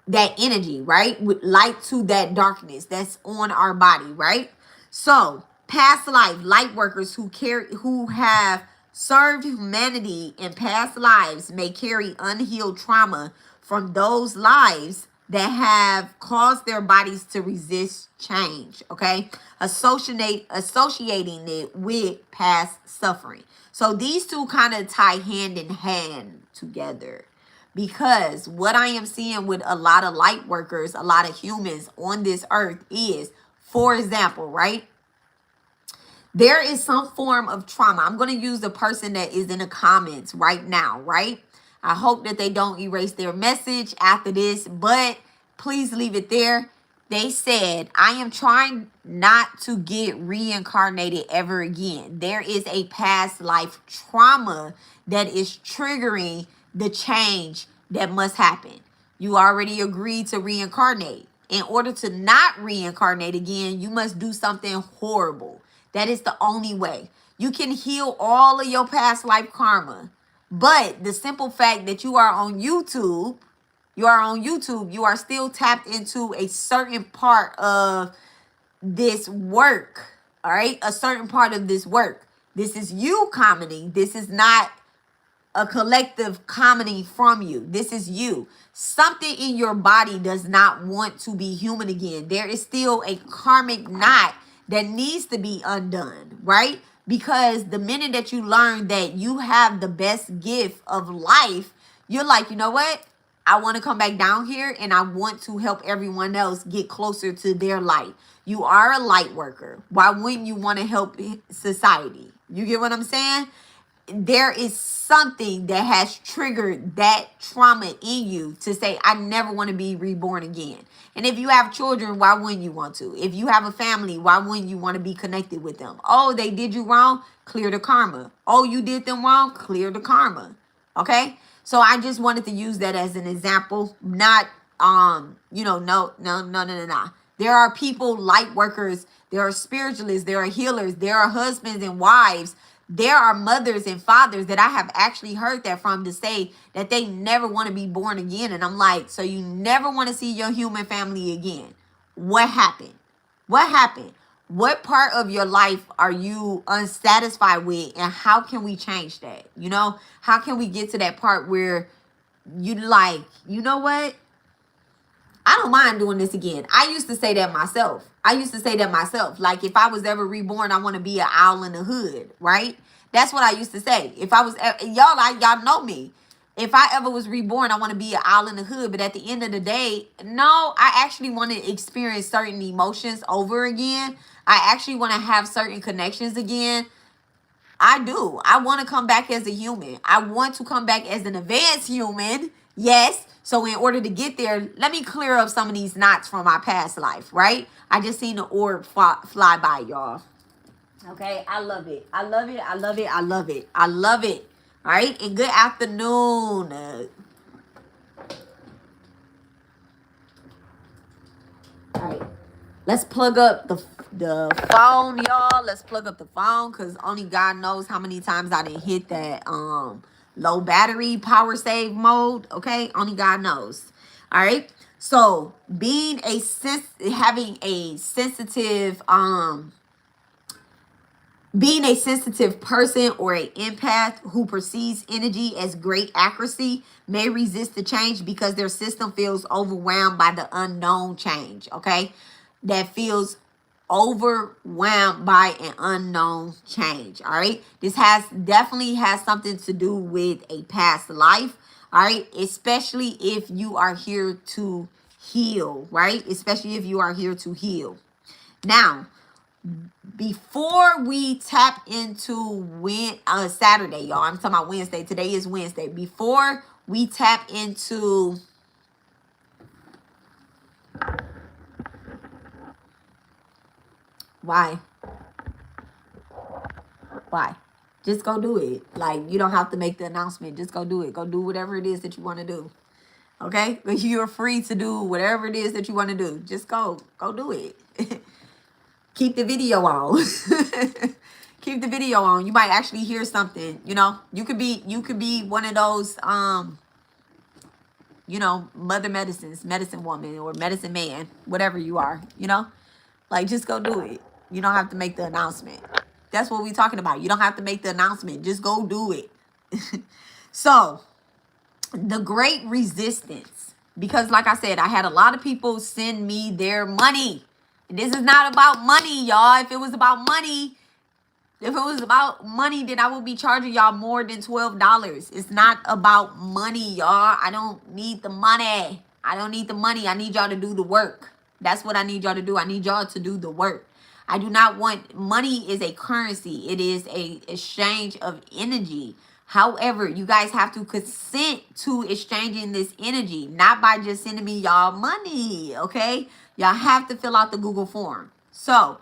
energy, right? With light to that darkness that's on our body, right? So, past life light workers who have served humanity in past lives may carry unhealed trauma from those lives that have caused their bodies to resist change, okay? Associating it with past suffering. So these two kind of tie hand in hand together because what I am seeing with a lot of light workers, a lot of humans on this earth is, for example, right? There is some form of trauma. I'm going to use the person that is in the comments right now, right? I hope that they don't erase their message after this, but please leave it there. They said, I am trying not to get reincarnated ever again. There is a past life trauma that is triggering the change that must happen. You already agreed to reincarnate. In order to not reincarnate again, you must do something horrible. That is the only way. You can heal all of your past life karma. But the simple fact that you are on YouTube, you are still tapped into a certain part of this work. All right? A certain part of this work. This is you commenting. This is not a collective commenting from you. This is you. Something in your body does not want to be human again. There is still a karmic knot that needs to be undone, right? Because the minute that you learn that you have the best gift of life, you're like, you know what? I want to come back down here and I want to help everyone else get closer to their light. You are a light worker. Why wouldn't you want to help society? You get what I'm saying? There is something that has triggered that trauma in you to say, I never want to be reborn again. And if you have children, why wouldn't you want to? If you have a family, why wouldn't you want to be connected with them? Oh, they did you wrong? Clear the karma. Oh, you did them wrong? Clear the karma. Okay? So I just wanted to use that as an example, not No. There are people, light workers, there are spiritualists, there are healers, there are husbands and wives, there are mothers and fathers that I have actually heard that from, to say that they never want to be born again. And I'm like, so you never want to see your human family again? What happened? What happened? What part of your life are you unsatisfied with, and how can we change that? How can we get to that part where you like, you know what? I don't mind doing this again. I used to say that myself. Like, if I was ever reborn, I want to be an owl in the hood, right? That's what I used to say. If I was, y'all know me. If I ever was reborn, I want to be an owl in the hood. But at the end of the day, no, I actually want to experience certain emotions over again. I actually want to have certain connections again. I do. I want to come back as a human. I want to come back as an advanced human. Yes. So in order to get there, let me clear up some of these knots from my past life, right? I just seen the orb fly by, y'all. Okay. I love it. I love it. I love it. I love it. I love it. All right. And good afternoon. All right. Let's plug up the phone, y'all. Let's plug up the phone, because only God knows how many times I didn't hit that low battery power save mode. Okay, only God knows. All right. So having a sensitive being a sensitive person or an empath who perceives energy as great accuracy may resist the change because their system feels overwhelmed by the unknown change. Okay, that feels overwhelmed by an unknown change. All right, this definitely has something to do with a past life. All right, especially if you are here to heal. Right, especially if you are here to heal. Now, before we tap into Saturday, y'all, I'm talking about Wednesday. Today is Wednesday. Before we tap into why? Just go do it. Like, you don't have to make the announcement. Just go do it. Go do whatever it is that you want to do. Okay? But you're free to do whatever it is that you want to do. Just go do it. Keep the video on. Keep the video on. You might actually hear something. You could be one of those mother medicine woman or medicine man, whatever you are, like, just go do it. You don't have to make the announcement. That's what we're talking about. You don't have to make the announcement. Just go do it. So, the great resistance, because like I said, I had a lot of people send me their money. And this is not about money, y'all. If it was about money, then I would be charging y'all more than $12. It's not about money, y'all. I don't need the money. I need y'all to do the work. That's what I need y'all to do. I need y'all to do the work. I do not want money. Is a currency. It is a exchange of energy. However, you guys have to consent to exchanging this energy, not by just sending me y'all money, okay? Y'all have to fill out the Google form. So,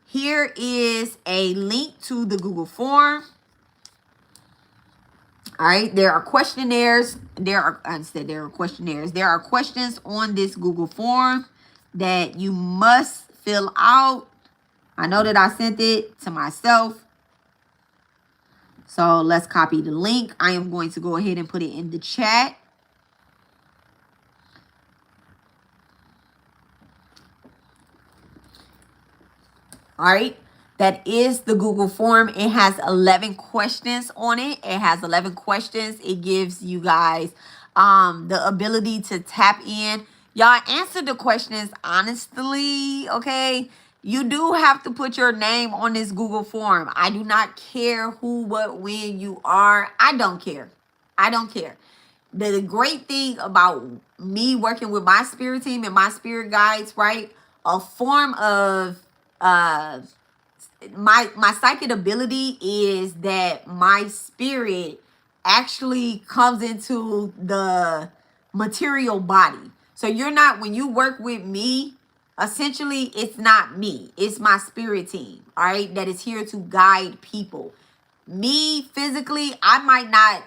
here is a link to the Google form. All right, there are questionnaires. There are questionnaires. There are questions on this Google form that you must fill out. I know that I sent it to myself. So let's copy the link. I am going to go ahead and put it in the chat. All right. That is the Google form. It has 11 questions on it. It gives you guys the ability to tap in. Y'all answer the questions honestly, okay? You do have to put your name on this Google form. I do not care who, what, when you are. I don't care. The great thing about me working with my spirit team and my spirit guides, right? A form of my psychic ability is that my spirit actually comes into the material body. So when you work with me, essentially it's not me, it's my spirit team, all right, that is here to guide people. Me physically, I might not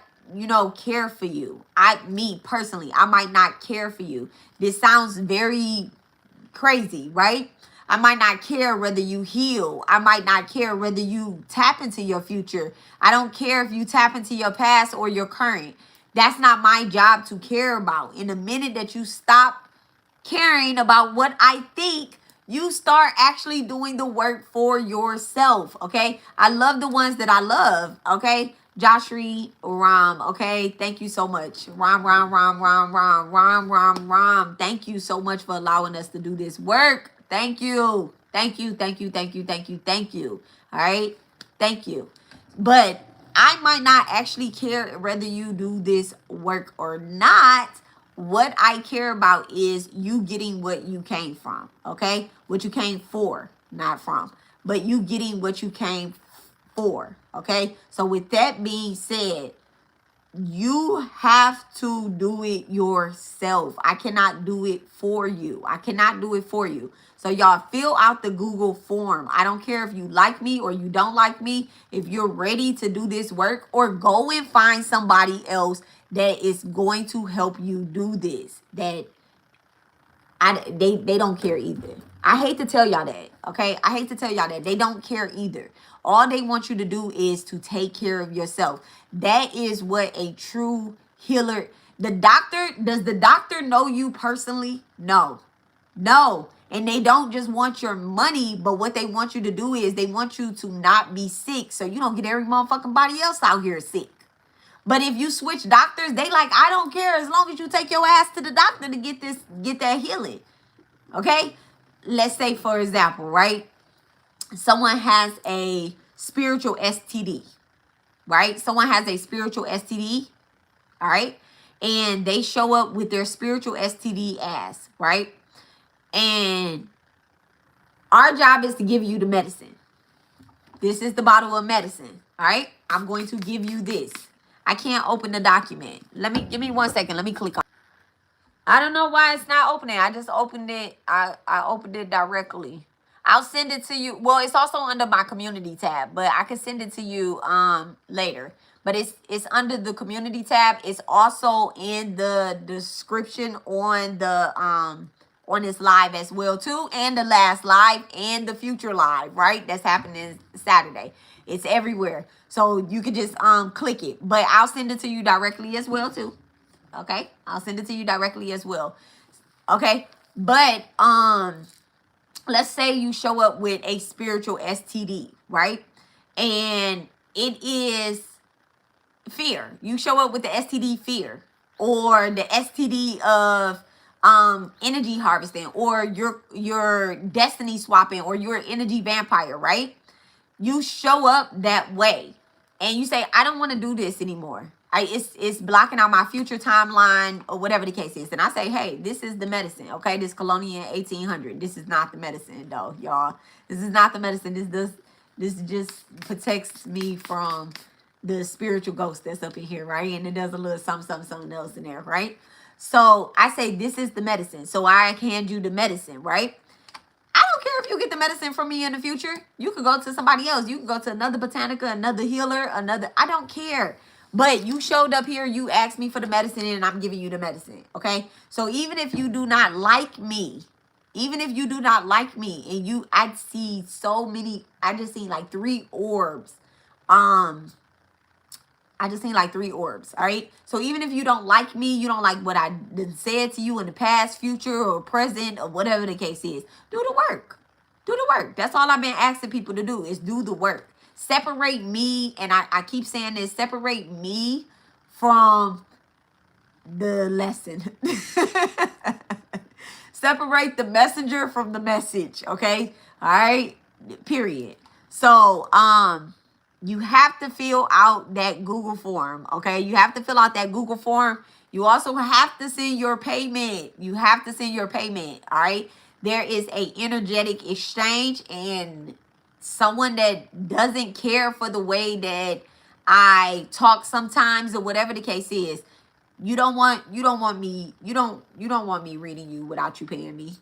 care for you. Me personally, I might not care for you. This sounds very crazy, right? I might not care whether you heal. I might not care whether you tap into your future. I don't care if you tap into your past or your current. That's not my job to care about. In the minute that you stop caring about what I think, you start actually doing the work for yourself. Okay. I love the ones that I love. Okay. Joshry Ram. Okay. Thank you so much. Ram. Thank you so much for allowing us to do this work. Thank you. Thank you. Thank you. Thank you. Thank you. Thank you. All right. Thank you. But I might not actually care whether you do this work or not. What I care about is you getting what you came from, okay? What you came for, not from, but you getting what you came for, okay? So with that being said, you have to do it yourself. I cannot do it for you. I cannot do it for you. So y'all fill out the Google form. I don't care if you like me or you don't like me. If you're ready to do this work, or go and find somebody else that is going to help you do this. They don't care either. I hate to tell y'all that, okay? I hate to tell y'all that. They don't care either. All they want you to do is to take care of yourself. That is what a true healer... Does the doctor know you personally? No. No. And they don't just want your money, but what they want you to do is they want you to not be sick, so you don't get every motherfucking body else out here sick. But if you switch doctors, they like, I don't care as long as you take your ass to the doctor to get that healing. Okay? Let's say, for example, right? Someone has a spiritual STD, right? Someone has a spiritual STD, all right? And they show up with their spiritual STD ass, right? And our job is to give you the medicine. This is the bottle of medicine, all right? I'm going to give you this. I can't open the document. Give me 1 second. Let me click on it. I don't know why it's not opening. I just opened it. I opened it directly. I'll send it to you. Well, it's also under my community tab, but I can send it to you later. But it's under the community tab. It's also in the description on the on this live as well too, and the last live and the future live, right? That's happening Saturday. It's everywhere. So you could just click it. But I'll send it to you directly as well too. Okay? I'll send it to you directly as well. Okay? But let's say you show up with a spiritual STD, right? And it is fear. You show up with the STD fear, or the STD of energy harvesting, or your destiny swapping, or you're an energy vampire, right? You show up that way and you say, I don't want to do this anymore. It's blocking out my future timeline, or whatever the case is. And I say, hey, this is the medicine, okay? This Colonial 1800. This is not the medicine, though, y'all. This is not the medicine. This just protects me from the spiritual ghost that's up in here, right? And it does a little something else in there, right? So I say, this is the medicine. So I hand you the medicine, right? I don't care if you get the medicine from me in the future. You could go to somebody else. You could go to another botanica, another healer, I don't care. But you showed up here, you asked me for the medicine, and I'm giving you the medicine, okay? So even if you do not like me, and I see so many, I just seen like 3 orbs. I just seen like 3 orbs, all right? So even if you don't like me, you don't like what I said to you in the past, future, or present, or whatever the case is, do the work. Do the work. That's all I've been asking people to do, is do the work. Separate me, and I keep saying this, separate me from the lesson. Separate the messenger from the message, okay? All right? Period. So, you have to fill out that Google form, okay? You have to fill out that Google form. You also have to send your payment. You have to send your payment, all right? There is a energetic exchange, and someone that doesn't care for the way that I talk sometimes, or whatever the case is, you don't want me reading you without you paying me.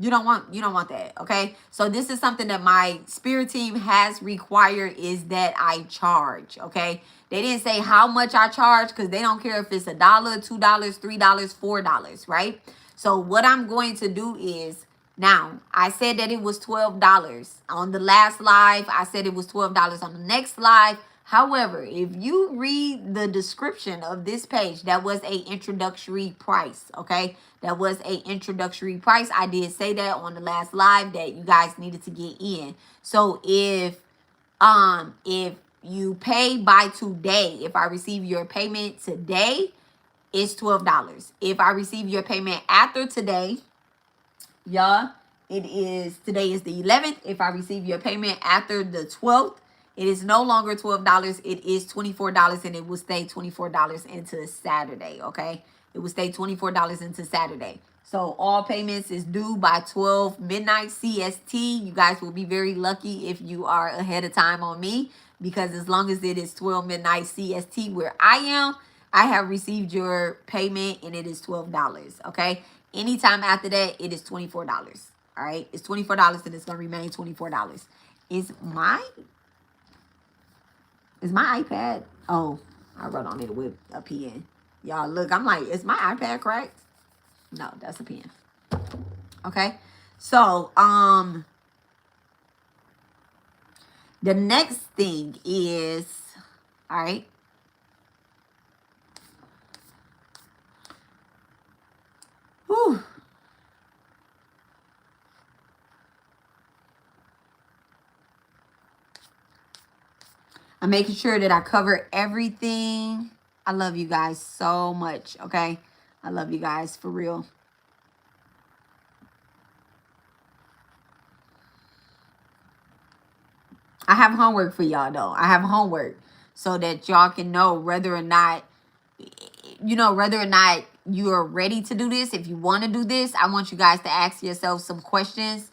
You don't want that, okay? So this is something that my spirit team has required, is that I charge, okay? They didn't say how much I charge, because they don't care if it's $1, $2, $3, $4, right? So what I'm going to do is, now I said that it was $12 on the last live. I said it was $12 on the next live. However, if you read the description of this page, that was a introductory price, okay? That was a introductory price. I did say that on the last live, that you guys needed to get in. So if you pay by today, if I receive your payment today, it's $12. If I receive your payment after today, y'all, today is the 11th. If I receive your payment after the 12th, it is no longer $12. It is $24, and it will stay $24 into Saturday, okay? It will stay $24 into Saturday. So all payments is due by 12 midnight CST. You guys will be very lucky if you are ahead of time on me, because as long as it is 12 midnight CST where I am, I have received your payment, and it is $12, okay? Anytime after that, it is $24. All right, it's $24, and it's gonna remain $24. Is my iPad? Oh, I wrote on it with a pen. Y'all look, I'm like, is my iPad cracked? No, that's a pen. Okay, so the next thing is, all right. Whew. I'm making sure that I cover everything. I love you guys so much, okay? I love you guys for real. I have homework for y'all, though. I have homework so that y'all can know whether or not, whether or not you are ready to do this. If you want to do this, I want you guys to ask yourself some questions.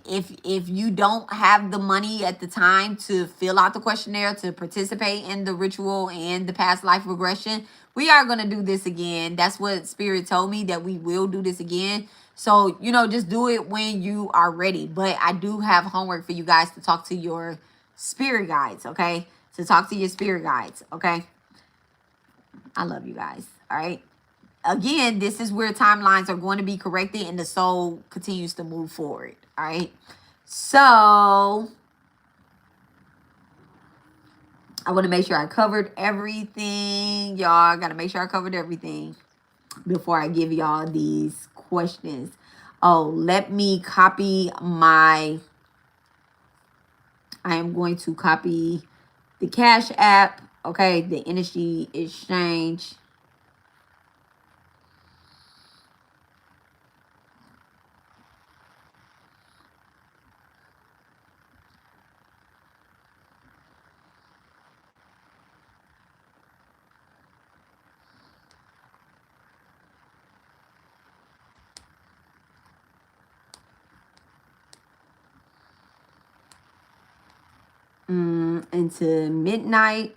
If you don't have the money at the time to fill out the questionnaire to participate in the ritual and the past life regression, we are going to do this again. That's what Spirit told me, that we will do this again. So, just do it when you are ready. But I do have homework for you guys to talk to your spirit guides, okay? To talk to your spirit guides, okay? I love you guys, all right? Again, this is where timelines are going to be corrected and the soul continues to move forward, all right? So I want to make sure I covered everything, y'all. I got to make sure I covered everything before I give y'all these questions. Oh, let me copy I am going to copy the Cash App, okay? The Energy Exchange. Into midnight.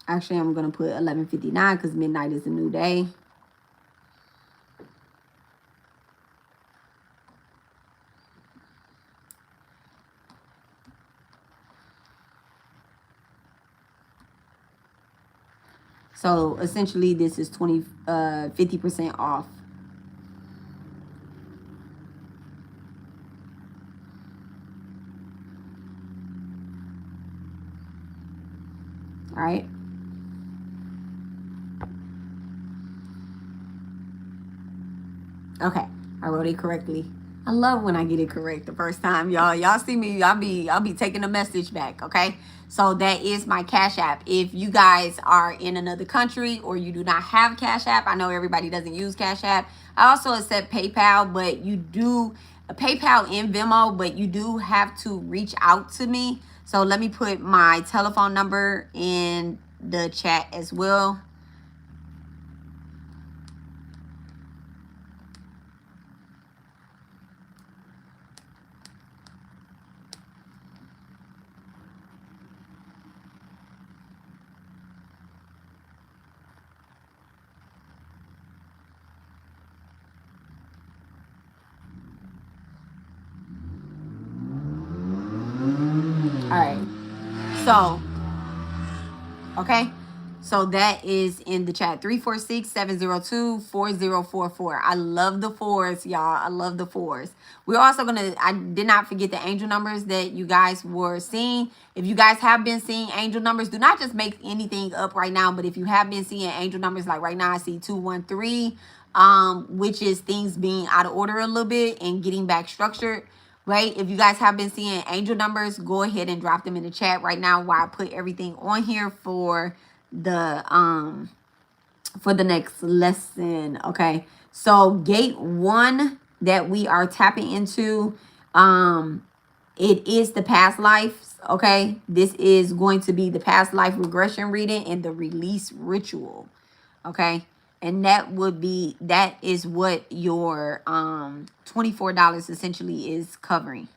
Actually, I'm going to put 11:59 because midnight is a new day. So essentially, this is 50% off. All right. Okay, I wrote it correctly. I love when I get it correct the first time, y'all. Y'all see me, I'll be taking the message back, okay? So that is my Cash App. If you guys are in another country or you do not have Cash App, I know everybody doesn't use Cash App. I also accept PayPal, but you do PayPal and Venmo, but you do have to reach out to me. So let me put my telephone number in the chat as well. So, okay. So that is in the chat. 346-702-4044. I love the fours, y'all. I love the fours. We're also I did not forget the angel numbers that you guys were seeing. If you guys have been seeing angel numbers, do not just make anything up right now. But if you have been seeing angel numbers, like right now I see 213, which is things being out of order a little bit and getting back structured. Right? If you guys have been seeing angel numbers, go ahead and drop them in the chat right now while I put everything on here for the next lesson. Okay, so gate 1 that we are tapping into, it is the past lives. Okay, this is going to be the past life regression reading and the release ritual. Okay, and that is what your $24 essentially is covering.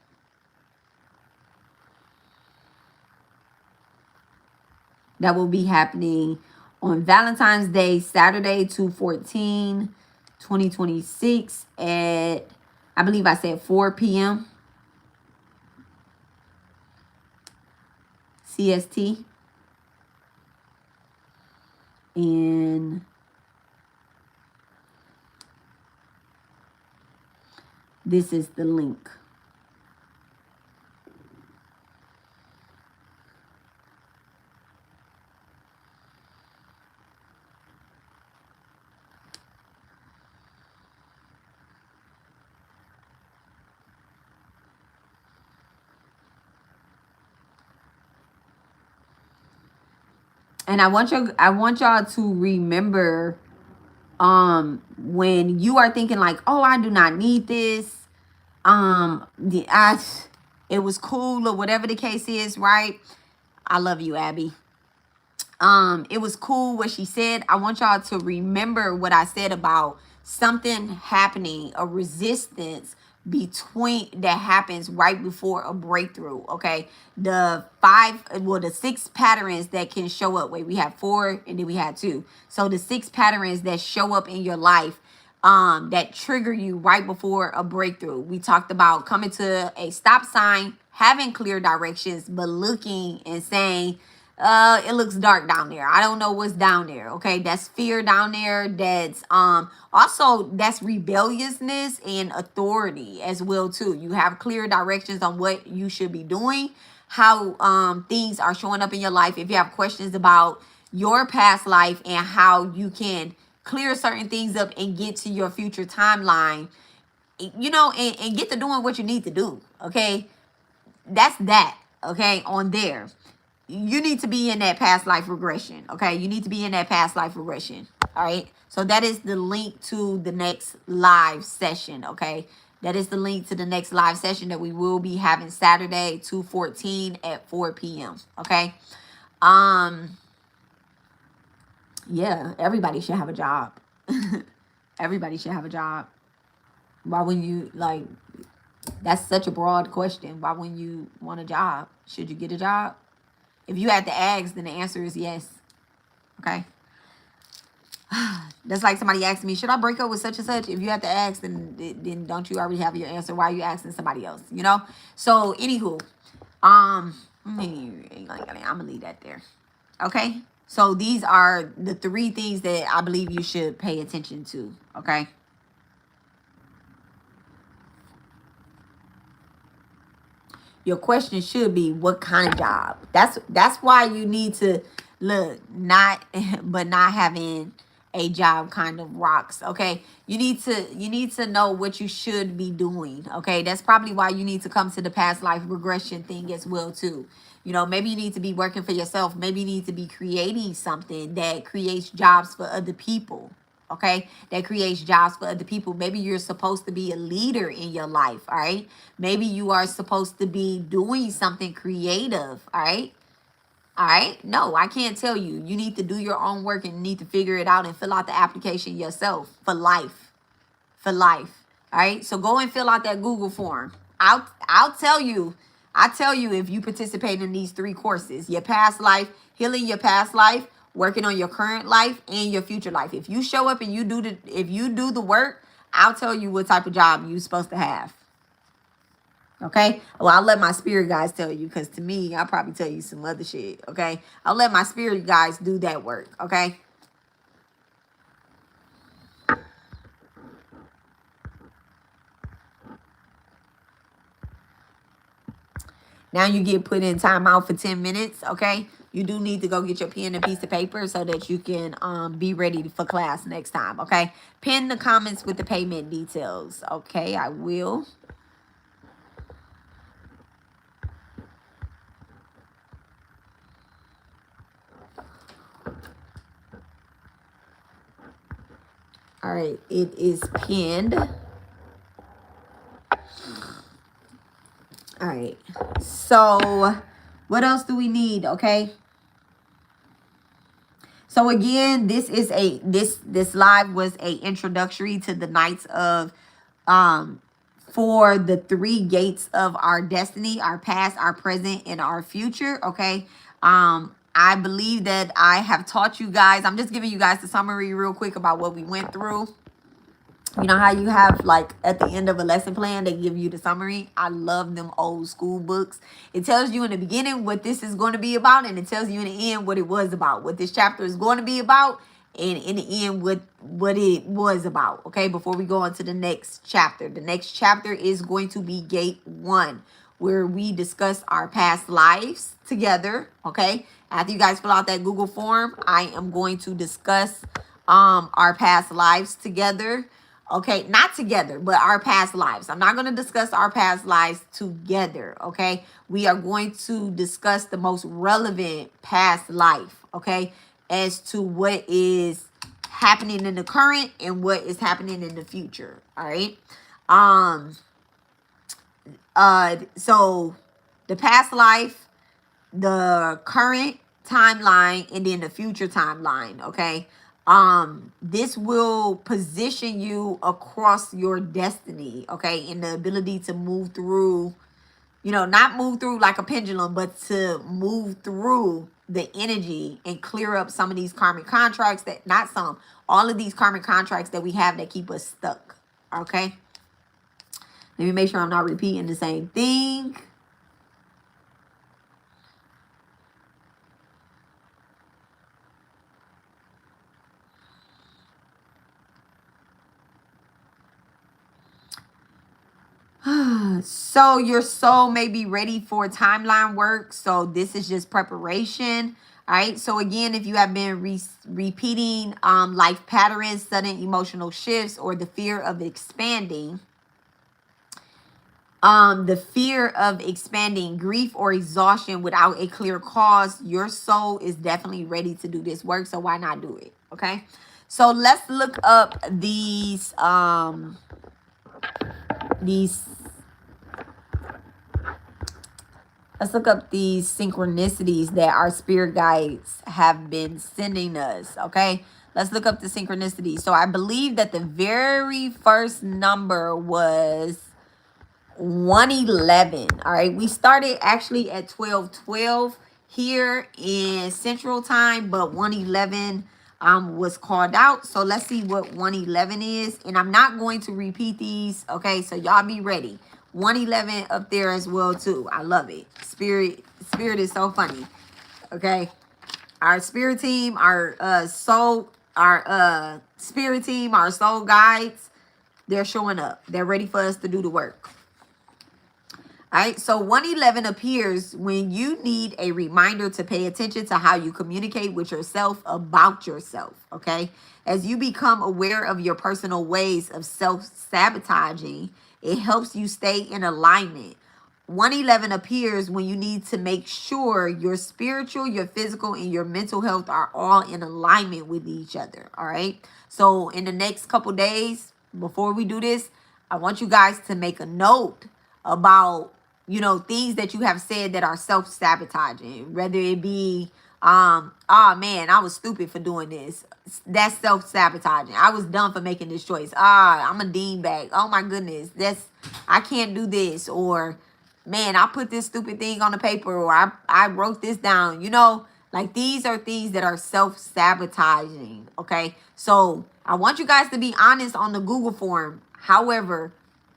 That will be happening on Valentine's Day, Saturday, 2/14/2026 at, I believe I said 4 p.m. CST. And this is the link. And I want y'all to remember, when you are thinking like, oh, I do not need this, it was cool or whatever the case is, right? I love you, Abby. It was cool what she said. I want y'all to remember what I said about something happening, a resistance that happens right before a breakthrough. Okay, the 6 patterns that can show up. Wait, we have 4 and then we had 2. So the 6 patterns that show up in your life, that trigger you right before a breakthrough. We talked about coming to a stop sign, having clear directions, but looking and saying, it looks dark down there. I don't know what's down there. Okay, that's fear down there. That's also that's rebelliousness and authority as well too. You have clear directions on what you should be doing, how things are showing up in your life. If you have questions about your past life and how you can clear certain things up and get to your future timeline, and get to doing what you need to do. Okay, that's that. Okay, on there. You need to be in that past life regression. Okay, you need to be in that past life regression. All right, so that is the link to the next live session. Okay, that is the link to the next live session that we will be having Saturday, 2/14 at 4 p.m. Okay, yeah, everybody should have a job. Everybody should have a job. Why wouldn't you, like, that's such a broad question. Why wouldn't you want a job? Should you get a job? If you had to ask, then the answer is yes. Okay. That's like somebody asked me, should I break up with such and such? If you have to ask, then don't you already have your answer? Why are you asking somebody else? So anywho, I'm gonna leave that there. Okay. So these are the 3 things that I believe you should pay attention to. Okay. Your question should be, what kind of job? That's why you need to look, not having a job kind of rocks. Okay, you need to know what you should be doing. Okay, that's probably why you need to come to the past life regression thing as well too. Maybe you need to be working for yourself. Maybe you need to be creating something that creates jobs for other people. Okay, that creates jobs for other people. Maybe you're supposed to be a leader in your life. All right, maybe you are supposed to be doing something creative. All right. No, I can't tell you. You need to do your own work and need to figure it out and fill out the application yourself for life. All right, so go and fill out that Google form. I'll tell you if you participate in these 3 courses: your past life, healing your past life, working on your current life, and your future life. If you show up and you do the work, I'll tell you what type of job you're supposed to have. Okay. Well, I'll let my spirit guys tell you, because to me, I'll probably tell you some other shit. Okay. I'll let my spirit guys do that work. Okay. Now you get put in timeout for 10 minutes. Okay. You do need to go get your pen and piece of paper so that you can be ready for class next time. Okay. Pin the comments with the payment details. Okay. I will. All right. It is pinned. All right. So what else do we need? Okay. So again, this live was a introductory to the Knights of for the 3 gates of our destiny, our past, our present, and our future. Okay. I believe that I have taught you guys. I'm just giving you guys the summary real quick about what we went through. You know how you have, like, at the end of a lesson plan, they give you the summary? I love them old school books. It tells you in the beginning what this is going to be about, and it tells you in the end what it was about, what this chapter is going to be about, and in the end what it was about. Okay, before we go on to the next chapter. The next chapter is going to be Gate 1, where we discuss our past lives together. Okay, after you guys fill out that Google form, I am going to discuss our past lives together. Okay, not together, but our past lives. I'm not going to discuss our past lives together. Okay, we are going to discuss the most relevant past life. Okay, as to what is happening in the current and what is happening in the future. All right. So the past life, the current timeline, and then the future timeline. Okay. This will position you across your destiny. Okay, in the ability to move through, not move through like a pendulum, but to move through the energy and clear up some of these karmic contracts that, not some, all of these karmic contracts that we have that keep us stuck. Okay, let me make sure I'm not repeating the same thing. So your soul may be ready for timeline work. So this is just preparation. All right. So again, if you have been repeating life patterns, sudden emotional shifts, or the fear of expanding, grief or exhaustion without a clear cause, your soul is definitely ready to do this work. So why not do it? Okay. So let's look up these let's look up these synchronicities that our spirit guides have been sending us. Okay, let's look up the synchronicities. So I believe that the very first number was 111. All right, we started actually at 12:12 here in Central Time, but 111 was called out. So let's see what 111 is, and I'm not going to repeat these. Okay, so y'all be ready. 111 up there as well too. I love it. Spirit is so funny. Okay, our spirit team, our soul, our spirit team, our soul guides, they're showing up. They're ready for us to do the work. All right, so 111 appears when you need a reminder to pay attention to how you communicate with yourself about yourself, okay? As you become aware of your personal ways of self-sabotaging, it helps you stay in alignment. 111 appears when you need to make sure your spiritual, your physical, and your mental health are all in alignment with each other, all right? So in the next couple days, before we do this, I want you guys to make a note about things that you have said that are self-sabotaging, whether it be oh man, I was stupid for doing this. That's self-sabotaging. I was dumb for making this choice. I'm a dean bag. Oh my goodness, I can't do this. Or man, I put this stupid thing on the paper, or I wrote this down. Like, these are things that are self-sabotaging. Okay, so I want you guys to be honest on the Google form. However,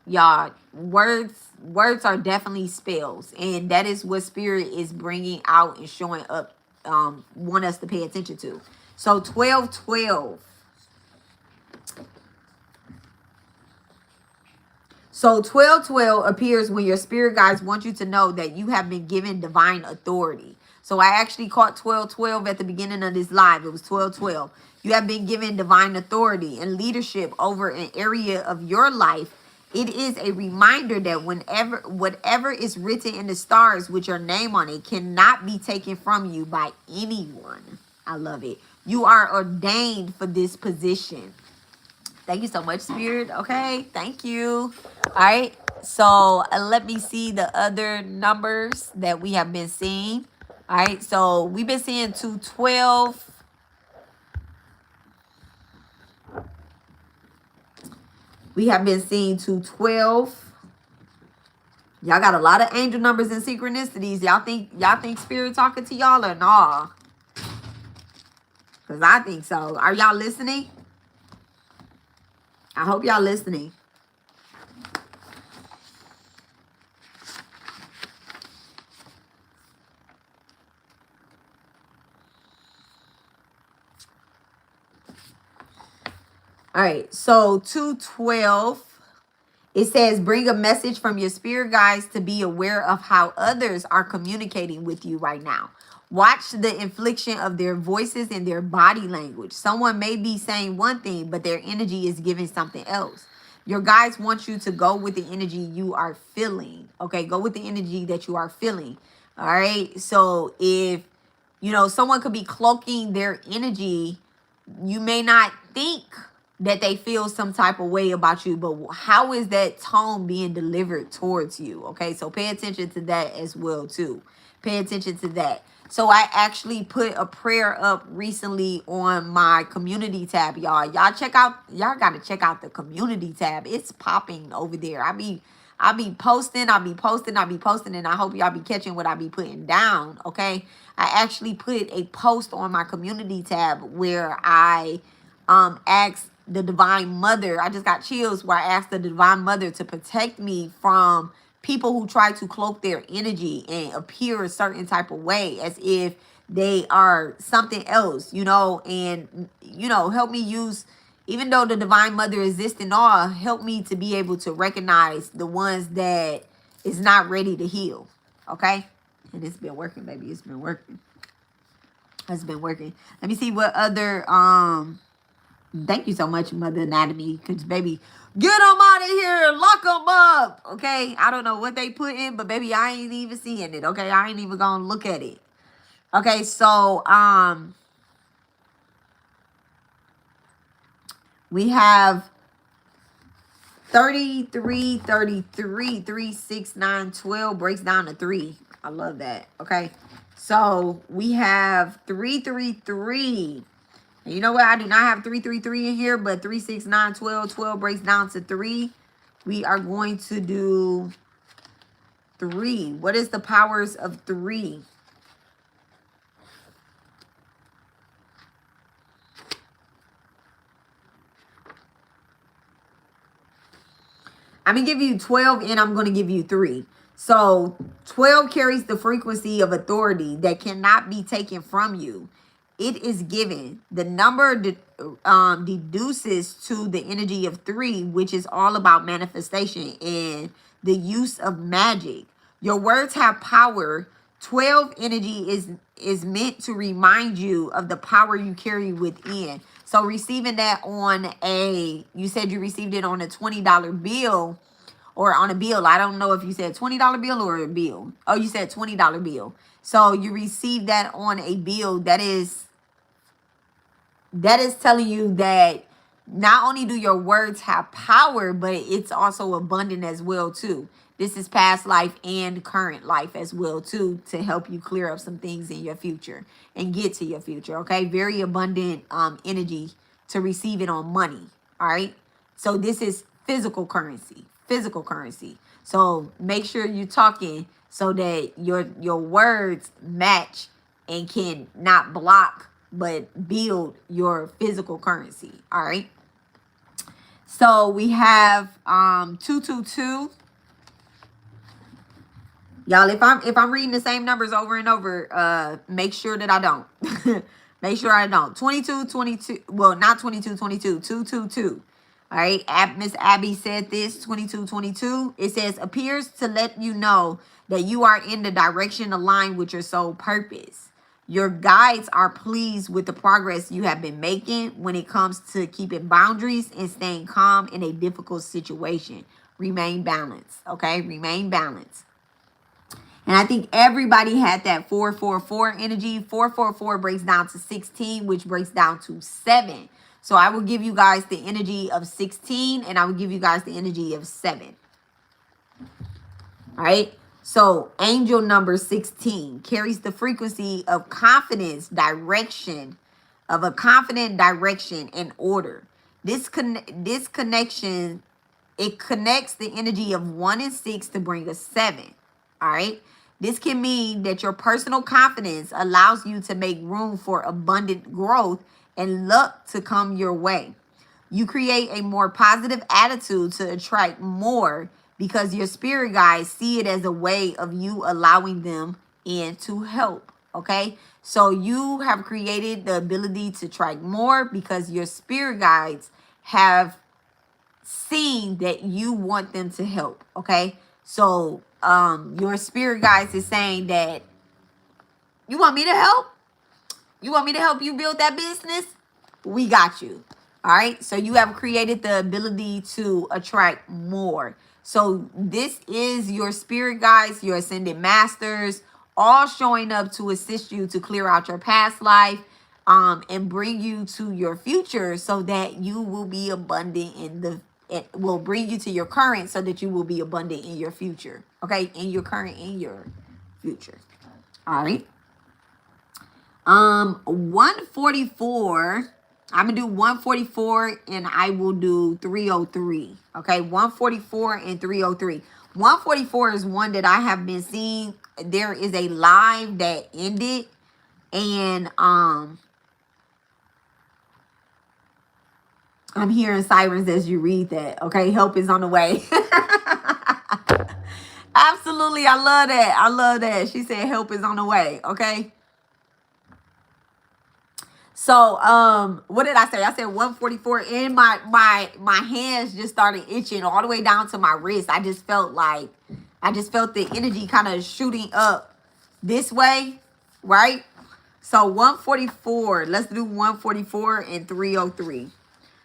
y'all, words words are definitely spells, and that is what spirit is bringing out and showing up, want us to pay attention to. So 12:12. So 12:12 appears when your spirit guides want you to know that you have been given divine authority. So I actually caught 12:12 at the beginning of this live. It was 12:12. You have been given divine authority and leadership over an area of your life. It is a reminder that whatever is written in the stars with your name on it cannot be taken from you by anyone. I love it. You are ordained for this position. Thank you so much, Spirit. Okay, thank you. All right, so let me see the other numbers that we have been seeing. All right, so we've been seeing 212. We have been seeing 212. Y'all got a lot of angel numbers and synchronicities. Y'all think Spirit talking to y'all or nah? Because I think so. Are y'all listening? I hope y'all listening. All right, so 212, it says, bring a message from your spirit guides to be aware of how others are communicating with you right now. Watch the inflection of their voices and their body language. Someone may be saying one thing, but their energy is giving something else. Your guides want you to go with the energy you are feeling. Okay, go with the energy that you are feeling. All right, so if, someone could be cloaking their energy, you may not think that they feel some type of way about you, but how is that tone being delivered towards you? Okay, so pay attention to that as well too. Pay attention to that. So I actually put a prayer up recently on my community tab, y'all. Y'all gotta check out the community tab. It's popping over there. I be posting, I be posting, and I hope y'all be catching what I be putting down. Okay, I actually put a post on my community tab where I asked the Divine Mother. I just got chills where I asked the Divine Mother to protect me from people who try to cloak their energy and appear a certain type of way as if they are something else, and help me use, even though the Divine Mother exists and all, help me to be able to recognize the ones that is not ready to heal. Okay, and it's been working, baby. It's been working. It's been working. Let me see what other thank you so much, Mother Anatomy, because baby, get them out of here, lock them up. Okay, I don't know what they put in, but baby, I ain't even seeing it. Okay, I ain't even gonna look at it. Okay, so we have 33, 33, 3, 6, 9, 12 breaks down to 3. I love that. Okay, so we have 333. And you know what? I do not have 333 in here, but 3, 6, 9, 12. 12 breaks down to 3. We are going to do 3. What is the powers of 3? I'm going to give you 12 and I'm going to give you 3. So 12 carries the frequency of authority that cannot be taken from you. It is given. The number deduces to the energy of 3, which is all about manifestation and the use of magic. Your words have power. 12 energy is meant to remind you of the power you carry within. So receiving that on you said you received it on a $20 bill or on a bill. I don't know if you said $20 bill or a bill. Oh, you said $20 bill. So you received that on a bill. That is telling you that not only do your words have power, but it's also abundant as well too. This is past life and current life as well too, to help you clear up some things in your future and get to your future. Okay, very abundant energy to receive it on money. All right, so this is physical currency. So make sure you're talking so that your words match and can not block but build your physical currency. All right, so we have 222. Y'all, if I'm reading the same numbers over and over, make sure that I don't. Make sure I don't. 22, 22. Well, not 22, 22. 222. All right. Miss Abby said this. 22, 22. It says appears to let you know that you are in the direction aligned with your soul purpose. Your guides are pleased with the progress you have been making when it comes to keeping boundaries and staying calm in a difficult situation. Remain balanced. Okay. Remain balanced. And I think everybody had that 444 energy. 444 breaks down to 16, which breaks down to 7. So I will give you guys the energy of 16 and I will give you guys the energy of 7. All right. So angel number 16 carries the frequency of confidence, direction, of a confident direction and order. This connection, it connects the energy of 1 and 6 to bring a 7. All right. This can mean that your personal confidence allows you to make room for abundant growth and luck to come your way. You create a more positive attitude to attract more because your spirit guides see it as a way of you allowing them in to help. Okay. So you have created the ability to attract more because your spirit guides have seen that you want them to help. Okay. So your spirit guides is saying that you want me to help? You want me to help you build that business? We got you. All right. So you have created the ability to attract more. So this is your spirit guides, your ascended masters, all showing up to assist you to clear out your past life and bring you to your future so that you will be abundant in the, it will bring you to your current so that you will be abundant in your future. Okay. In your current, in your future. All right. 144. I'm gonna do 144 and I will do 303. Okay, 144 and 303. 144 is one that I have been seeing. There is a live that ended, and I'm hearing sirens as you read that. Okay, help is on the way. Absolutely, I love that. I love that. She said help is on the way. Okay. So what did I say? I said 144 and my hands just started itching all the way down to my wrist. I just felt the energy kind of shooting up this way, right? So 144, let's do 144 and 303.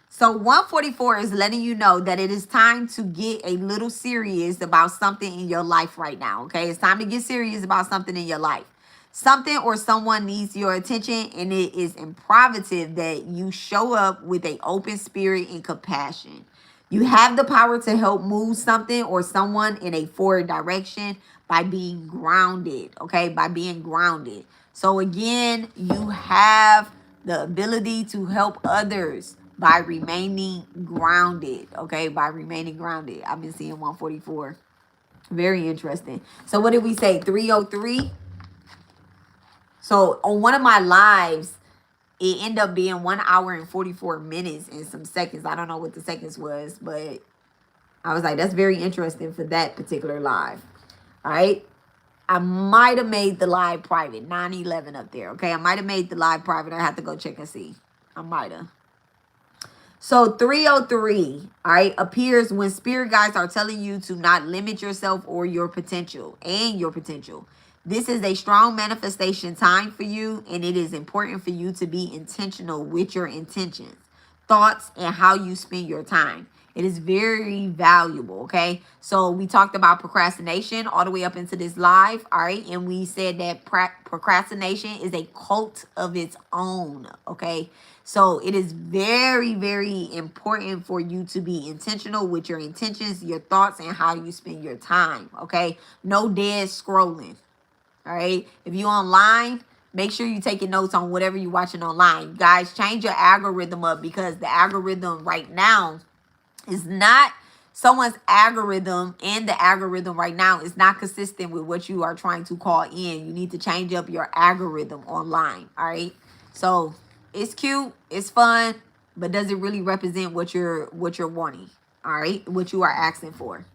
So 144 is letting you know that it is time to get a little serious about something in your life right now. Okay, it's time to get serious about something in your life. Something or someone needs your attention, and it is imperative that you show up with an open spirit and compassion. You have the power to help move something or someone in a forward direction by being grounded, okay? By being grounded. So again, you have the ability to help others by remaining grounded, okay? By remaining grounded. I've been seeing 144. Very interesting. So what did we say? 303? So on one of my lives, it ended up being 1 hour and 44 minutes and some seconds. I don't know what the seconds was, but I was like, that's very interesting for that particular live. All right. I might have made the live private, 9/11 up there. Okay. I might have made the live private. I have to go check and see. I might have. So 303, all right, appears when spirit guides are telling you to not limit yourself or your potential and your potential. This is a strong manifestation time for you, and it is important for you to be intentional with your intentions, thoughts, and how you spend your time. It is very valuable, okay? So we talked about procrastination all the way up into this live, all right? And we said that procrastination is a cult of its own, okay? So it is very, very important for you to be intentional with your intentions, your thoughts, and how you spend your time, okay? No dead scrolling, all right? If you're online, make sure you're taking notes on whatever you're watching online. Guys, change your algorithm up because the algorithm right now is not someone's algorithm, and the algorithm right now is not consistent with what you are trying to call in. You need to change up your algorithm online, all right? So it's cute, it's fun, but does it really represent what you're wanting, all right? What you are asking for.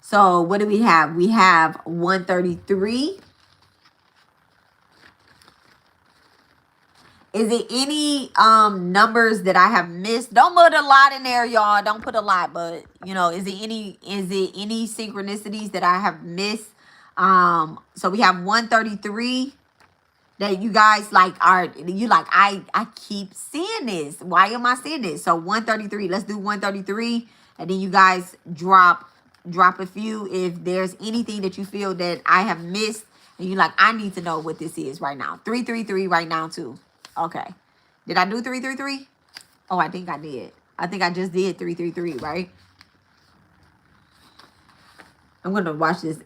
So what do we have? We have 133. Is it any numbers that I have missed? Don't put a lot in there, y'all. Don't put a lot, but you know, is it any synchronicities that I have missed? So we have 133 that you guys like I keep seeing this. Why am I seeing this? So 133. Let's do 133, and then you guys drop a few if there's anything that you feel that I have missed and you like I need to know what this is right now. 333 right now too. Okay. Did I do 333? Oh, I think I did. I think I just did 333, right? I'm going to watch this.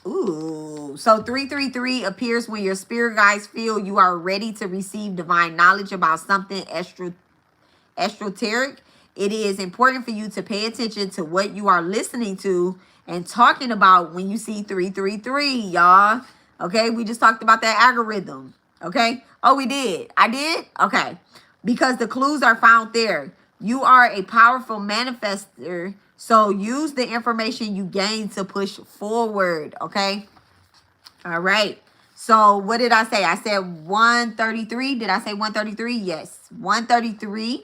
Ooh. So 333 appears when your spirit guides feel you are ready to receive divine knowledge about something esoteric. It is important for you to pay attention to what you are listening to and talking about when you see 333, y'all. Okay, we just talked about that algorithm. Okay. Oh, we did. I did? Okay. Because the clues are found there. You are a powerful manifester, so use the information you gain to push forward. Okay. All right. So what did I say? I said 133. Did I say 133? Yes. 133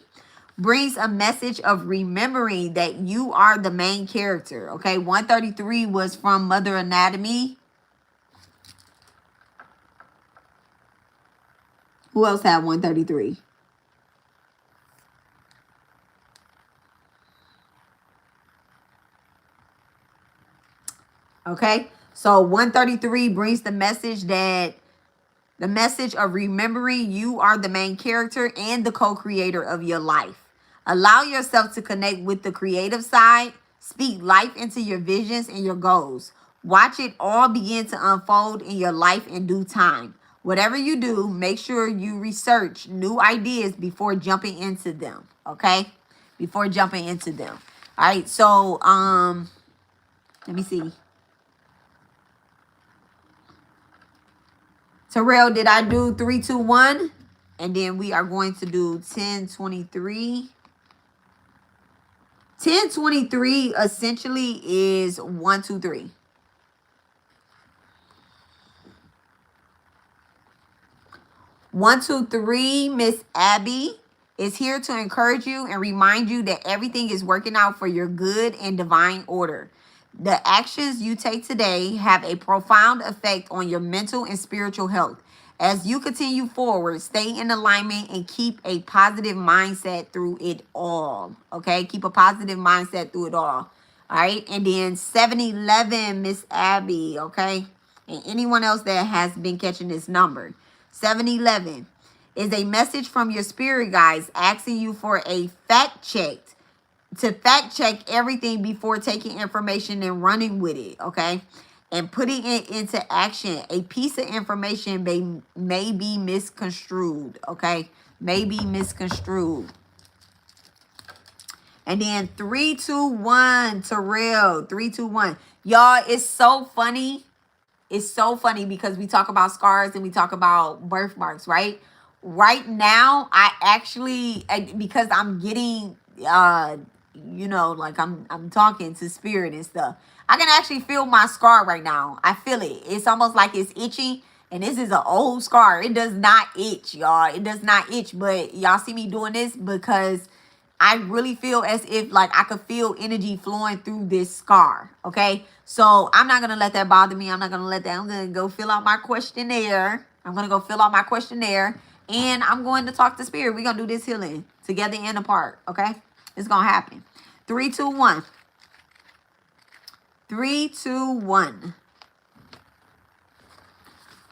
brings a message of remembering that you are the main character. Okay. 133 was from Mother Anatomy. Who else had 133? Okay. So 133 brings the message of remembering you are the main character and the co-creator of your life. Allow yourself to connect with the creative side. Speak life into your visions and your goals. Watch it all begin to unfold in your life in due time. Whatever you do, make sure you research new ideas before jumping into them. Okay? Before jumping into them. All right. So, let me see. Terrell, did I do 3, 2, 1? And then we are going to do 1023. 1023 essentially is 1, 2, 3. One, two, three, Miss Abby is here to encourage you and remind you that everything is working out for your good and divine order. The actions you take today have a profound effect on your mental and spiritual health. As you continue forward, stay in alignment and keep a positive mindset through it all. Okay? Keep a positive mindset through it all. All right? And then 711, Miss Abby. Okay? And anyone else that has been catching this number. 711 is a message from your spirit guides asking you for a fact check, to fact check everything before taking information and running with it, okay? And putting it into action. A piece of information may be misconstrued, okay? May be misconstrued. And then 3, 2, 1, Terrell, 3, 2, 1. Y'all, it's so funny. It's so funny because we talk about scars and we talk about birthmarks, right? Right now, I actually, because I'm getting, like I'm talking to spirit and stuff. I can actually feel my scar right now. I feel it. It's almost like it's itchy. And this is an old scar. It does not itch, y'all. It does not itch. But y'all see me doing this because I really feel as if like I could feel energy flowing through this scar. Okay. So I'm not going to let that bother me. I'm not going to let that. I'm going to go fill out my questionnaire. And I'm going to talk to spirit. We're going to do this healing together and apart. Okay. It's going to happen. 3, 2, 1. 3, 2, 1.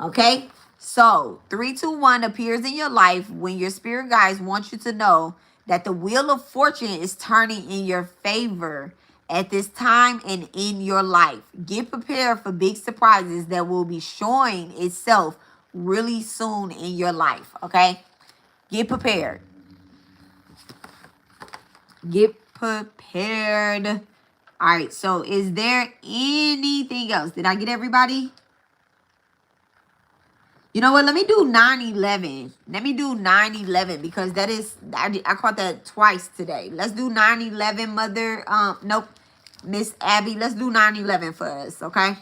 Okay. So 3, 2, 1 appears in your life when your spirit guides want you to know that the wheel of fortune is turning in your favor at this time and in your life. Get prepared for big surprises that will be showing itself really soon in your life, okay? Get prepared. Get prepared. All right, so is there anything else? Did I get everybody? You know what? Let me do 911. Let me do 911 because that is, I caught that twice today. Let's do 911, Mother. Nope. Miss Abby, let's do 9/11 for us, okay?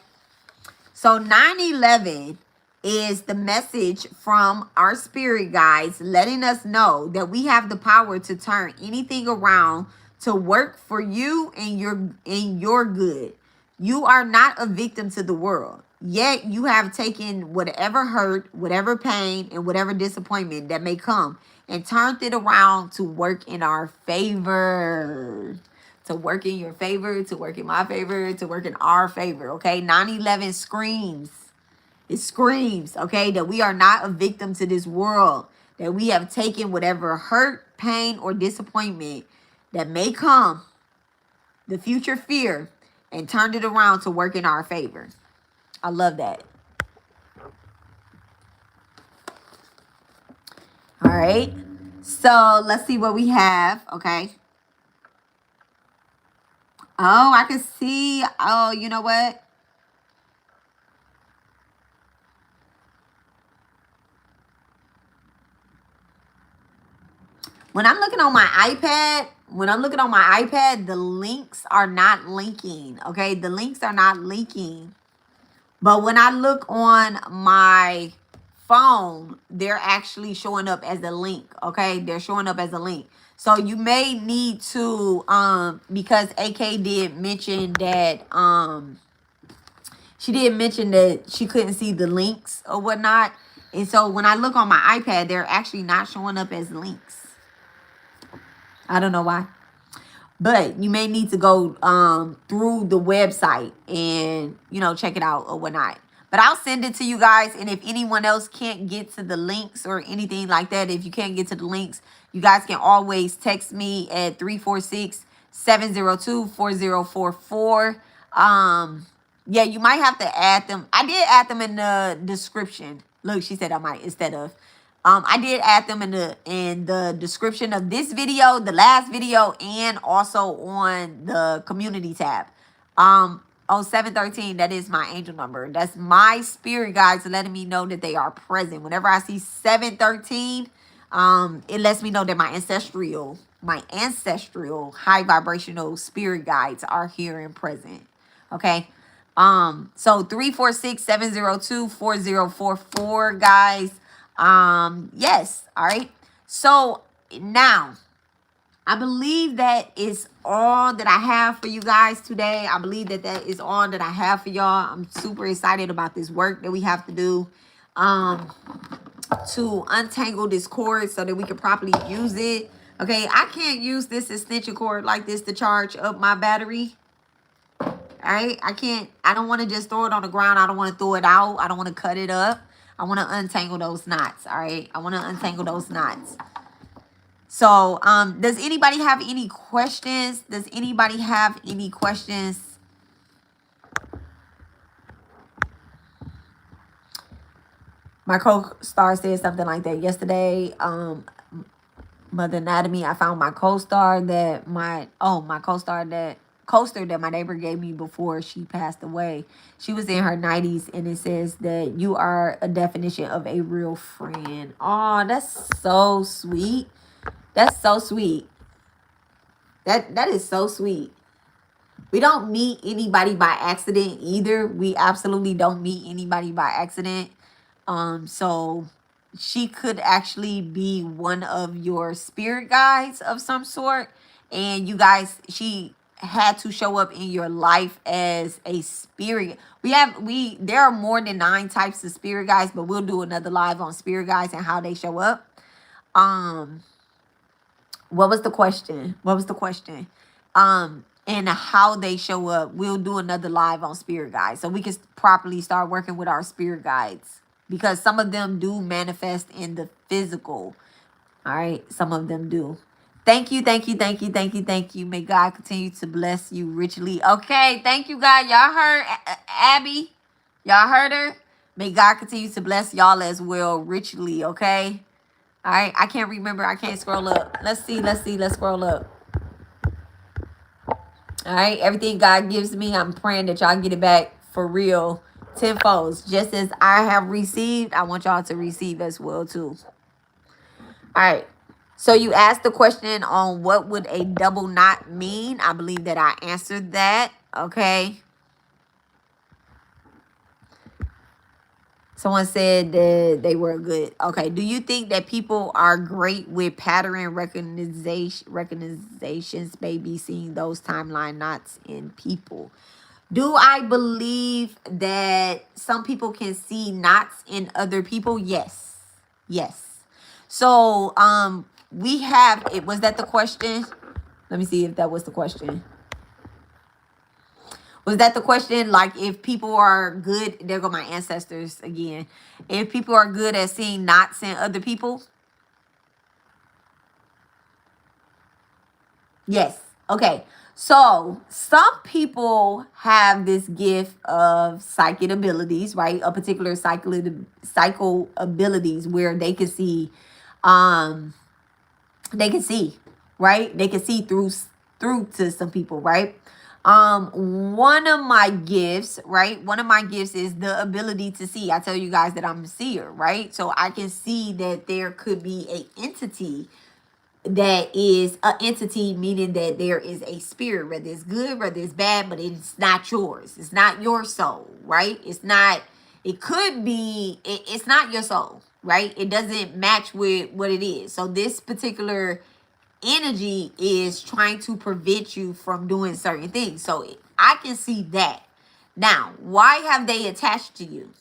So 9/11 is the message from our spirit guides letting us know that we have the power to turn anything around to work for you and your good. You are not a victim to the world. Yet you have taken whatever hurt, whatever pain, and whatever disappointment that may come and turned it around to work in our favor. To work in your favor, to work in my favor, to work in our favor. Okay. 9/11 screams. It screams, okay, that we are not a victim to this world. That we have taken whatever hurt, pain, or disappointment that may come, the future fear, and turned it around to work in our favor. I love that. All right. So let's see what we have. Okay. Oh, I can see. Oh, you know what? When I'm looking on my iPad, the links are not linking. Okay. The links are not linking. But when I look on my phone, they're actually showing up as a link. Okay. They're showing up as a link. So you may need to, because AK did mention that, she did mention that she couldn't see the links or whatnot. And so when I look on my iPad, they're actually not showing up as links. I don't know why. But you may need to go through the website and, check it out or whatnot. But I'll send it to you guys. And if anyone else can't get to the links or anything like that, if you can't get to the links, you guys can always text me at 346-702-4044. Yeah, you might have to add them. I did add them in the description. Look, she said I might instead of. I did add them in the description of this video, the last video, and also on the community tab. On 713, that is my angel number. That's my spirit guides letting me know that they are present. Whenever I see 713, it lets me know that my ancestral high vibrational spirit guides are here and present. Okay. So 346-702-4044, guys. Yes. All right. So now I believe that is all that I have for you guys today. I believe that is all that I have for y'all. I'm super excited about this work that we have to do, to untangle this cord so that we can properly use it. Okay. I can't use this extension cord like this to charge up my battery. All right. I don't want to just throw it on the ground. I don't want to throw it out. I don't want to cut it up. I want to untangle those knots. All right. I want to untangle those knots. So, does anybody have any questions? My co-star said something like that yesterday. Mother Anatomy, I found my co-star that my coaster that my neighbor gave me before she passed away. She was in her 90s, and it says that you are a definition of a real friend. Oh, that's so sweet. That's so sweet. That is so sweet. We don't meet anybody by accident either. We absolutely don't meet anybody by accident. So she could actually be one of your spirit guides of some sort. And you guys, she had to show up in your life as a spirit. There are more than 9 types of spirit guides, but we'll do another live on spirit guides and how they show up. What was the question? And how they show up. We'll do another live on spirit guides so we can properly start working with our spirit guides, because some of them do manifest in the physical. All right. Some of them do. Thank you. May God continue to bless you richly. Okay. Thank you, God. Y'all heard Abby? Y'all heard her? May God continue to bless y'all as well richly. Okay. All right. I can't remember. I can't scroll up. Let's see. Let's scroll up. All right. Everything God gives me, I'm praying that y'all get it back for real. Tenfolds. Just as I have received, I want y'all to receive as well too. All right. So you asked the question on what would a double knot mean. I believe that I answered that. Okay. Someone said that they were good. Okay. Do you think that people are great with pattern recognizations, maybe seeing those timeline knots in people? Do I believe that some people can see knots in other people? Yes. Yes. So, we have it. Was that the question? Let me see if that was the question. Was that the question? Like, if people are good, there go my ancestors again. If people are good at seeing knots in other people, yes. Okay. So some people have this gift of psychic abilities, right? A particular psycho abilities where um they can see, right? They can see through to some people, right? One of my gifts, right? One of my gifts is the ability to see. I tell you guys that I'm a seer, right? So I can see that there could be a entity that is an entity, meaning that there is a spirit, whether it's good, whether it's bad, but it's not yours. It's not your soul, right? It's not, it could be, it's not your soul, right? It doesn't match with what it is. So this particular energy is trying to prevent you from doing certain things. So I can see that. Now, why have they attached to you?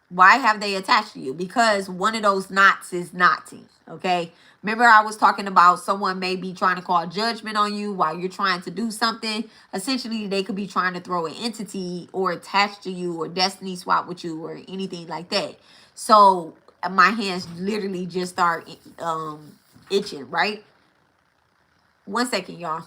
Why have they attached to you? Because one of those knots is knotting. Okay. Remember, I was talking about someone may be trying to call judgment on you while you're trying to do something. Essentially, they could be trying to throw an entity or attach to you or destiny swap with you or anything like that. So my hands literally just start itching, right? 1 second, y'all.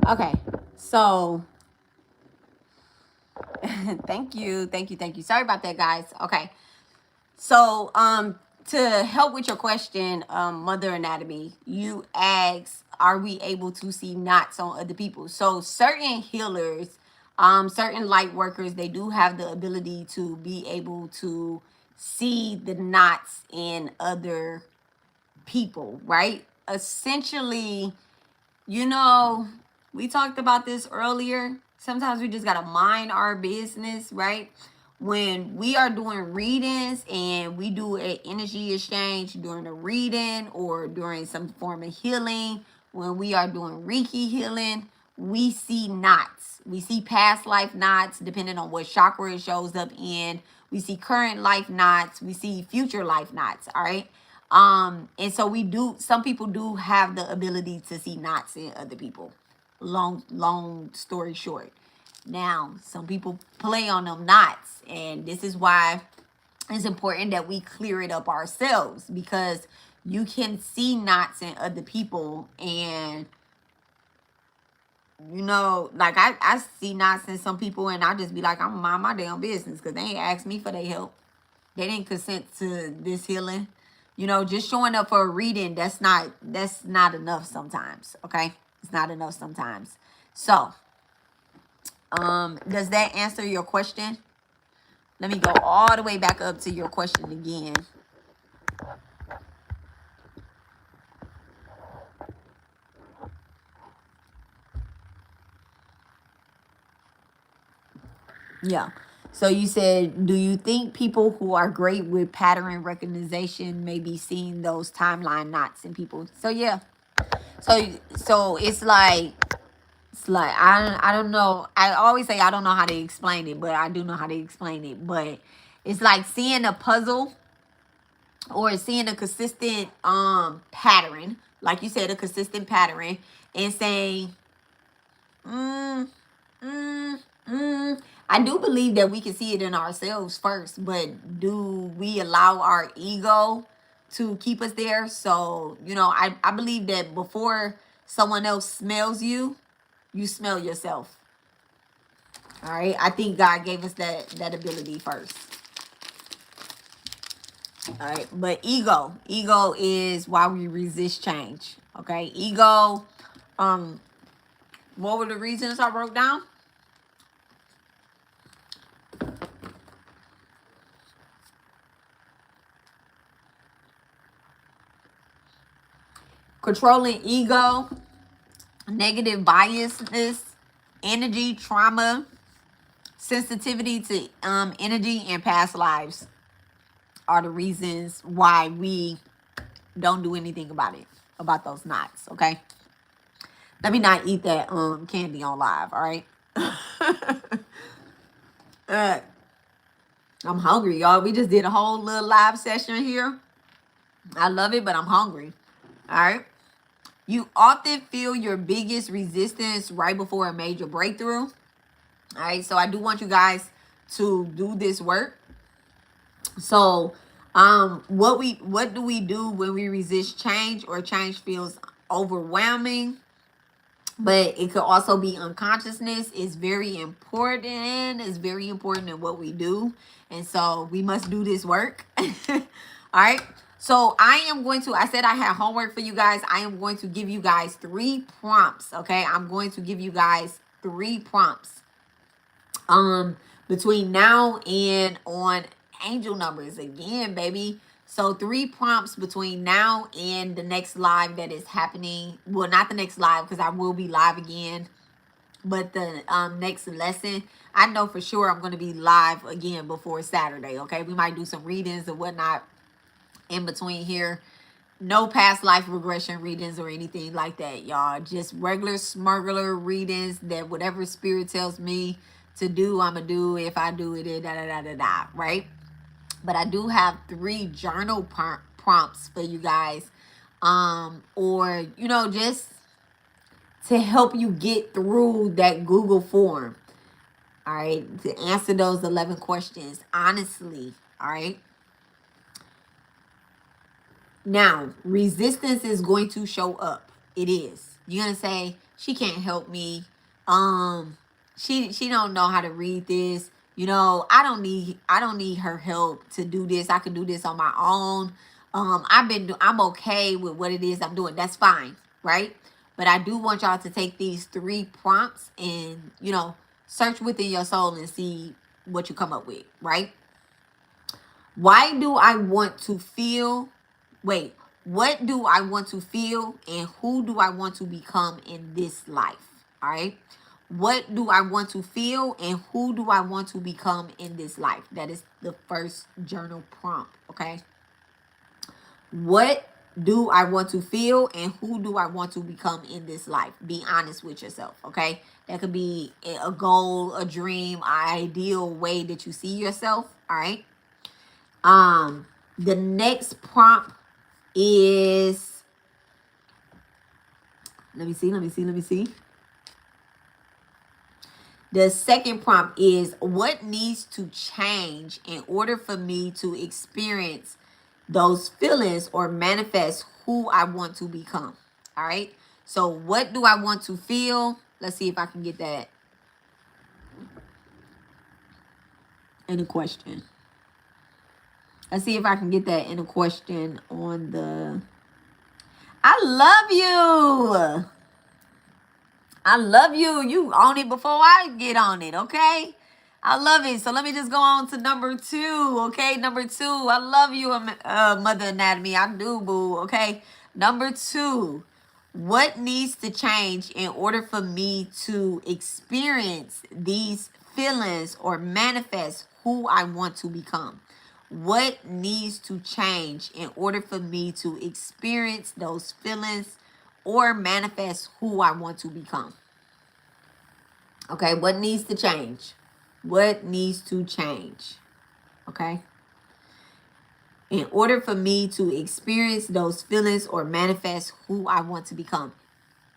Okay. So thank you. Sorry about that, guys. Okay. So, to help with your question, Mother Anatomy, you asked, are we able to see knots on other people? So, certain healers, certain light workers, they do have the ability to be able to see the knots in other people, right? Essentially, you know, we talked about this earlier. Sometimes we just got to mind our business, right? when we are doing readings and we do an energy exchange during a reading or during some form of healing, when we are doing Reiki healing, we see knots. We see past life knots depending on what chakra it shows up in. We see current life knots. We see future life knots. All right. And so we do, some people do have the ability to see knots in other people. Long story short. Now, some people play on them knots, and this is why it's important that we clear it up ourselves, because you can see knots in other people, and you know, like I see knots in some people, and I just be like, I'm gonna mind my damn business because they ain't asked me for their help. They didn't consent to this healing. You know, just showing up for a reading, that's not enough sometimes. Okay, it's not enough sometimes. So, does that answer your question? Let me go all the way back up to your question again. Yeah. So you said, do you think people who are great with pattern recognition may be seeing those timeline knots in people? So yeah. So it's like I don't know. I always say I don't know how to explain it, but I do know how to explain it. But it's like seeing a puzzle or seeing a consistent pattern, like you said, a consistent pattern, and saying, mm, mm, I do believe that we can see it in ourselves first, but do we allow our ego to keep us there? So, you know, I believe that before someone else smells you, you smell yourself. All right. I think God gave us that ability first. All right. But ego is why we resist change. Okay. Ego, what were the reasons I wrote down? Controlling ego, negative biasness, energy, trauma, sensitivity to energy, and past lives are the reasons why we don't do anything about it, about those knots. Okay. Let me not eat that candy on live. All right. uh, I'm hungry, y'all. We just did a whole little live session here. I love it, but I'm hungry. All right. You often feel your biggest resistance right before a major breakthrough. All right. So I do want you guys to do this work. So, what do we do when we resist change or change feels overwhelming? But it could also be unconsciousness. Is very important. It's very important in what we do. And so we must do this work. All right. So I am going to, I said I had homework for you guys. I am going to give you guys 3 prompts. Okay. I'm going to give you guys 3 prompts. Between now and on angel numbers again, baby. So 3 prompts between now and the next live that is happening. Well, not the next live, because I will be live again, but the next lesson. I know for sure I'm going to be live again before Saturday. Okay, we might do some readings and whatnot in between here. No past life regression readings or anything like that, y'all. Just regular smuggler readings that whatever spirit tells me to do, I'ma do. If I do it, da da da da da. Right? But I do have 3 journal prompts for you guys, or you know, just to help you get through that Google form. All right, to answer those 11 questions honestly. All right. Now, resistance is going to show up. It is. You're gonna say, she can't help me. She don't know how to read this. You know, I don't need her help to do this. I can do this on my own. I'm okay with what it is I'm doing. That's fine, right? But I do want y'all to take these 3 prompts and, you know, search within your soul and see what you come up with, right? Why do I want to feel? Wait, what do I want to feel and who do I want to become in this life? All right. What do I want to feel and who do I want to become in this life? That is the first journal prompt, okay? What do I want to feel and who do I want to become in this life? Be honest with yourself, okay? That could be a goal, a dream, ideal way that you see yourself, all right? The next prompt is, let me see. The second prompt is, what needs to change in order for me to experience those feelings or manifest who I want to become? All right. So what do I want to feel? Let's see if I can get that in a question. Let's see if I can get that in a question on the... I love you. I love you. You own it before I get on it, okay? I love it. So let me just go on to number 2, okay? Number 2. I love you, Mother Anatomy. I do, boo, okay? Number 2. What needs to change in order for me to experience these feelings or manifest who I want to become? What needs to change in order for me to experience those feelings or manifest who I want to become? Okay, what needs to change? What needs to change? Okay. In order for me to experience those feelings or manifest who I want to become.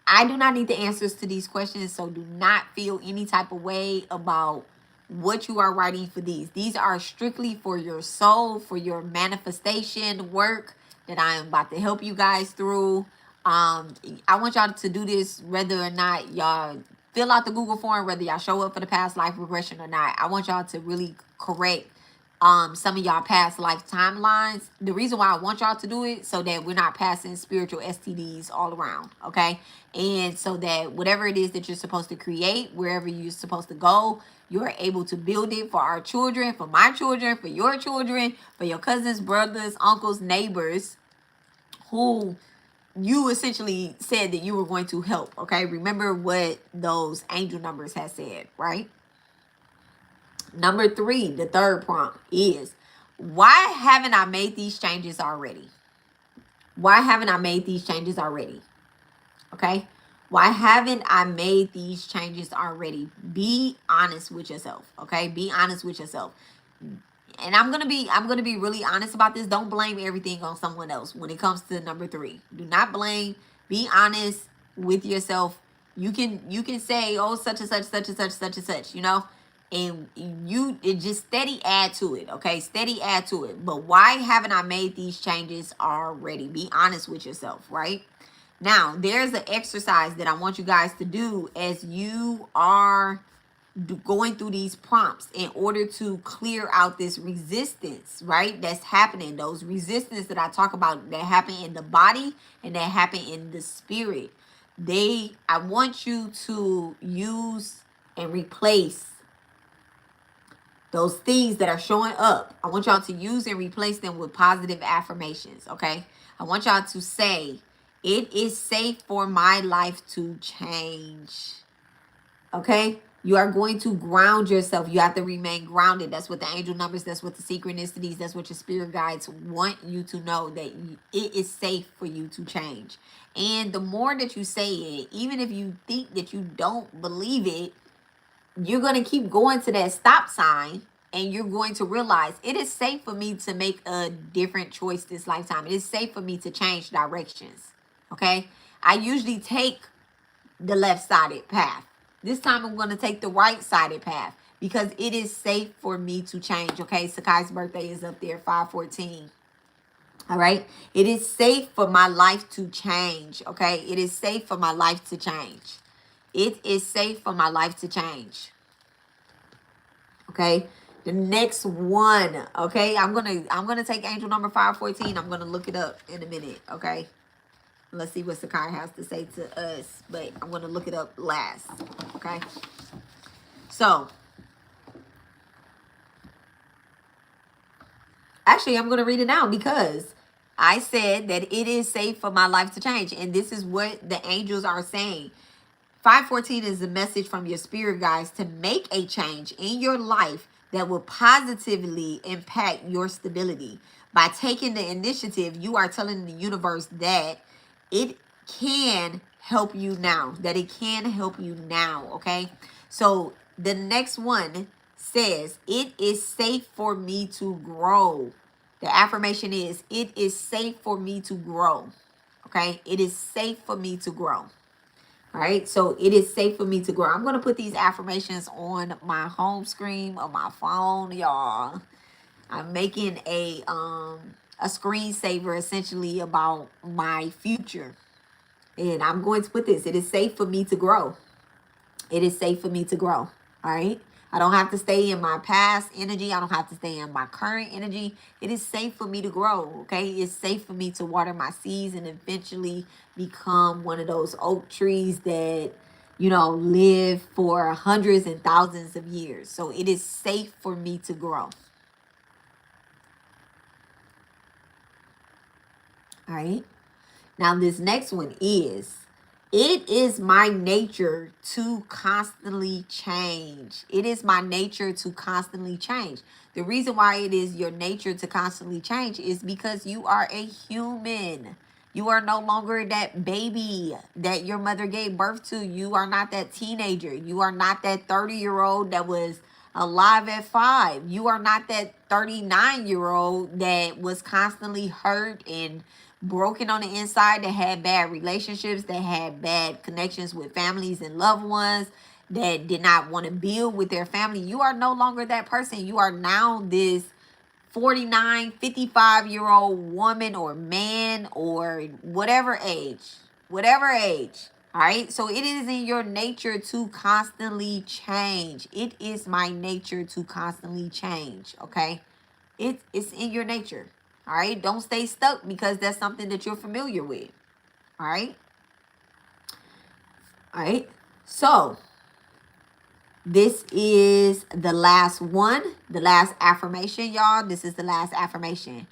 I do not need the answers to these questions, so do not feel any type of way about what you are writing for these. These are strictly for your soul, for your manifestation work that I am about to help you guys through. I want y'all to do this whether or not y'all fill out the Google form, whether y'all show up for the past life regression or not. I want y'all to really correct some of y'all past life timelines. The reason why I want y'all to do it, so that we're not passing spiritual STDs all around, okay? And so that whatever it is that you're supposed to create, wherever you're supposed to go, you're able to build it for our children, for my children, for your children, for your cousins, brothers, uncles, neighbors, who you essentially said that you were going to help, okay? Remember what those angel numbers have said, right? Number 3, the third prompt is, why haven't I made these changes already? Why haven't I made these changes already? Okay? Why haven't I made these changes already? Be honest with yourself, okay? Be honest with yourself. And I'm gonna be really honest about this. Don't blame everything on someone else when it comes to number 3. Do not blame. Be honest with yourself. You can say, oh, such and such, such and such, such and such, you know, and it just steady add to it, okay? Steady add to it. But why haven't I made these changes already? Be honest with yourself, right? Now, there's an exercise that I want you guys to do as you are going through these prompts in order to clear out this resistance, right? That's happening. Those resistance that I talk about that happen in the body and that happen in the spirit. I want you to use and replace those things that are showing up. I want y'all to use and replace them with positive affirmations, okay? I want y'all to say, it is safe for my life to change. Okay? You are going to ground yourself. You have to remain grounded. That's what the angel numbers, that's what the synchronicities, that's what your spirit guides want you to know, that it is safe for you to change. And the more that you say it, even if you think that you don't believe it, you're going to keep going to that stop sign, and you're going to realize it is safe for me to make a different choice this lifetime. It is safe for me to change directions. Okay? I usually take the left-sided path. This time I'm going to take the right-sided path because it is safe for me to change. Okay? Sakai's birthday is up there, 5/14. All right? It is safe for my life to change. Okay? It is safe for my life to change. It is safe for my life to change. Okay? The next one, okay? I'm gonna take angel number 514. I'm gonna look it up in a minute, okay? Let's see what Sakai has to say to us, but I'm gonna look it up last, okay? So, actually, I'm gonna read it now because I said that it is safe for my life to change, and this is what the angels are saying. 514 is a message from your spirit guides to make a change in your life that will positively impact your stability. By taking the initiative, you are telling the universe that it can help you now, that it can help you now, okay? So the next one says, it is safe for me to grow. The affirmation is, it is safe for me to grow, okay? It is safe for me to grow. All right, so it is safe for me to grow. I'm going to put these affirmations on my home screen of my phone, y'all. I'm making a screensaver essentially about my future. And I'm going to put this. It is safe for me to grow. It is safe for me to grow. All right. I don't have to stay in my past energy. I don't have to stay in my current energy. It is safe for me to grow. Okay. It's safe for me to water my seeds and eventually become one of those oak trees that, you know, live for hundreds and thousands of years. So it is safe for me to grow. All right. Now, this next one is, it is my nature to constantly change. It is my nature to constantly change. The reason why it is your nature to constantly change is because you are a human. You are no longer that baby that your mother gave birth to. You are not that teenager. You are not that 30-year-old that was alive at 5. You are not that 39-year-old that was constantly hurt and broken on the inside, that had bad relationships, that had bad connections with families and loved ones, that did not want to build with their family. You are no longer that person. You are now this 49, 55-year-old woman or man or whatever age. Whatever age. All right. So it is in your nature to constantly change. It is my nature to constantly change. Okay. It's in your nature. All right. Don't stay stuck because that's something that you're familiar with. All right. All right. So this is the last one, the last affirmation, y'all. This is the last affirmation.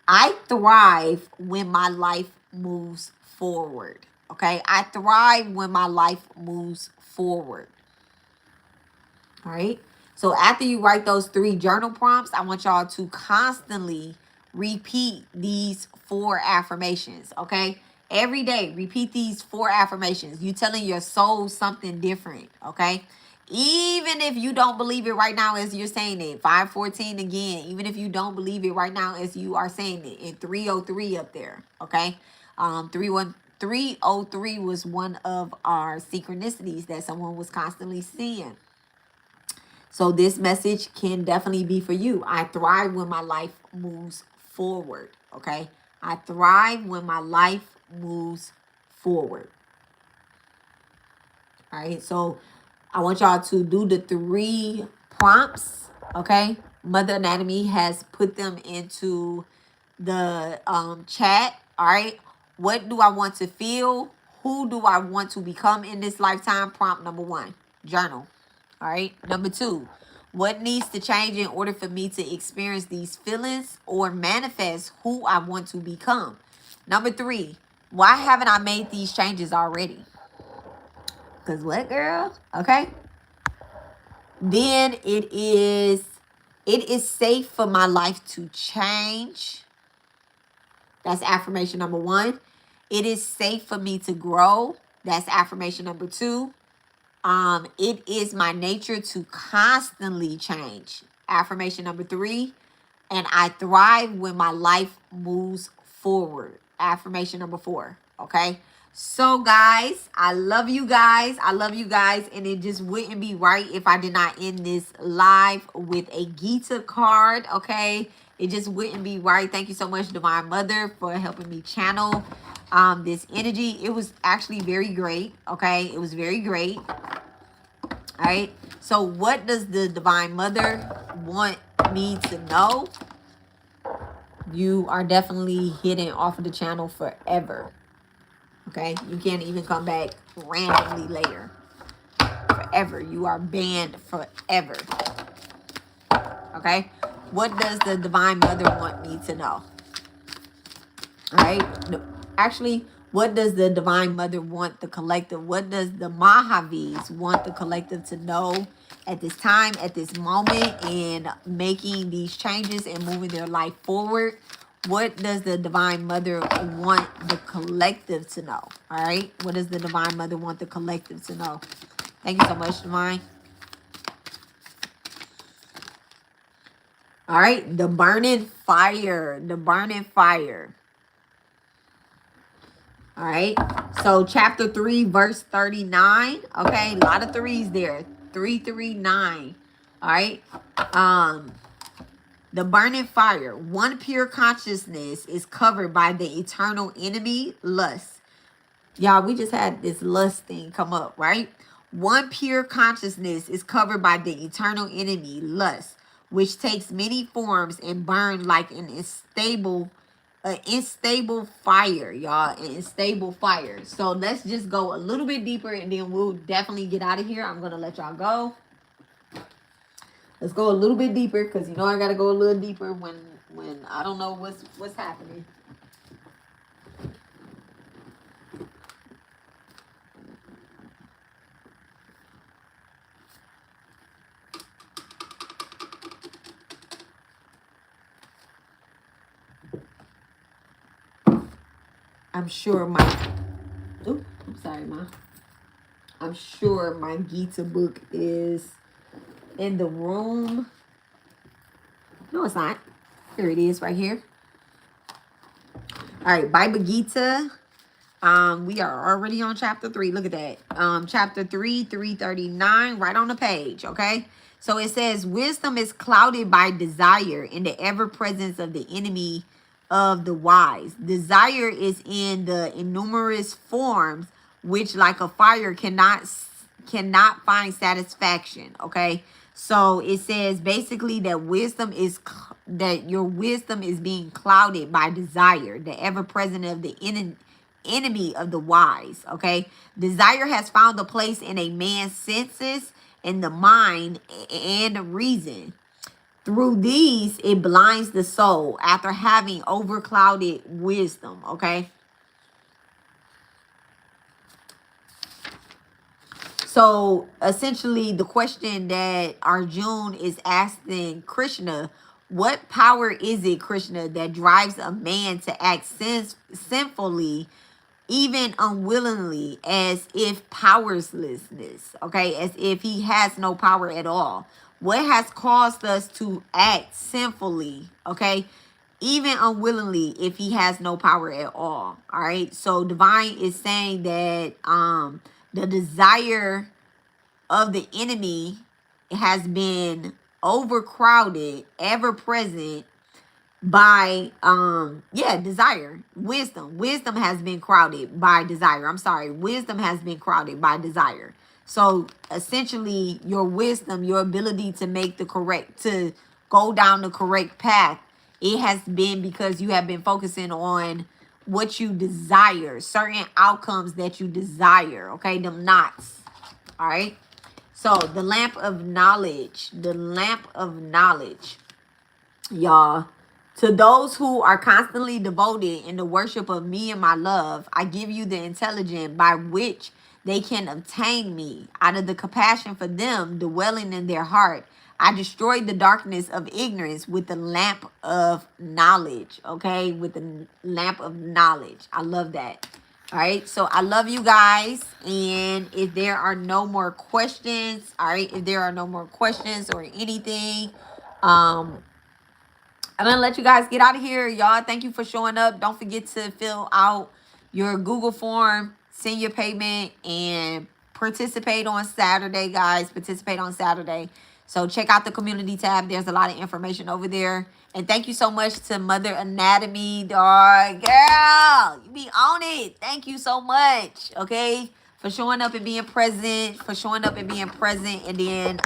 I thrive when my life moves forward. Okay. I thrive when my life moves forward. All right. So after you write those 3 journal prompts, I want y'all to constantly repeat these 4 affirmations. Okay. Every day, repeat these 4 affirmations. You telling your soul something different. Okay. Even if you don't believe it right now as you're saying it, 514 again, even if you don't believe it right now as you are saying it, and 303 up there, okay? 303 was one of our synchronicities that someone was constantly seeing. So this message can definitely be for you. I thrive when my life moves forward, okay? I thrive when my life moves forward. All right, so I want y'all to do the 3 prompts, okay? Mother Anatomy has put them into the chat, all right? What do I want to feel? Who do I want to become in this lifetime? Prompt number 1, journal, all right? Number 2, what needs to change in order for me to experience these feelings or manifest who I want to become? Number 3, why haven't I made these changes already? Because what, girl? Okay. Then it is safe for my life to change. That's affirmation number 1. It is safe for me to grow. That's affirmation number 2. It is my nature to constantly change. Affirmation number 3. And I thrive when my life moves forward. Affirmation number 4. Okay. So guys, I love you guys. I love you guys. And it just wouldn't be right if I did not end this live with a Gita card. Okay. It just wouldn't be right. Thank you so much, Divine Mother, for helping me channel this energy. It was actually very great. Okay. It was very great. All right. So what does the Divine Mother want me to know? You are definitely hidden off of the channel forever. Okay, you can't even come back randomly later. Forever. You are banned forever. Okay, what does the Divine Mother want me to know? All right, no, actually, What does the Divine Mother want the collective? What does the Mahavids want the collective to know at this time, at this moment, in making these changes and moving their life forward? What does the Divine Mother want the collective to know? All right. What does the Divine Mother want the collective to know? Thank you so much, Divine. All right. The burning fire. The burning fire. All right. So chapter 3, verse 39. Okay. A lot of threes there. 339. All right. The burning fire. One pure consciousness is covered by the eternal enemy, lust. Y'all, we just had this lust thing come up, right? One pure consciousness is covered by the eternal enemy, lust, which takes many forms and burn like an unstable fire, y'all. An unstable fire. So let's just go a little bit deeper and then we'll definitely get out of here. I'm gonna let y'all go. Let's go a little bit deeper because you know I gotta go a little deeper when I don't know what's happening. I'm sure I'm sorry, Ma. I'm sure my Gita book is in the room. No, it's not. Here it is right here. All right, Bible Gita. We are already on chapter 3. Look at that. Chapter 3, 339, right on the page, okay? So it says, wisdom is clouded by desire in the ever-presence of the enemy of the wise. Desire is in the innumerous forms which like a fire cannot find satisfaction, okay? So it says basically that that your wisdom is being clouded by desire, the ever-present of the enemy of the wise, okay? Desire has found a place in a man's senses, in the mind, and reason. Through these, it blinds the soul after having overclouded wisdom, okay? So essentially, the question that Arjun is asking Krishna, what power is it, Krishna, that drives a man to act sinfully, even unwillingly, as if powerlessness, okay, as if he has no power at all? What has caused us to act sinfully, okay, even unwillingly, if he has no power at all? All right. So Divine is saying that the desire of the enemy has been overcrowded, ever present by desire. Wisdom has been crowded by desire. I'm sorry, wisdom has been crowded by desire. So essentially, your wisdom, your ability to go down the correct path, it has been because you have been focusing on what you desire, certain outcomes that you desire, okay? Them knots. All right. So the lamp of knowledge, y'all. To those who are constantly devoted in the worship of me and my love, I give you the intelligence by which they can obtain me. Out of the compassion for them dwelling in their heart, I destroyed the darkness of ignorance with the lamp of knowledge. Okay, with the lamp of knowledge. I love that. All right, so I love you guys. And if there are no more questions, all right, if there are no more questions or anything, I'm going to let you guys get out of here. Y'all, thank you for showing up. Don't forget to fill out your Google form, send your payment, and participate on Saturday, guys. Participate on Saturday. So check out the community tab. There's a lot of information over there. And thank you so much to Mother Anatomy, dog. Girl, you be on it. Thank you so much, okay, for showing up and being present, And then,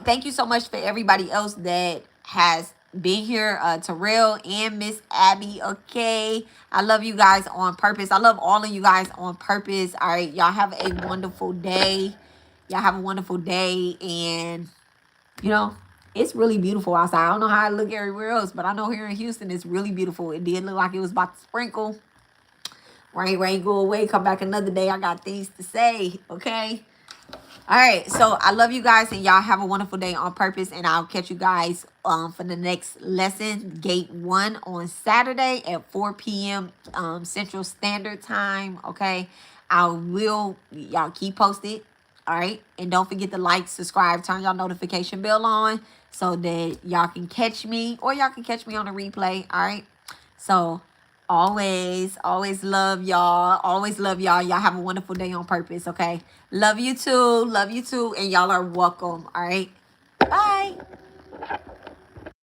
thank you so much for everybody else that has been here. Terrell and Miss Abby. Okay. I love you guys on purpose. I love all of you guys on purpose. All right. Y'all have a wonderful day. And, it's really beautiful outside. I don't know how it look everywhere else, but I know here in Houston, it's really beautiful. It did look like it was about to sprinkle. Rain, go away. Come back another day. I got things to say. Okay. All right. So I love you guys, and y'all have a wonderful day on purpose. And I'll catch you guys for the next lesson, Gate 1, on Saturday at 4 p.m. Central Standard Time. Okay. Y'all keep posted. All right. And don't forget to like, subscribe, turn your notification bell on so that y'all can catch me, or y'all can catch me on the replay. All right. So always love y'all. Always love y'all. Y'all have a wonderful day on purpose. Okay. Love you too. Love you too. And y'all are welcome. All right. Bye.